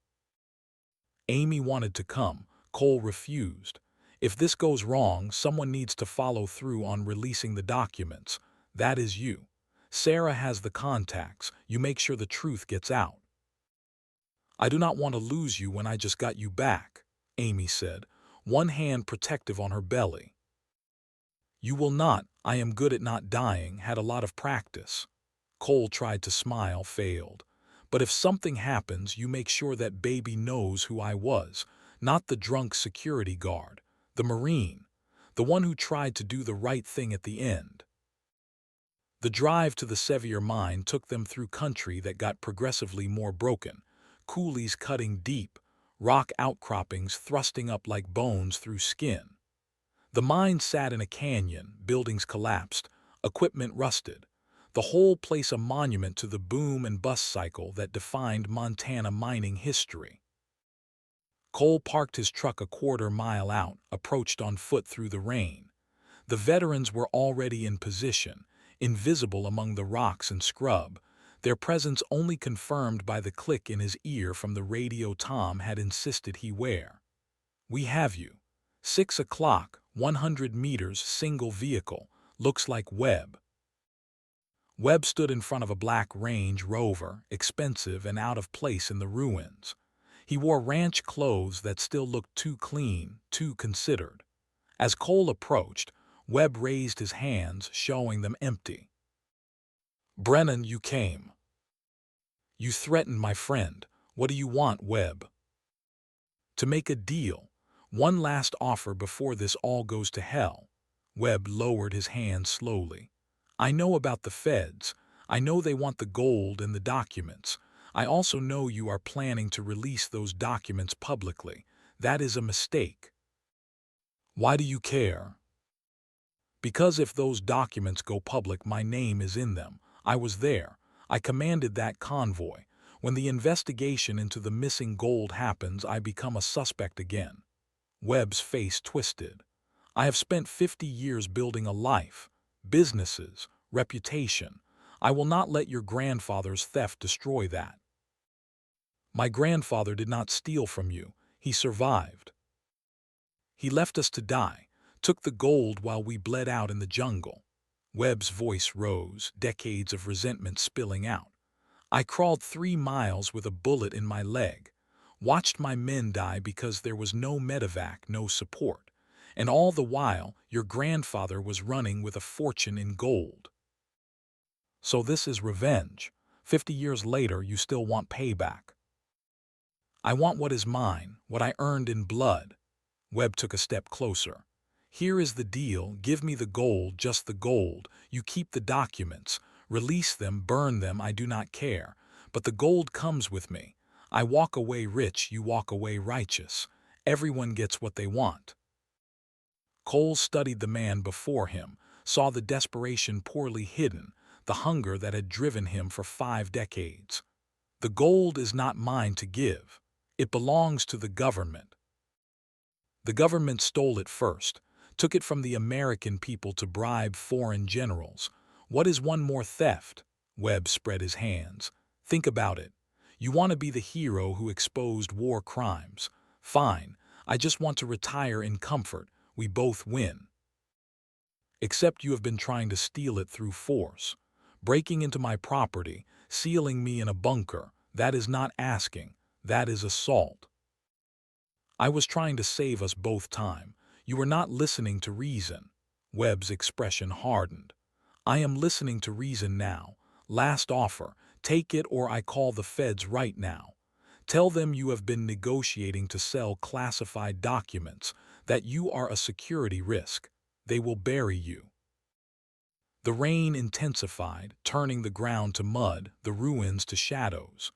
Amy wanted to come. Cole refused. "If this goes wrong, someone needs to follow through on releasing the documents. That is you. Sarah has the contacts. You make sure the truth gets out." "I do not want to lose you when I just got you back," Amy said, one hand protective on her belly. "You will not. I am good at not dying, had a lot of practice." Cole tried to smile, failed. "But if something happens, you make sure that baby knows who I was, not the drunk security guard, the Marine, the one who tried to do the right thing at the end." The drive to the Sevier mine took them through country that got progressively more broken, coulees cutting deep, rock outcroppings thrusting up like bones through skin. The mine sat in a canyon, buildings collapsed, equipment rusted, the whole place a monument to the boom and bust cycle that defined Montana mining history. Cole parked his truck a quarter-mile out, approached on foot through the rain. The veterans were already in position, invisible among the rocks and scrub, their presence only confirmed by the click in his ear from the radio Tom had insisted he wear. "We have you. 6 o'clock, 100 meters, single vehicle. Looks like Webb." Webb stood in front of a black Range Rover, expensive and out of place in the ruins. He wore ranch clothes that still looked too clean, too considered. As Cole approached, Webb raised his hands, showing them empty. "Brennan, you came. You threatened my friend. What do you want, Webb?" "To make a deal. One last offer before this all goes to hell." Webb lowered his hand slowly. "I know about the feds. I know they want the gold and the documents. I also know you are planning to release those documents publicly. That is a mistake." "Why do you care?" "Because if those documents go public, my name is in them. I was there. I commanded that convoy. When the investigation into the missing gold happens, I become a suspect again." Webb's face twisted. "I have spent 50 years building a life, businesses, reputation. I will not let your grandfather's theft destroy that." "My grandfather did not steal from you. He survived. He left us to die, took the gold while we bled out in the jungle." Webb's voice rose, decades of resentment spilling out. "I crawled 3 miles with a bullet in my leg, watched my men die because there was no medevac, no support. And all the while, your grandfather was running with a fortune in gold. So this is revenge. 50 years later, you still want payback." "I want what is mine, what I earned in blood." Webb took a step closer. "Here is the deal. Give me the gold, just the gold. You keep the documents. Release them, burn them, I do not care. But the gold comes with me. I walk away rich, you walk away righteous. Everyone gets what they want." Cole studied the man before him, saw the desperation poorly hidden, the hunger that had driven him for 5 decades. "The gold is not mine to give. It belongs to the government." The government stole it first, took it from the American people to bribe foreign generals. What is one more theft? Webb spread his hands. Think about it. You want to be the hero who exposed war crimes. Fine, I just want to retire in comfort. We both win. Except you have been trying to steal it through force. Breaking into my property, sealing me in a bunker, that is not asking, that is assault. I was trying to save us both time. You were not listening to reason. Webb's expression hardened. I am listening to reason now. Last offer, take it or I call the feds right now. Tell them you have been negotiating to sell classified documents, that you are a security risk. They will bury you. The rain intensified, turning the ground to mud, the ruins to shadows.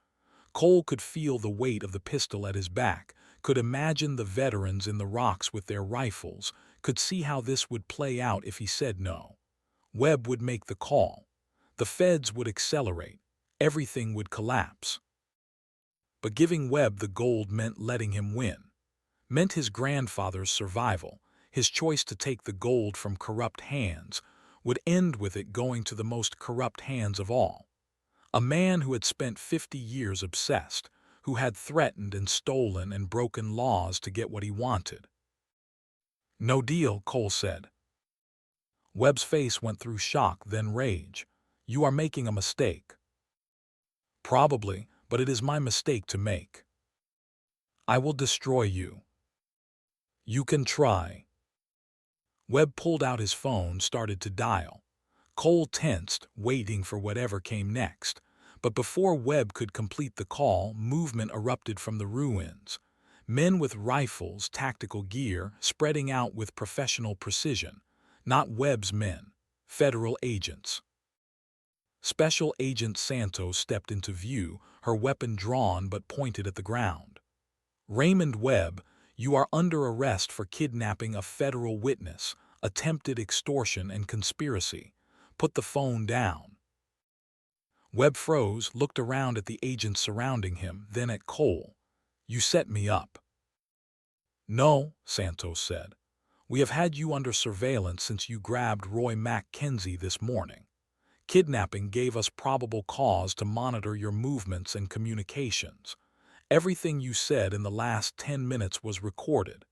Cole could feel the weight of the pistol at his back, could imagine the veterans in the rocks with their rifles, could see how this would play out if he said no. Webb would make the call. The feds would accelerate. Everything would collapse. But giving Webb the gold meant letting him win. Meant his grandfather's survival. His choice to take the gold from corrupt hands would end with it going to the most corrupt hands of all. A man who had spent 50 years obsessed, who had threatened and stolen and broken laws to get what he wanted. No deal, Cole said. Webb's face went through shock, then rage. You are making a mistake. Probably, but it is my mistake to make. I will destroy you. You can try. Webb pulled out his phone, started to dial. Cole tensed, waiting for whatever came next. But before Webb could complete the call, movement erupted from the ruins. Men with rifles, tactical gear, spreading out with professional precision. Not Webb's men, federal agents. Special Agent Santos stepped into view, her weapon drawn but pointed at the ground. Raymond Webb, you are under arrest for kidnapping a federal witness, attempted extortion and conspiracy. Put the phone down. Webb froze, looked around at the agents surrounding him, then at Cole. You set me up. No, Santos said. We have had you under surveillance since you grabbed Roy Mackenzie this morning. Kidnapping gave us probable cause to monitor your movements and communications. Everything you said in the last 10 minutes was recorded,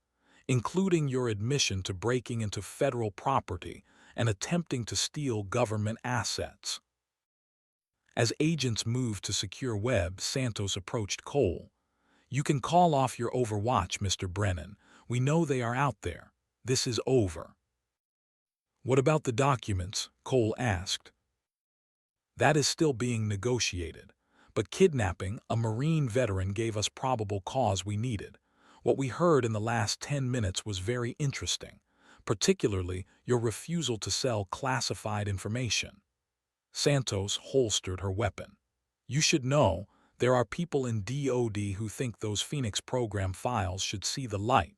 including your admission to breaking into federal property and attempting to steal government assets. As agents moved to secure Webb, Santos approached Cole. You can call off your overwatch, Mr. Brennan. We know they are out there. This is over. What about the documents? Cole asked. That is still being negotiated. But kidnapping a Marine veteran gave us probable cause we needed. What we heard in the last 10 minutes was very interesting, particularly your refusal to sell classified information. Santos holstered her weapon. You should know, there are people in DOD who think those Phoenix program files should see the light.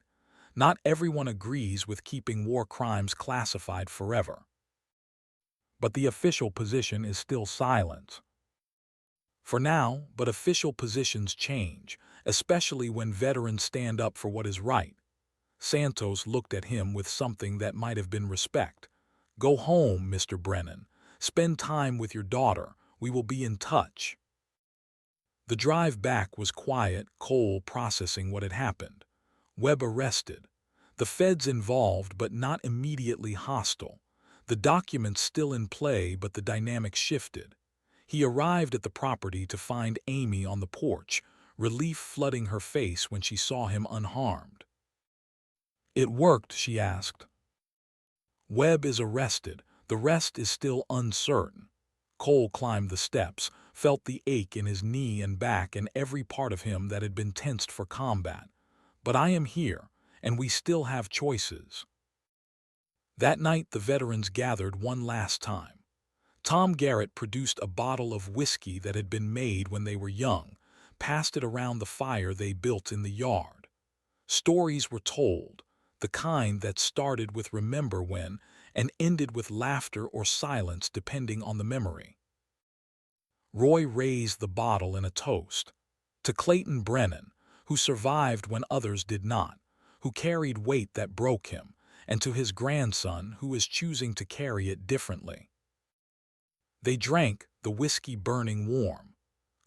Not everyone agrees with keeping war crimes classified forever. But the official position is still silence. For now, but official positions change, especially when veterans stand up for what is right. Santos looked at him with something that might have been respect. Go home, Mr. Brennan. Spend time with your daughter. We will be in touch. The drive back was quiet, Cole processing what had happened. Webb arrested. The feds involved, but not immediately hostile. The documents still in play, but the dynamic shifted. He arrived at the property to find Amy on the porch, relief flooding her face when she saw him unharmed. It worked, she asked. Webb is arrested. The rest is still uncertain. Cole climbed the steps, felt the ache in his knee and back and every part of him that had been tensed for combat. But I am here, and we still have choices. That night the veterans gathered one last time. Tom Garrett produced a bottle of whiskey that had been made when they were young, passed it around the fire they built in the yard. Stories were told, the kind that started with remember when and ended with laughter or silence depending on the memory. Roy raised the bottle in a toast. To Clayton Brennan, who survived when others did not, who carried weight that broke him, and to his grandson who is choosing to carry it differently. They drank, the whiskey burning warm.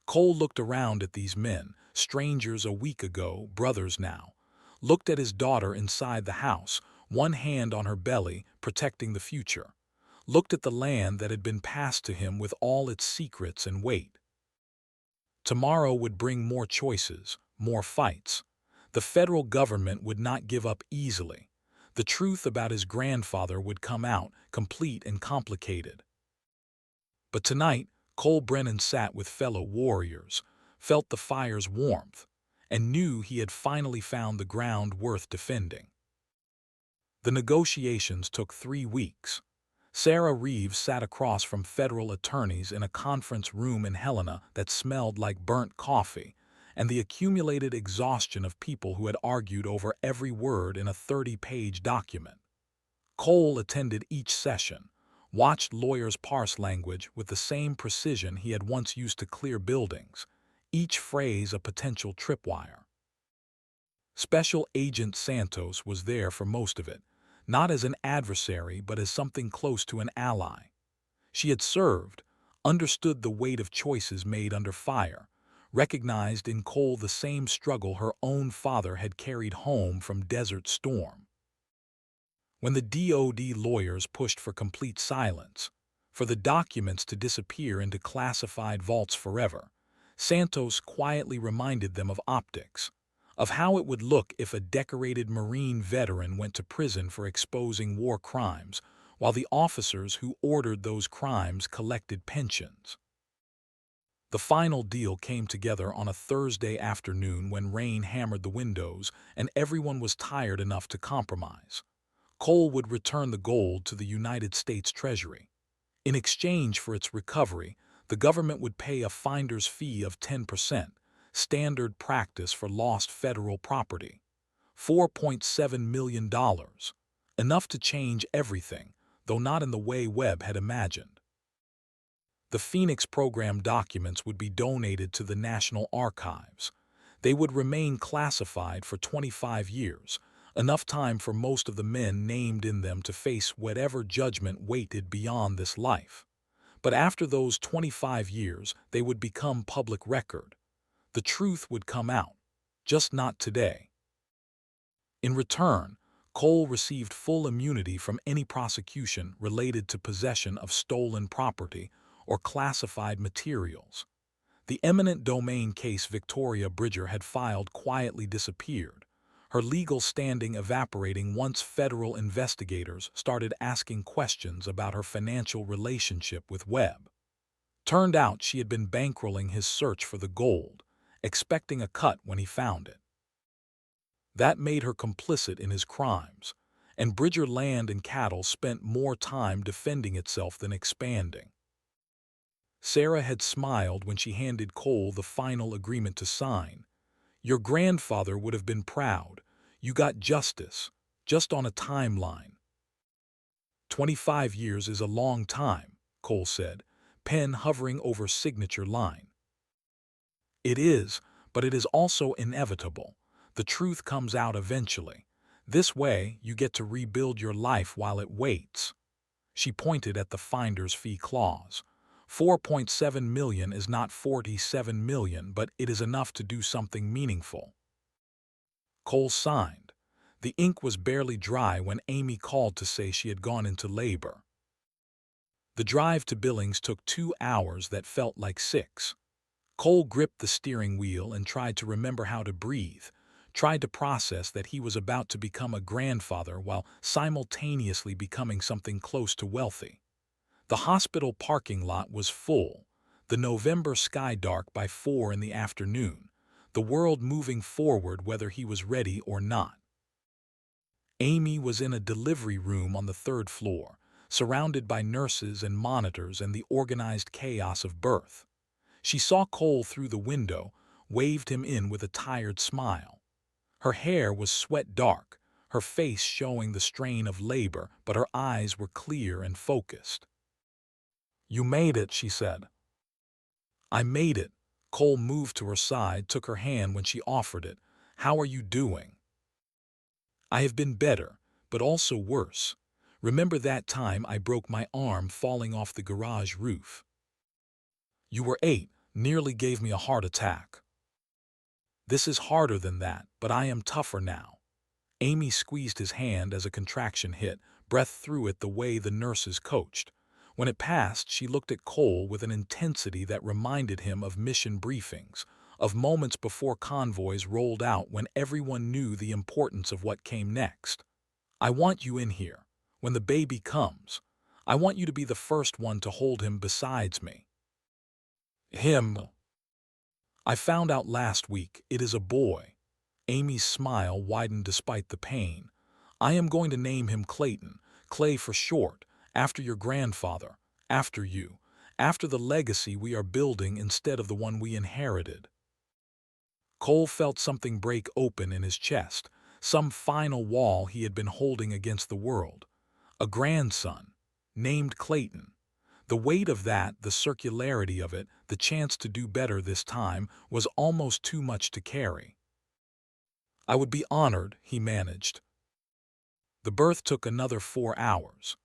Cole looked around at these men, strangers a week ago, brothers now, looked at his daughter inside the house, one hand on her belly, protecting the future, looked at the land that had been passed to him with all its secrets and weight. Tomorrow would bring more choices, more fights. The federal government would not give up easily. The truth about his grandfather would come out, complete and complicated. But tonight, Cole Brennan sat with fellow warriors, felt the fire's warmth, and knew he had finally found the ground worth defending. The negotiations took 3 weeks. Sarah Reeves sat across from federal attorneys in a conference room in Helena that smelled like burnt coffee, and the accumulated exhaustion of people who had argued over every word in a 30-page document. Cole attended each session, watched lawyers parse language with the same precision he had once used to clear buildings, each phrase a potential tripwire. Special Agent Santos was there for most of it, not as an adversary but as something close to an ally. She had served, understood the weight of choices made under fire, recognized in Cole the same struggle her own father had carried home from Desert Storm. When the DOD lawyers pushed for complete silence, for the documents to disappear into classified vaults forever, Santos quietly reminded them of optics, of how it would look if a decorated Marine veteran went to prison for exposing war crimes, while the officers who ordered those crimes collected pensions. The final deal came together on a Thursday afternoon when rain hammered the windows and everyone was tired enough to compromise. Cole would return the gold to the United States Treasury. In exchange for its recovery, the government would pay a finder's fee of 10%, standard practice for lost federal property. $4.7 million. Enough to change everything, though not in the way Webb had imagined. The Phoenix program documents would be donated to the National Archives. They would remain classified for 25 years, enough time for most of the men named in them to face whatever judgment waited beyond this life. But after those 25 years, they would become public record. The truth would come out, just not today. In return, Cole received full immunity from any prosecution related to possession of stolen property or classified materials. The eminent domain case Victoria Bridger had filed quietly disappeared, her legal standing evaporating once federal investigators started asking questions about her financial relationship with Webb. Turned out she had been bankrolling his search for the gold, expecting a cut when he found it. That made her complicit in his crimes, and Bridger Land and Cattle spent more time defending itself than expanding. Sarah had smiled when she handed Cole the final agreement to sign. Your grandfather would have been proud. You got justice, just on a timeline. 25 years is a long time, Cole said, pen hovering over signature line. It is, but it is also inevitable. The truth comes out eventually. This way, you get to rebuild your life while it waits. She pointed at the finder's fee clause. $4.7 million is not $47 million, but it is enough to do something meaningful. Cole signed. The ink was barely dry when Amy called to say she had gone into labor. The drive to Billings took 2 hours that felt like 6. Cole gripped the steering wheel and tried to remember how to breathe, tried to process that he was about to become a grandfather while simultaneously becoming something close to wealthy. The hospital parking lot was full, the November sky dark by 4 in the afternoon, the world moving forward whether he was ready or not. Amy was in a delivery room on the 3rd floor, surrounded by nurses and monitors and the organized chaos of birth. She saw Cole through the window, waved him in with a tired smile. Her hair was sweat dark, her face showing the strain of labor, but her eyes were clear and focused. You made it, she said. I made it. Cole moved to her side, took her hand when she offered it. How are you doing? I have been better, but also worse. Remember that time I broke my arm falling off the garage roof? You were 8, nearly gave me a heart attack. This is harder than that, but I am tougher now. Amy squeezed his hand as a contraction hit, breath through it the way the nurses coached. When it passed, she looked at Cole with an intensity that reminded him of mission briefings, of moments before convoys rolled out when everyone knew the importance of what came next. I want you in here. When the baby comes, I want you to be the first one to hold him besides me. Him. I found out last week it is a boy. Amy's smile widened despite the pain. I am going to name him Clayton, Clay for short, after your grandfather, after you, after the legacy we are building instead of the one we inherited. Cole felt something break open in his chest, some final wall he had been holding against the world. A grandson, named Clayton. The weight of that, the circularity of it, the chance to do better this time, was almost too much to carry. I would be honored, he managed. The birth took another 4 hours.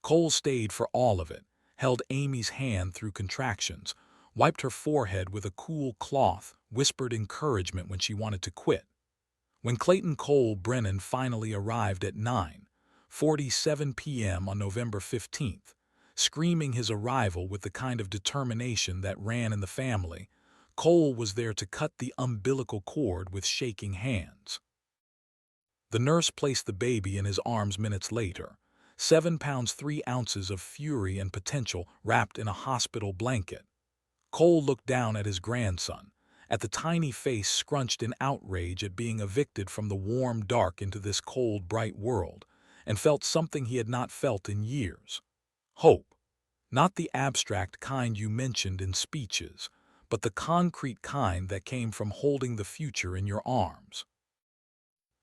Cole stayed for all of it, held Amy's hand through contractions, wiped her forehead with a cool cloth, whispered encouragement when she wanted to quit. When Clayton Cole Brennan finally arrived at 9:47 p.m. on November 15th, screaming his arrival with the kind of determination that ran in the family, Cole was there to cut the umbilical cord with shaking hands. The nurse placed the baby in his arms minutes later, 7 pounds 3 ounces of fury and potential wrapped in a hospital blanket. Cole looked down at his grandson, at the tiny face scrunched in outrage at being evicted from the warm dark into this cold, bright world, and felt something he had not felt in years. Hope. Not the abstract kind you mentioned in speeches, but the concrete kind that came from holding the future in your arms.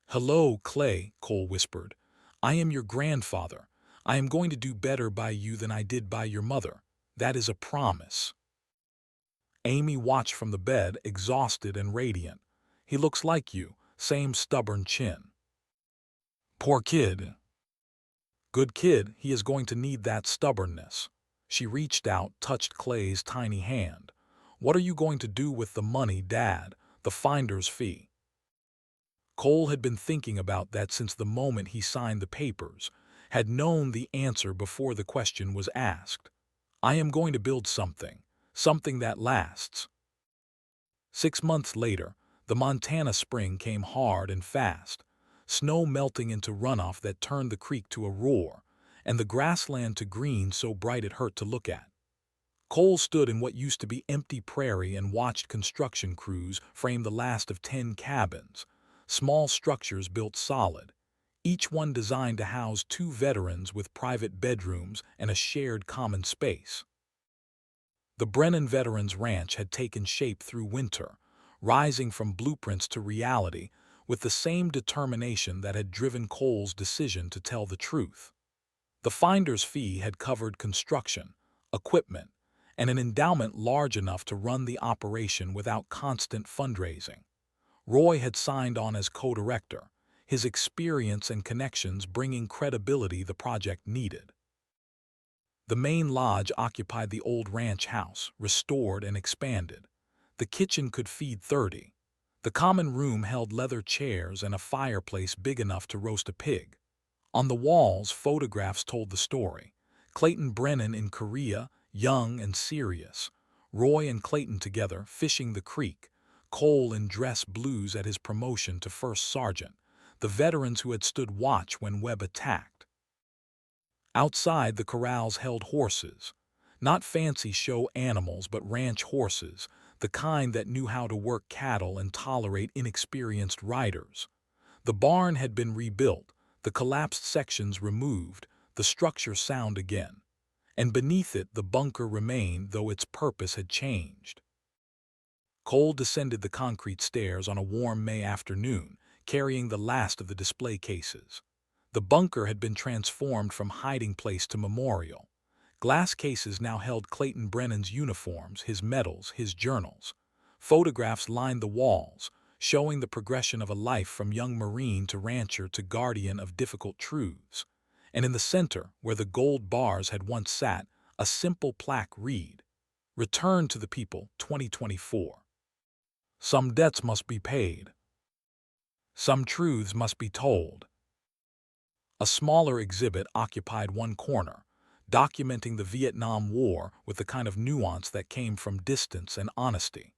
Hello, Clay, Cole whispered. I am your grandfather. I am going to do better by you than I did by your mother. That is a promise. Amy watched from the bed, exhausted and radiant. He looks like you, same stubborn chin. Poor kid. Good kid, he is going to need that stubbornness. She reached out, touched Clay's tiny hand. What are you going to do with the money, Dad? The finder's fee. Cole had been thinking about that since the moment he signed the papers, had known the answer before the question was asked. I am going to build something, something that lasts. 6 months later, the Montana spring came hard and fast, snow melting into runoff that turned the creek to a roar, and the grassland to green so bright it hurt to look at. Cole stood in what used to be empty prairie and watched construction crews frame the last of 10 cabins, small structures built solid, each one designed to house 2 veterans with private bedrooms and a shared common space. The Brennan Veterans Ranch had taken shape through winter, rising from blueprints to reality with the same determination that had driven Cole's decision to tell the truth. The finder's fee had covered construction, equipment, and an endowment large enough to run the operation without constant fundraising. Roy had signed on as co-director, his experience and connections bringing credibility the project needed. The main lodge occupied the old ranch house, restored and expanded. The kitchen could feed 30. The common room held leather chairs and a fireplace big enough to roast a pig. On the walls, photographs told the story. Clayton Brennan in Korea, young and serious. Roy and Clayton together, fishing the creek. Cole in dress blues at his promotion to first sergeant. The veterans who had stood watch when Webb attacked. Outside, the corrals held horses. Not fancy show animals, but ranch horses, the kind that knew how to work cattle and tolerate inexperienced riders. The barn had been rebuilt, the collapsed sections removed, the structure sound again. And beneath it the bunker remained, though its purpose had changed. Cole descended the concrete stairs on a warm May afternoon, carrying the last of the display cases. The bunker had been transformed from hiding place to memorial. Glass cases now held Clayton Brennan's uniforms, his medals, his journals. Photographs lined the walls, showing the progression of a life from young Marine to rancher to guardian of difficult truths. And in the center, where the gold bars had once sat, a simple plaque read, "Return to the people, 2024. Some debts must be paid. Some truths must be told." A smaller exhibit occupied one corner, documenting the Vietnam War with the kind of nuance that came from distance and honesty.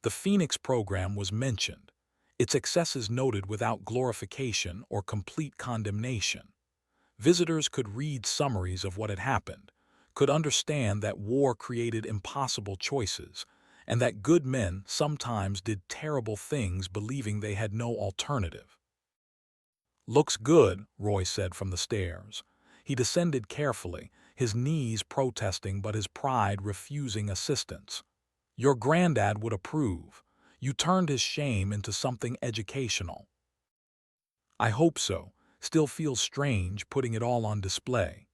The Phoenix program was mentioned, its excesses noted without glorification or complete condemnation. Visitors could read summaries of what had happened, could understand that war created impossible choices, and that good men sometimes did terrible things believing they had no alternative. "Looks good," Roy said from the stairs. He descended carefully, his knees protesting but his pride refusing assistance. "Your granddad would approve. You turned his shame into something educational." "I hope so. Still feels strange putting it all on display."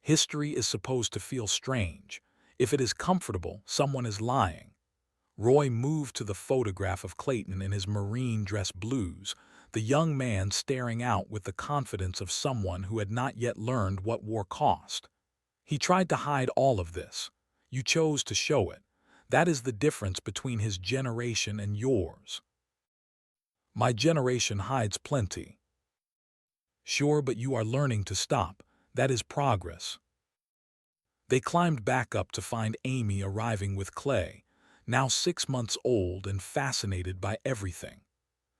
History is supposed to feel strange. If it is comfortable, someone is lying. Roy moved to the photograph of Clayton in his marine dress blues, the young man staring out with the confidence of someone who had not yet learned what war cost. He tried to hide all of this. You chose to show it. That is the difference between his generation and yours. "My generation hides plenty." "Sure, but you are learning to stop. That is progress." They climbed back up to find Amy arriving with Clay, now 6 months old and fascinated by everything.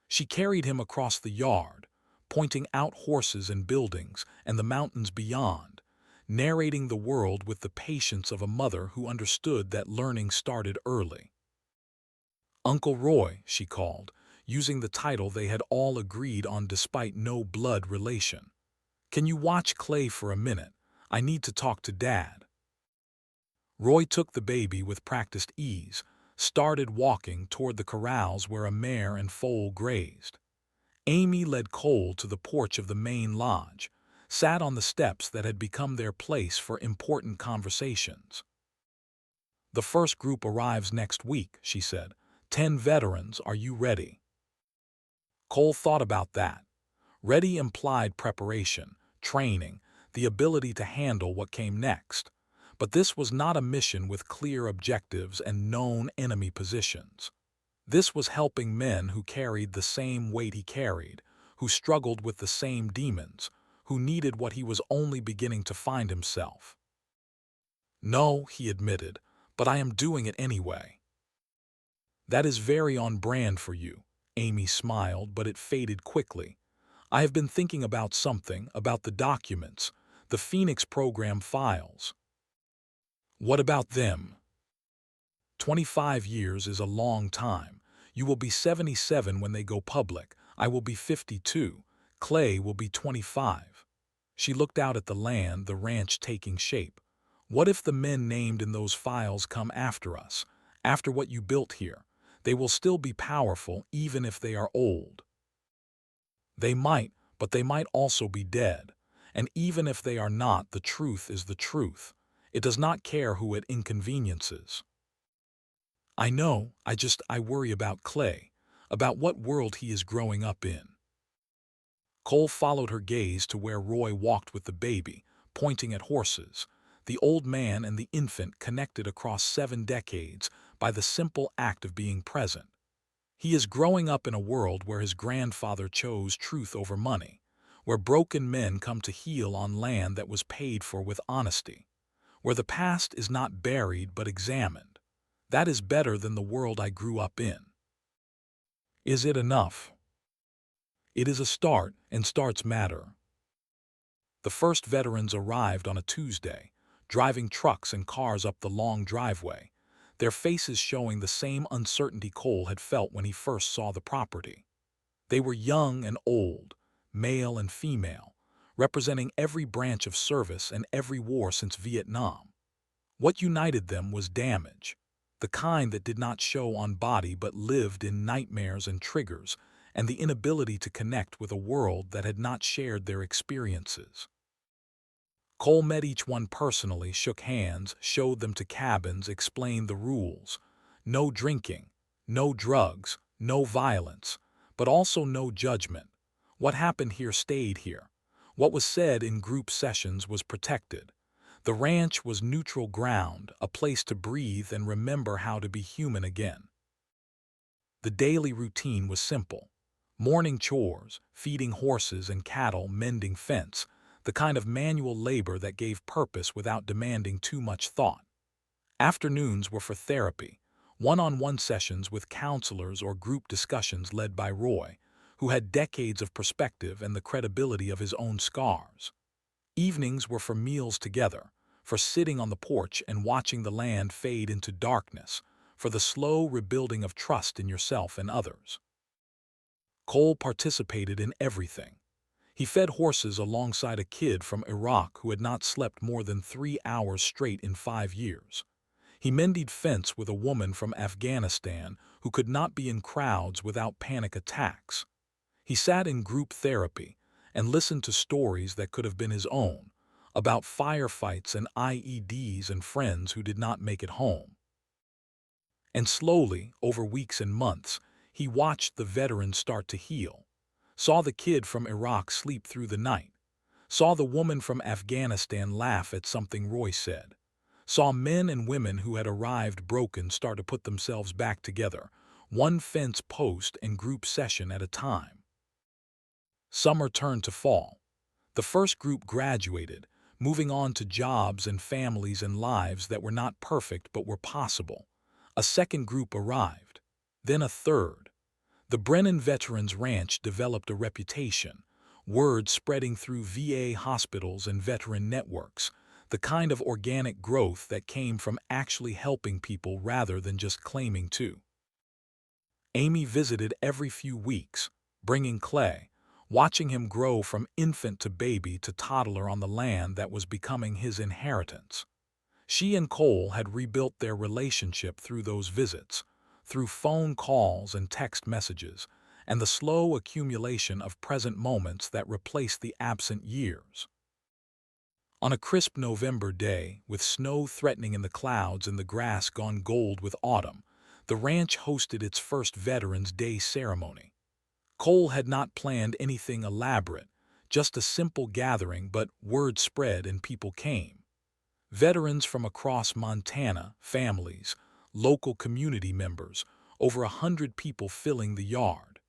She carried him across the yard, pointing out horses and buildings and the mountains beyond, narrating the world with the patience of a mother who understood that learning started early. "Uncle Roy," she called, using the title they had all agreed on despite no blood relation. "Can you watch Clay for a minute? I need to talk to Dad." Roy took the baby with practiced ease, started walking toward the corrals where a mare and foal grazed. Amy led Cole to the porch of the main lodge, sat on the steps that had become their place for important conversations. "The first group arrives next week," she said. 10 veterans, are you ready?" Cole thought about that. Ready implied preparation, training, the ability to handle what came next. But this was not a mission with clear objectives and known enemy positions. This was helping men who carried the same weight he carried, who struggled with the same demons, who needed what he was only beginning to find himself. "No," he admitted, "but I am doing it anyway." "That is very on brand for you." Amy smiled, but it faded quickly. "I have been thinking about something, about the documents, the Phoenix program files." "What about them?" 25 years is a long time. You will be 77 when they go public. I will be 52. Clay will be 25. She looked out at the land, the ranch taking shape. "What if the men named in those files come after us, after what you built here? They will still be powerful even if they are old." "They might, but they might also be dead. And even if they are not, the truth is the truth. It does not care who it inconveniences." "I know, I worry about Clay, about what world he is growing up in." Cole followed her gaze to where Roy walked with the baby, pointing at horses, the old man and the infant connected across 7 decades by the simple act of being present. He is growing up in a world where his grandfather chose truth over money, where broken men come to heal on land that was paid for with honesty, where the past is not buried but examined. That is better than the world I grew up in. Is it enough? It is a start, and starts matter. The first veterans arrived on a Tuesday, driving trucks and cars up the long driveway, their faces showing the same uncertainty Cole had felt when he first saw the property. They were young and old, male and female, representing every branch of service and every war since Vietnam. What united them was damage, the kind that did not show on body but lived in nightmares and triggers, and the inability to connect with a world that had not shared their experiences. Cole met each one personally, shook hands, showed them to cabins, explained the rules. No drinking, no drugs, no violence, but also no judgment. What happened here stayed here. What was said in group sessions was protected. The ranch was neutral ground, a place to breathe and remember how to be human again. The daily routine was simple. Morning chores, feeding horses and cattle, mending fence, the kind of manual labor that gave purpose without demanding too much thought. Afternoons were for therapy, one-on-one sessions with counselors or group discussions led by Roy, who had decades of perspective and the credibility of his own scars. Evenings were for meals together, for sitting on the porch and watching the land fade into darkness, for the slow rebuilding of trust in yourself and others. Cole participated in everything. He fed horses alongside a kid from Iraq who had not slept more than 3 hours straight in 5 years. He mended fence with a woman from Afghanistan who could not be in crowds without panic attacks. He sat in group therapy and listened to stories that could have been his own, about firefights and IEDs and friends who did not make it home. And slowly, over weeks and months, he watched the veterans start to heal, saw the kid from Iraq sleep through the night, saw the woman from Afghanistan laugh at something Roy said, saw men and women who had arrived broken start to put themselves back together, one fence post and group session at a time. Summer turned to fall. The first group graduated, moving on to jobs and families and lives that were not perfect but were possible. A second group arrived, then a third. The Brennan Veterans Ranch developed a reputation, word spreading through VA hospitals and veteran networks, the kind of organic growth that came from actually helping people rather than just claiming to. Amy visited every few weeks, bringing Clay, watching him grow from infant to baby to toddler on the land that was becoming his inheritance. She and Cole had rebuilt their relationship through those visits, through phone calls and text messages, and the slow accumulation of present moments that replaced the absent years. On a crisp November day, with snow threatening in the clouds and the grass gone gold with autumn, the ranch hosted its first Veterans Day ceremony. Cole had not planned anything elaborate, just a simple gathering, but word spread and people came. Veterans from across Montana, families, local community members, over 100 people filling the yard.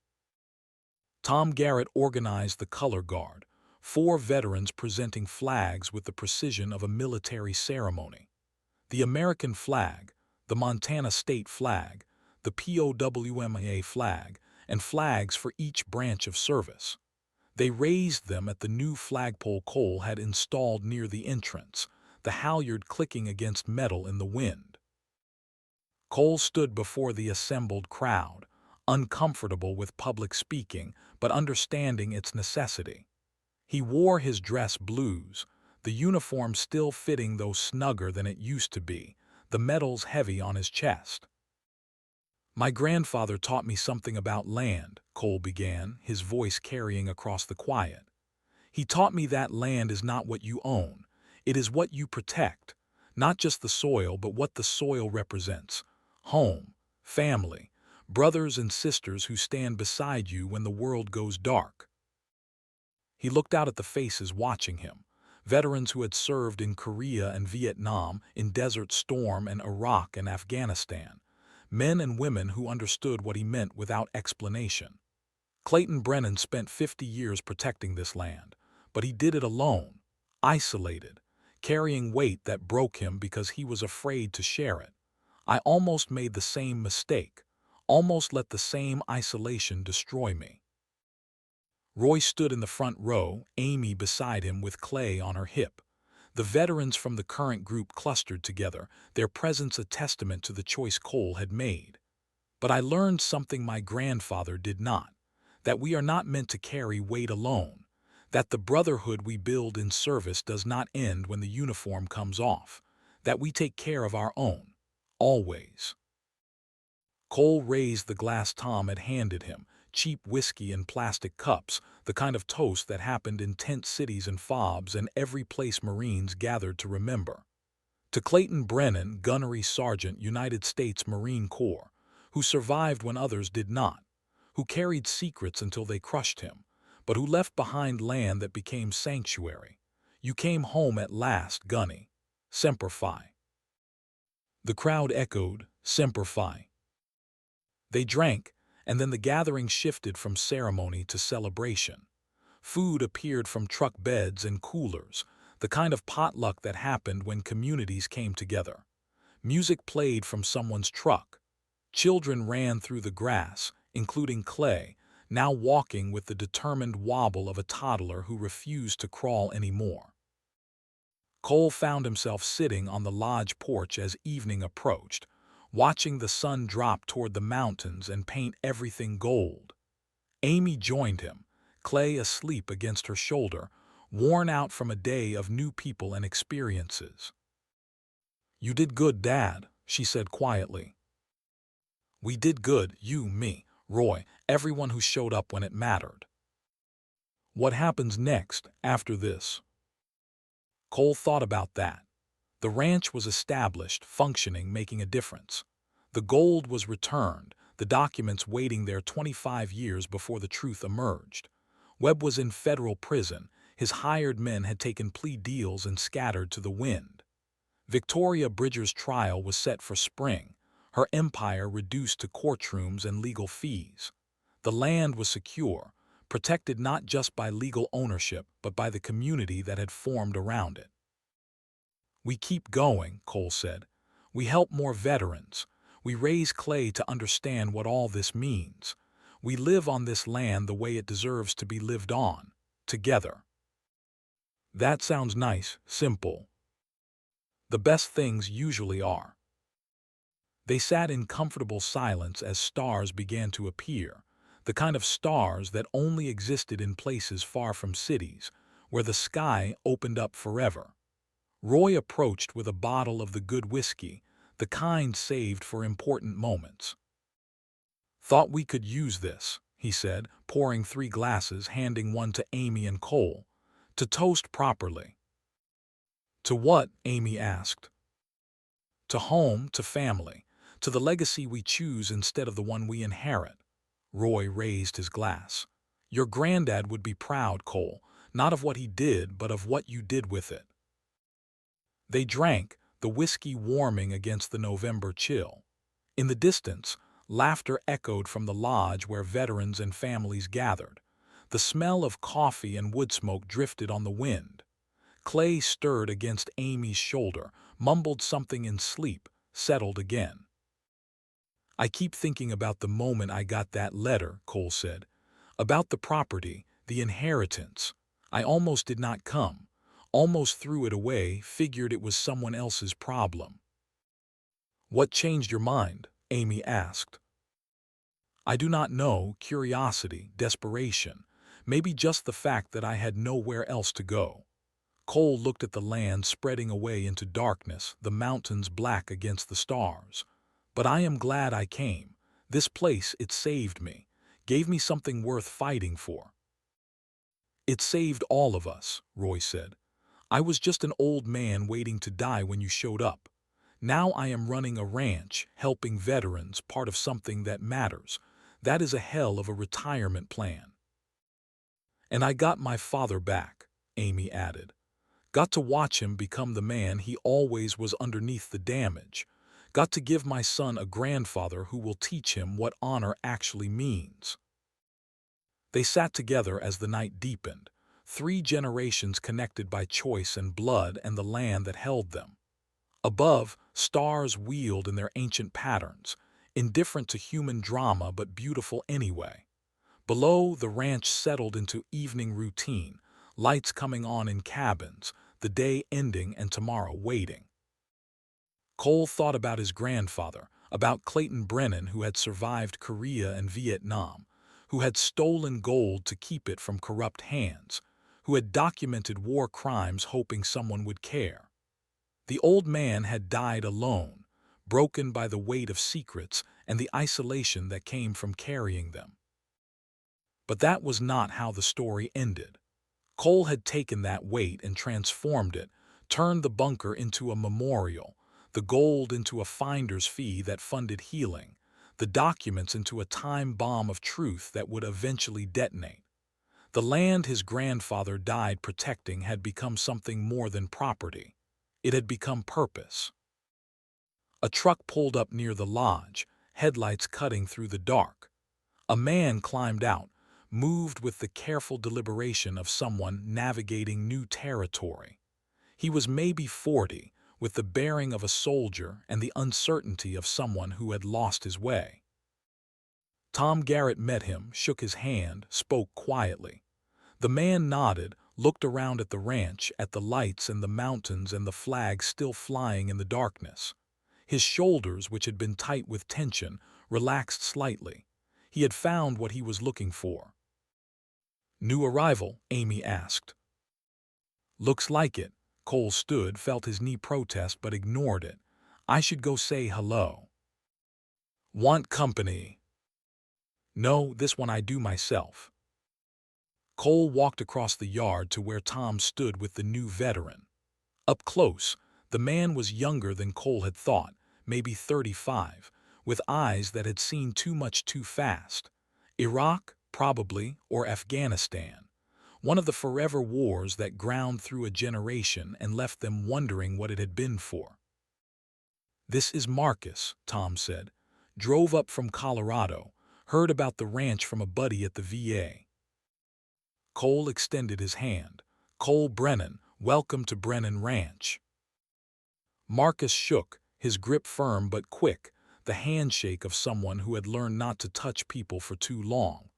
Tom Garrett organized the color guard, 4 veterans presenting flags with the precision of a military ceremony. The American flag, the Montana state flag, the POWMA flag, and flags for each branch of service. They raised them at the new flagpole Cole had installed near the entrance, the halyard clicking against metal in the wind. Cole stood before the assembled crowd, uncomfortable with public speaking, but understanding its necessity. He wore his dress blues, the uniform still fitting though snugger than it used to be, the medals heavy on his chest. "My grandfather taught me something about land," Cole began, his voice carrying across the quiet. "He taught me that land is not what you own. It is what you protect, not just the soil, but what the soil represents. Home, family, brothers and sisters who stand beside you when the world goes dark." He looked out at the faces watching him, veterans who had served in Korea and Vietnam, in Desert Storm and Iraq and Afghanistan, men and women who understood what he meant without explanation. Clayton Brennan spent 50 years protecting this land, but he did it alone, isolated, carrying weight that broke him because he was afraid to share it. I almost made the same mistake, almost let the same isolation destroy me. Roy stood in the front row, Amy beside him with Clay on her hip. The veterans from the current group clustered together, their presence a testament to the choice Cole had made. "But I learned something my grandfather did not, that we are not meant to carry weight alone, that the brotherhood we build in service does not end when the uniform comes off, that we take care of our own, always." Cole raised the glass Tom had handed him, cheap whiskey in plastic cups, the kind of toast that happened in tent cities and fobs and every place Marines gathered to remember. "To Clayton Brennan, Gunnery Sergeant, United States Marine Corps, who survived when others did not, who carried secrets until they crushed him, but who left behind land that became sanctuary. You came home at last, Gunny. Semper Fi. The crowd echoed, Semper Fi. They drank, and then the gathering shifted from ceremony to celebration. Food appeared from truck beds and coolers, the kind of potluck that happened when communities came together. Music played from someone's truck. Children ran through the grass, including Clay, now walking with the determined wobble of a toddler who refused to crawl anymore. Cole found himself sitting on the lodge porch as evening approached, watching the sun drop toward the mountains and paint everything gold. Amy joined him, Clay asleep against her shoulder, worn out from a day of new people and experiences. "You did good, Dad," she said quietly. "We did good, you, me, Roy, everyone who showed up when it mattered." "What happens next, after this?" Cole thought about that. The ranch was established, functioning, making a difference. The gold was returned, the documents waiting there 25 years before the truth emerged. Webb was in federal prison. His hired men had taken plea deals and scattered to the wind. Victoria Bridger's trial was set for spring, her empire reduced to courtrooms and legal fees. The land was secure, protected not just by legal ownership but by the community that had formed around it. "We keep going," Cole said. "We help more veterans. We raise Clay to understand what all this means. We live on this land the way it deserves to be lived on, together." "That sounds nice, simple." "The best things usually are." They sat in comfortable silence as stars began to appear, the kind of stars that only existed in places far from cities, where the sky opened up forever. Roy approached with a bottle of the good whiskey, the kind saved for important moments. "Thought we could use this," he said, pouring 3 glasses, handing one to Amy and Cole, "to toast properly." "To what?" Amy asked. "To home, to family, to the legacy we choose instead of the one we inherit." Roy raised his glass. "Your granddad would be proud, Cole, not of what he did, but of what you did with it." They drank, the whiskey warming against the November chill. In the distance, laughter echoed from the lodge where veterans and families gathered. The smell of coffee and wood smoke drifted on the wind. Clay stirred against Amy's shoulder, mumbled something in sleep, settled again. "I keep thinking about the moment I got that letter," Cole said. "About the property, the inheritance. I almost did not come. Almost threw it away, figured it was someone else's problem." "What changed your mind?" Amy asked. "I do not know, curiosity, desperation, maybe just the fact that I had nowhere else to go." Cole looked at the land spreading away into darkness, the mountains black against the stars. "But I am glad I came. This place, it saved me, gave me something worth fighting for." "It saved all of us," Roy said. "I was just an old man waiting to die when you showed up. Now I am running a ranch, helping veterans, part of something that matters. That is a hell of a retirement plan." "And I got my father back," Amy added. "Got to watch him become the man he always was underneath the damage. Got to give my son a grandfather who will teach him what honor actually means." They sat together as the night deepened, 3 generations connected by choice and blood and the land that held them. Above, stars wheeled in their ancient patterns, indifferent to human drama but beautiful anyway. Below, the ranch settled into evening routine, lights coming on in cabins, the day ending and tomorrow waiting. Cole thought about his grandfather, about Clayton Brennan, who had survived Korea and Vietnam, who had stolen gold to keep it from corrupt hands, who had documented war crimes hoping someone would care. The old man had died alone, broken by the weight of secrets and the isolation that came from carrying them. But that was not how the story ended. Cole had taken that weight and transformed it, turned the bunker into a memorial, the gold into a finder's fee that funded healing, the documents into a time bomb of truth that would eventually detonate. The land his grandfather died protecting had become something more than property. It had become purpose. A truck pulled up near the lodge, headlights cutting through the dark. A man climbed out, moved with the careful deliberation of someone navigating new territory. He was maybe 40, with the bearing of a soldier and the uncertainty of someone who had lost his way. Tom Garrett met him, shook his hand, spoke quietly. The man nodded, looked around at the ranch, at the lights and the mountains and the flag still flying in the darkness. His shoulders, which had been tight with tension, relaxed slightly. He had found what he was looking for. "New arrival?" Amy asked. "Looks like it." Cole stood, felt his knee protest but ignored it. "I should go say hello." "Want company?" "No, this one I do myself." Cole walked across the yard to where Tom stood with the new veteran. Up close, the man was younger than Cole had thought, maybe 35, with eyes that had seen too much too fast. Iraq, probably, or Afghanistan. One of the forever wars that ground through a generation and left them wondering what it had been for. "This is Marcus," Tom said. "Drove up from Colorado, heard about the ranch from a buddy at the VA. Cole extended his hand. "Cole Brennan, welcome to Brennan Ranch." Marcus shook, his grip firm but quick, the handshake of someone who had learned not to touch people for too long.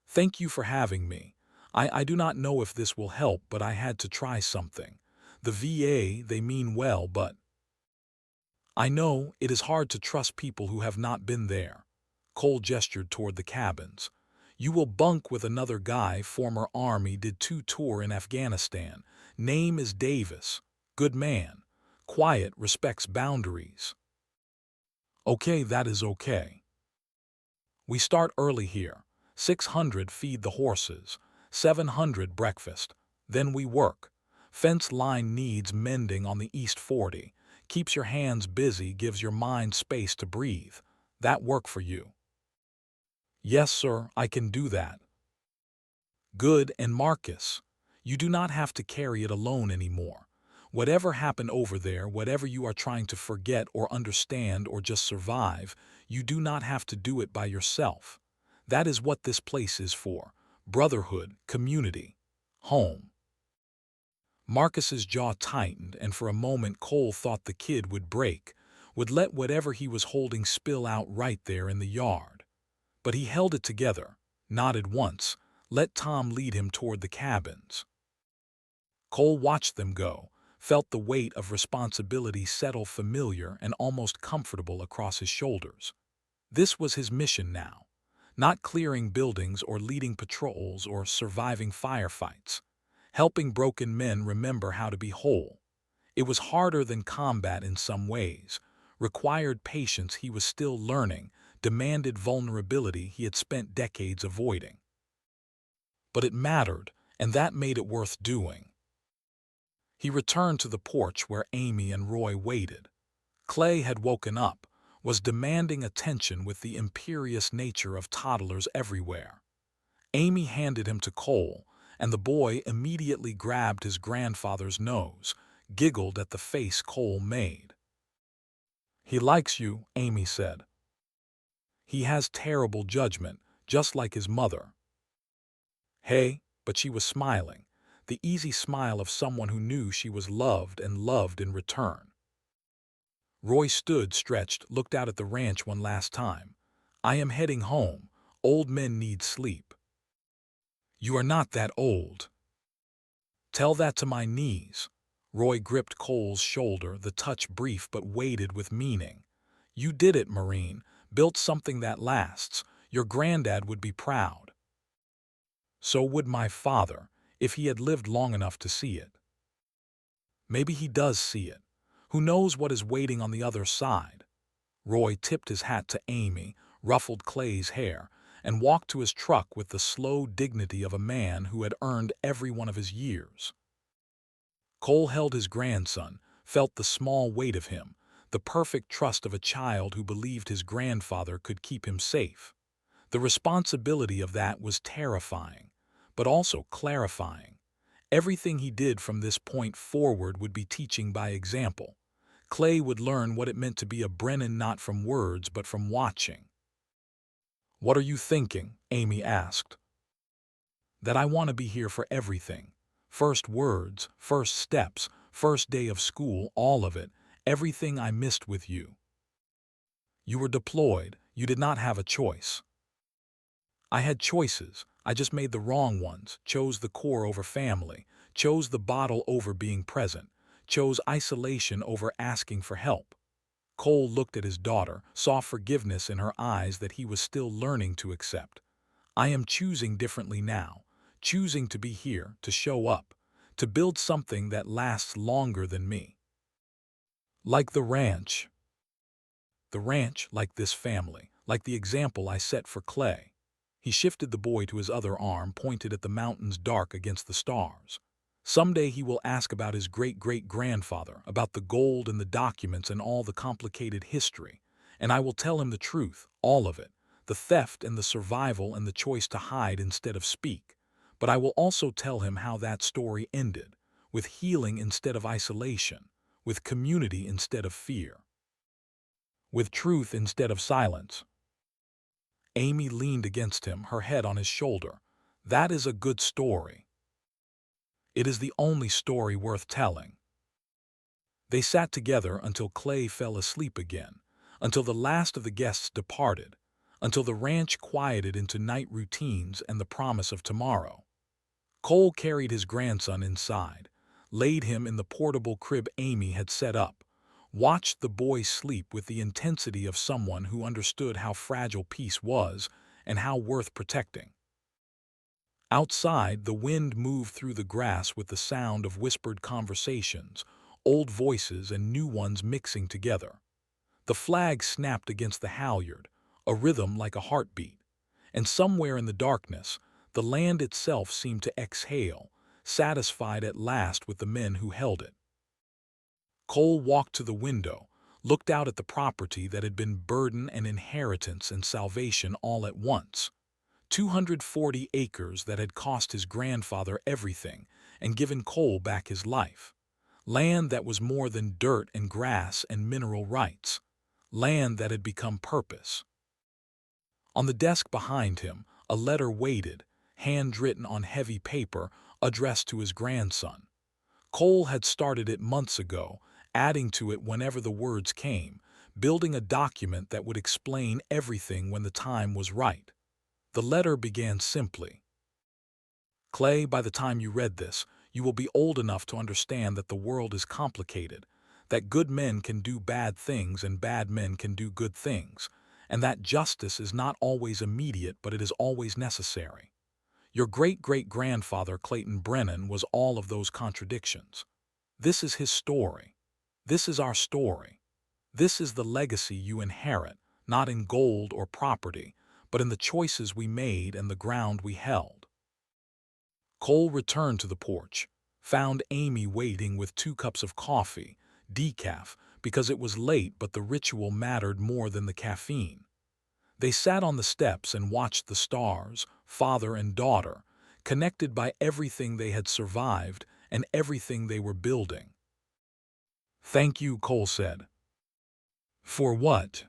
"Thank you for having me. I do not know if this will help, but I had to try something. The VA, they mean well, but I know it is hard to trust people who have not been there." Cole gestured toward the cabins. "You will bunk with another guy, former Army, did 2 tours in Afghanistan. Name is Davis. Good man. Quiet, respects boundaries." "Okay, that is okay. We start early here. 600 feed the horses, 700 breakfast. Then we work. Fence line needs mending on the East 40. Keeps your hands busy, gives your mind space to breathe. That work for you?" "Yes, sir, I can do that." "Good, and Marcus, you do not have to carry it alone anymore. Whatever happened over there, whatever you are trying to forget or understand or just survive, you do not have to do it by yourself. That is what this place is for. Brotherhood, community, home." Marcus's jaw tightened, and for a moment Cole thought the kid would break, would let whatever he was holding spill out right there in the yard. But he held it together, nodded once, let Tom lead him toward the cabins. Cole watched them go, felt the weight of responsibility settle familiar and almost comfortable across his shoulders. This was his mission now, not clearing buildings or leading patrols or surviving firefights. Helping broken men remember how to be whole. It was harder than combat in some ways, required patience he was still learning, demanded vulnerability he had spent decades avoiding. But it mattered, and that made it worth doing. He returned to the porch where Amy and Roy waited. Clay had woken up, was demanding attention with the imperious nature of toddlers everywhere. Amy handed him to Cole, and the boy immediately grabbed his grandfather's nose, giggled at the face Cole made. "He likes you," Amy said. "He has terrible judgment, just like his mother." "Hey," but she was smiling, the easy smile of someone who knew she was loved and loved in return. Roy stood, stretched, looked out at the ranch one last time. "I am heading home. Old men need sleep." "You are not that old." "Tell that to my knees." Roy gripped Cole's shoulder, the touch brief but weighted with meaning. "You did it, Marine. Built something that lasts. Your granddad would be proud." "So would my father, if he had lived long enough to see it." "Maybe he does see it. Who knows what is waiting on the other side?" Roy tipped his hat to Amy, ruffled Clay's hair, and walked to his truck with the slow dignity of a man who had earned every one of his years. Cole held his grandson, felt the small weight of him, the perfect trust of a child who believed his grandfather could keep him safe. The responsibility of that was terrifying, but also clarifying. Everything he did from this point forward would be teaching by example. Clay would learn what it meant to be a Brennan not from words but from watching. "What are you thinking?" Amy asked. "That I want to be here for everything. First words, first steps, first day of school, all of it, everything I missed with you. You were deployed, you did not have a choice. I had choices, I just made the wrong ones, chose the core over family, chose the bottle over being present, chose isolation over asking for help." Cole looked at his daughter, saw forgiveness in her eyes that he was still learning to accept. "I am choosing differently now, choosing to be here, to show up, to build something that lasts longer than me. Like the ranch. The ranch, like this family, like the example I set for Clay." He shifted the boy to his other arm, pointed at the mountains dark against the stars. "Someday he will ask about his great-great-grandfather, about the gold and the documents and all the complicated history. And I will tell him the truth, all of it, the theft and the survival and the choice to hide instead of speak. But I will also tell him how that story ended, with healing instead of isolation, with community instead of fear, with truth instead of silence." Amy leaned against him, her head on his shoulder. "That is a good story. It is the only story worth telling." They sat together until Clay fell asleep again, until the last of the guests departed, until the ranch quieted into night routines and the promise of tomorrow. Cole carried his grandson inside, laid him in the portable crib Amy had set up, watched the boy sleep with the intensity of someone who understood how fragile peace was and how worth protecting. Outside, the wind moved through the grass with the sound of whispered conversations, old voices and new ones mixing together. The flag snapped against the halyard, a rhythm like a heartbeat. And somewhere in the darkness, the land itself seemed to exhale, satisfied at last with the men who held it. Cole walked to the window, looked out at the property that had been burden and inheritance and salvation all at once. 240 acres that had cost his grandfather everything and given Cole back his life. Land that was more than dirt and grass and mineral rights. Land that had become purpose. On the desk behind him, a letter waited, handwritten on heavy paper, addressed to his grandson. Cole had started it months ago, adding to it whenever the words came, building a document that would explain everything when the time was right. The letter began simply. "Clay, by the time you read this, you will be old enough to understand that the world is complicated, that good men can do bad things and bad men can do good things, and that justice is not always immediate but it is always necessary. Your great-great-grandfather Clayton Brennan was all of those contradictions. This is his story. This is our story. This is the legacy you inherit, not in gold or property, but in the choices we made and the ground we held." Cole returned to the porch, found Amy waiting with 2 cups of coffee, decaf, because it was late but the ritual mattered more than the caffeine. They sat on the steps and watched the stars, father and daughter, connected by everything they had survived and everything they were building. "Thank you," Cole said. "For what?"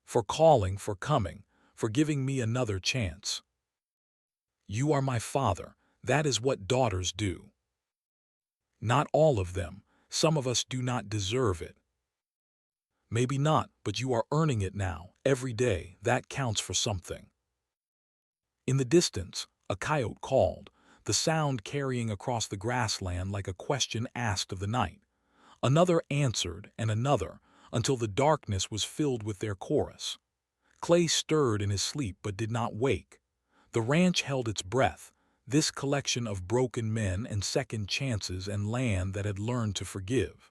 "For calling, for coming, for giving me another chance. You are my father. That is what daughters do. Not all of them. Some of us do not deserve it. Maybe not, but you are earning it now, every day. That counts for something." In the distance, a coyote called, the sound carrying across the grassland like a question asked of the night. Another answered and another, until the darkness was filled with their chorus. Clay stirred in his sleep but did not wake. The ranch held its breath, this collection of broken men and second chances and land that had learned to forgive.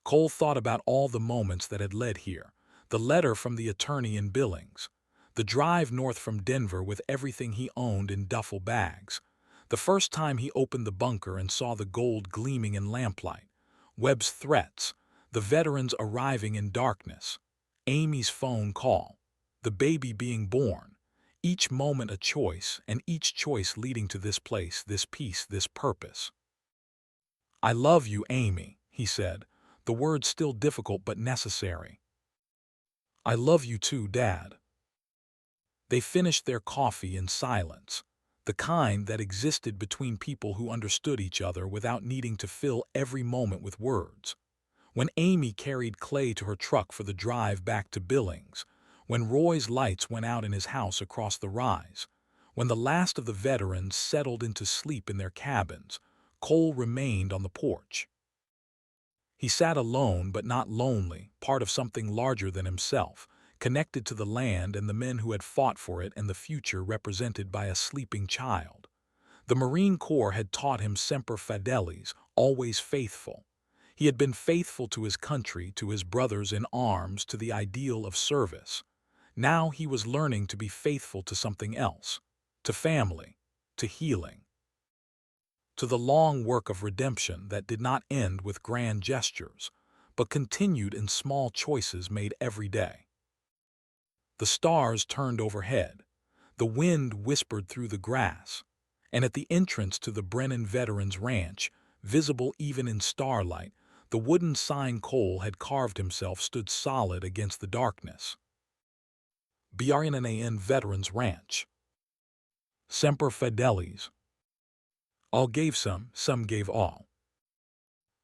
Cole thought about all the moments that had led here, the letter from the attorney in Billings, the drive north from Denver with everything he owned in duffel bags, the first time he opened the bunker and saw the gold gleaming in lamplight, Webb's threats, the veterans arriving in darkness, Amy's phone call, the baby being born, each moment a choice, and each choice leading to this place, this peace, this purpose. "I love you, Amy," he said, the words still difficult but necessary. "I love you too, Dad." They finished their coffee in silence, the kind that existed between people who understood each other without needing to fill every moment with words. When Amy carried Clay to her truck for the drive back to Billings, when Roy's lights went out in his house across the rise, when the last of the veterans settled into sleep in their cabins, Cole remained on the porch. He sat alone but not lonely, part of something larger than himself, connected to the land and the men who had fought for it and the future represented by a sleeping child. The Marine Corps had taught him semper fidelis, always faithful. He had been faithful to his country, to his brothers in arms, to the ideal of service. Now he was learning to be faithful to something else, to family, to healing, to the long work of redemption that did not end with grand gestures, but continued in small choices made every day. The stars turned overhead, the wind whispered through the grass, and at the entrance to the Brennan Veterans Ranch, visible even in starlight, the wooden sign Cole had carved himself stood solid against the darkness. Brennan Veterans Ranch. Semper Fidelis. All gave some gave all.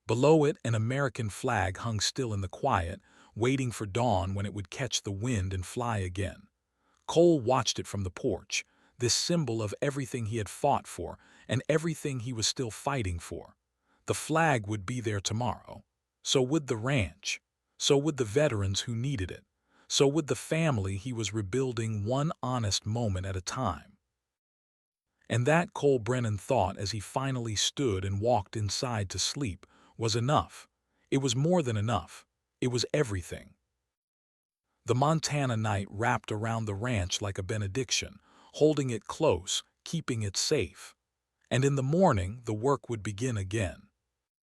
Below it, an American flag hung still in the quiet, waiting for dawn when it would catch the wind and fly again. Cole watched it from the porch, this symbol of everything he had fought for and everything he was still fighting for. The flag would be there tomorrow. So would the ranch. So would the veterans who needed it. So would the family he was rebuilding one honest moment at a time. And that, Cole Brennan thought as he finally stood and walked inside to sleep, was enough. It was more than enough. It was everything. The Montana night wrapped around the ranch like a benediction, holding it close, keeping it safe. And in the morning, the work would begin again.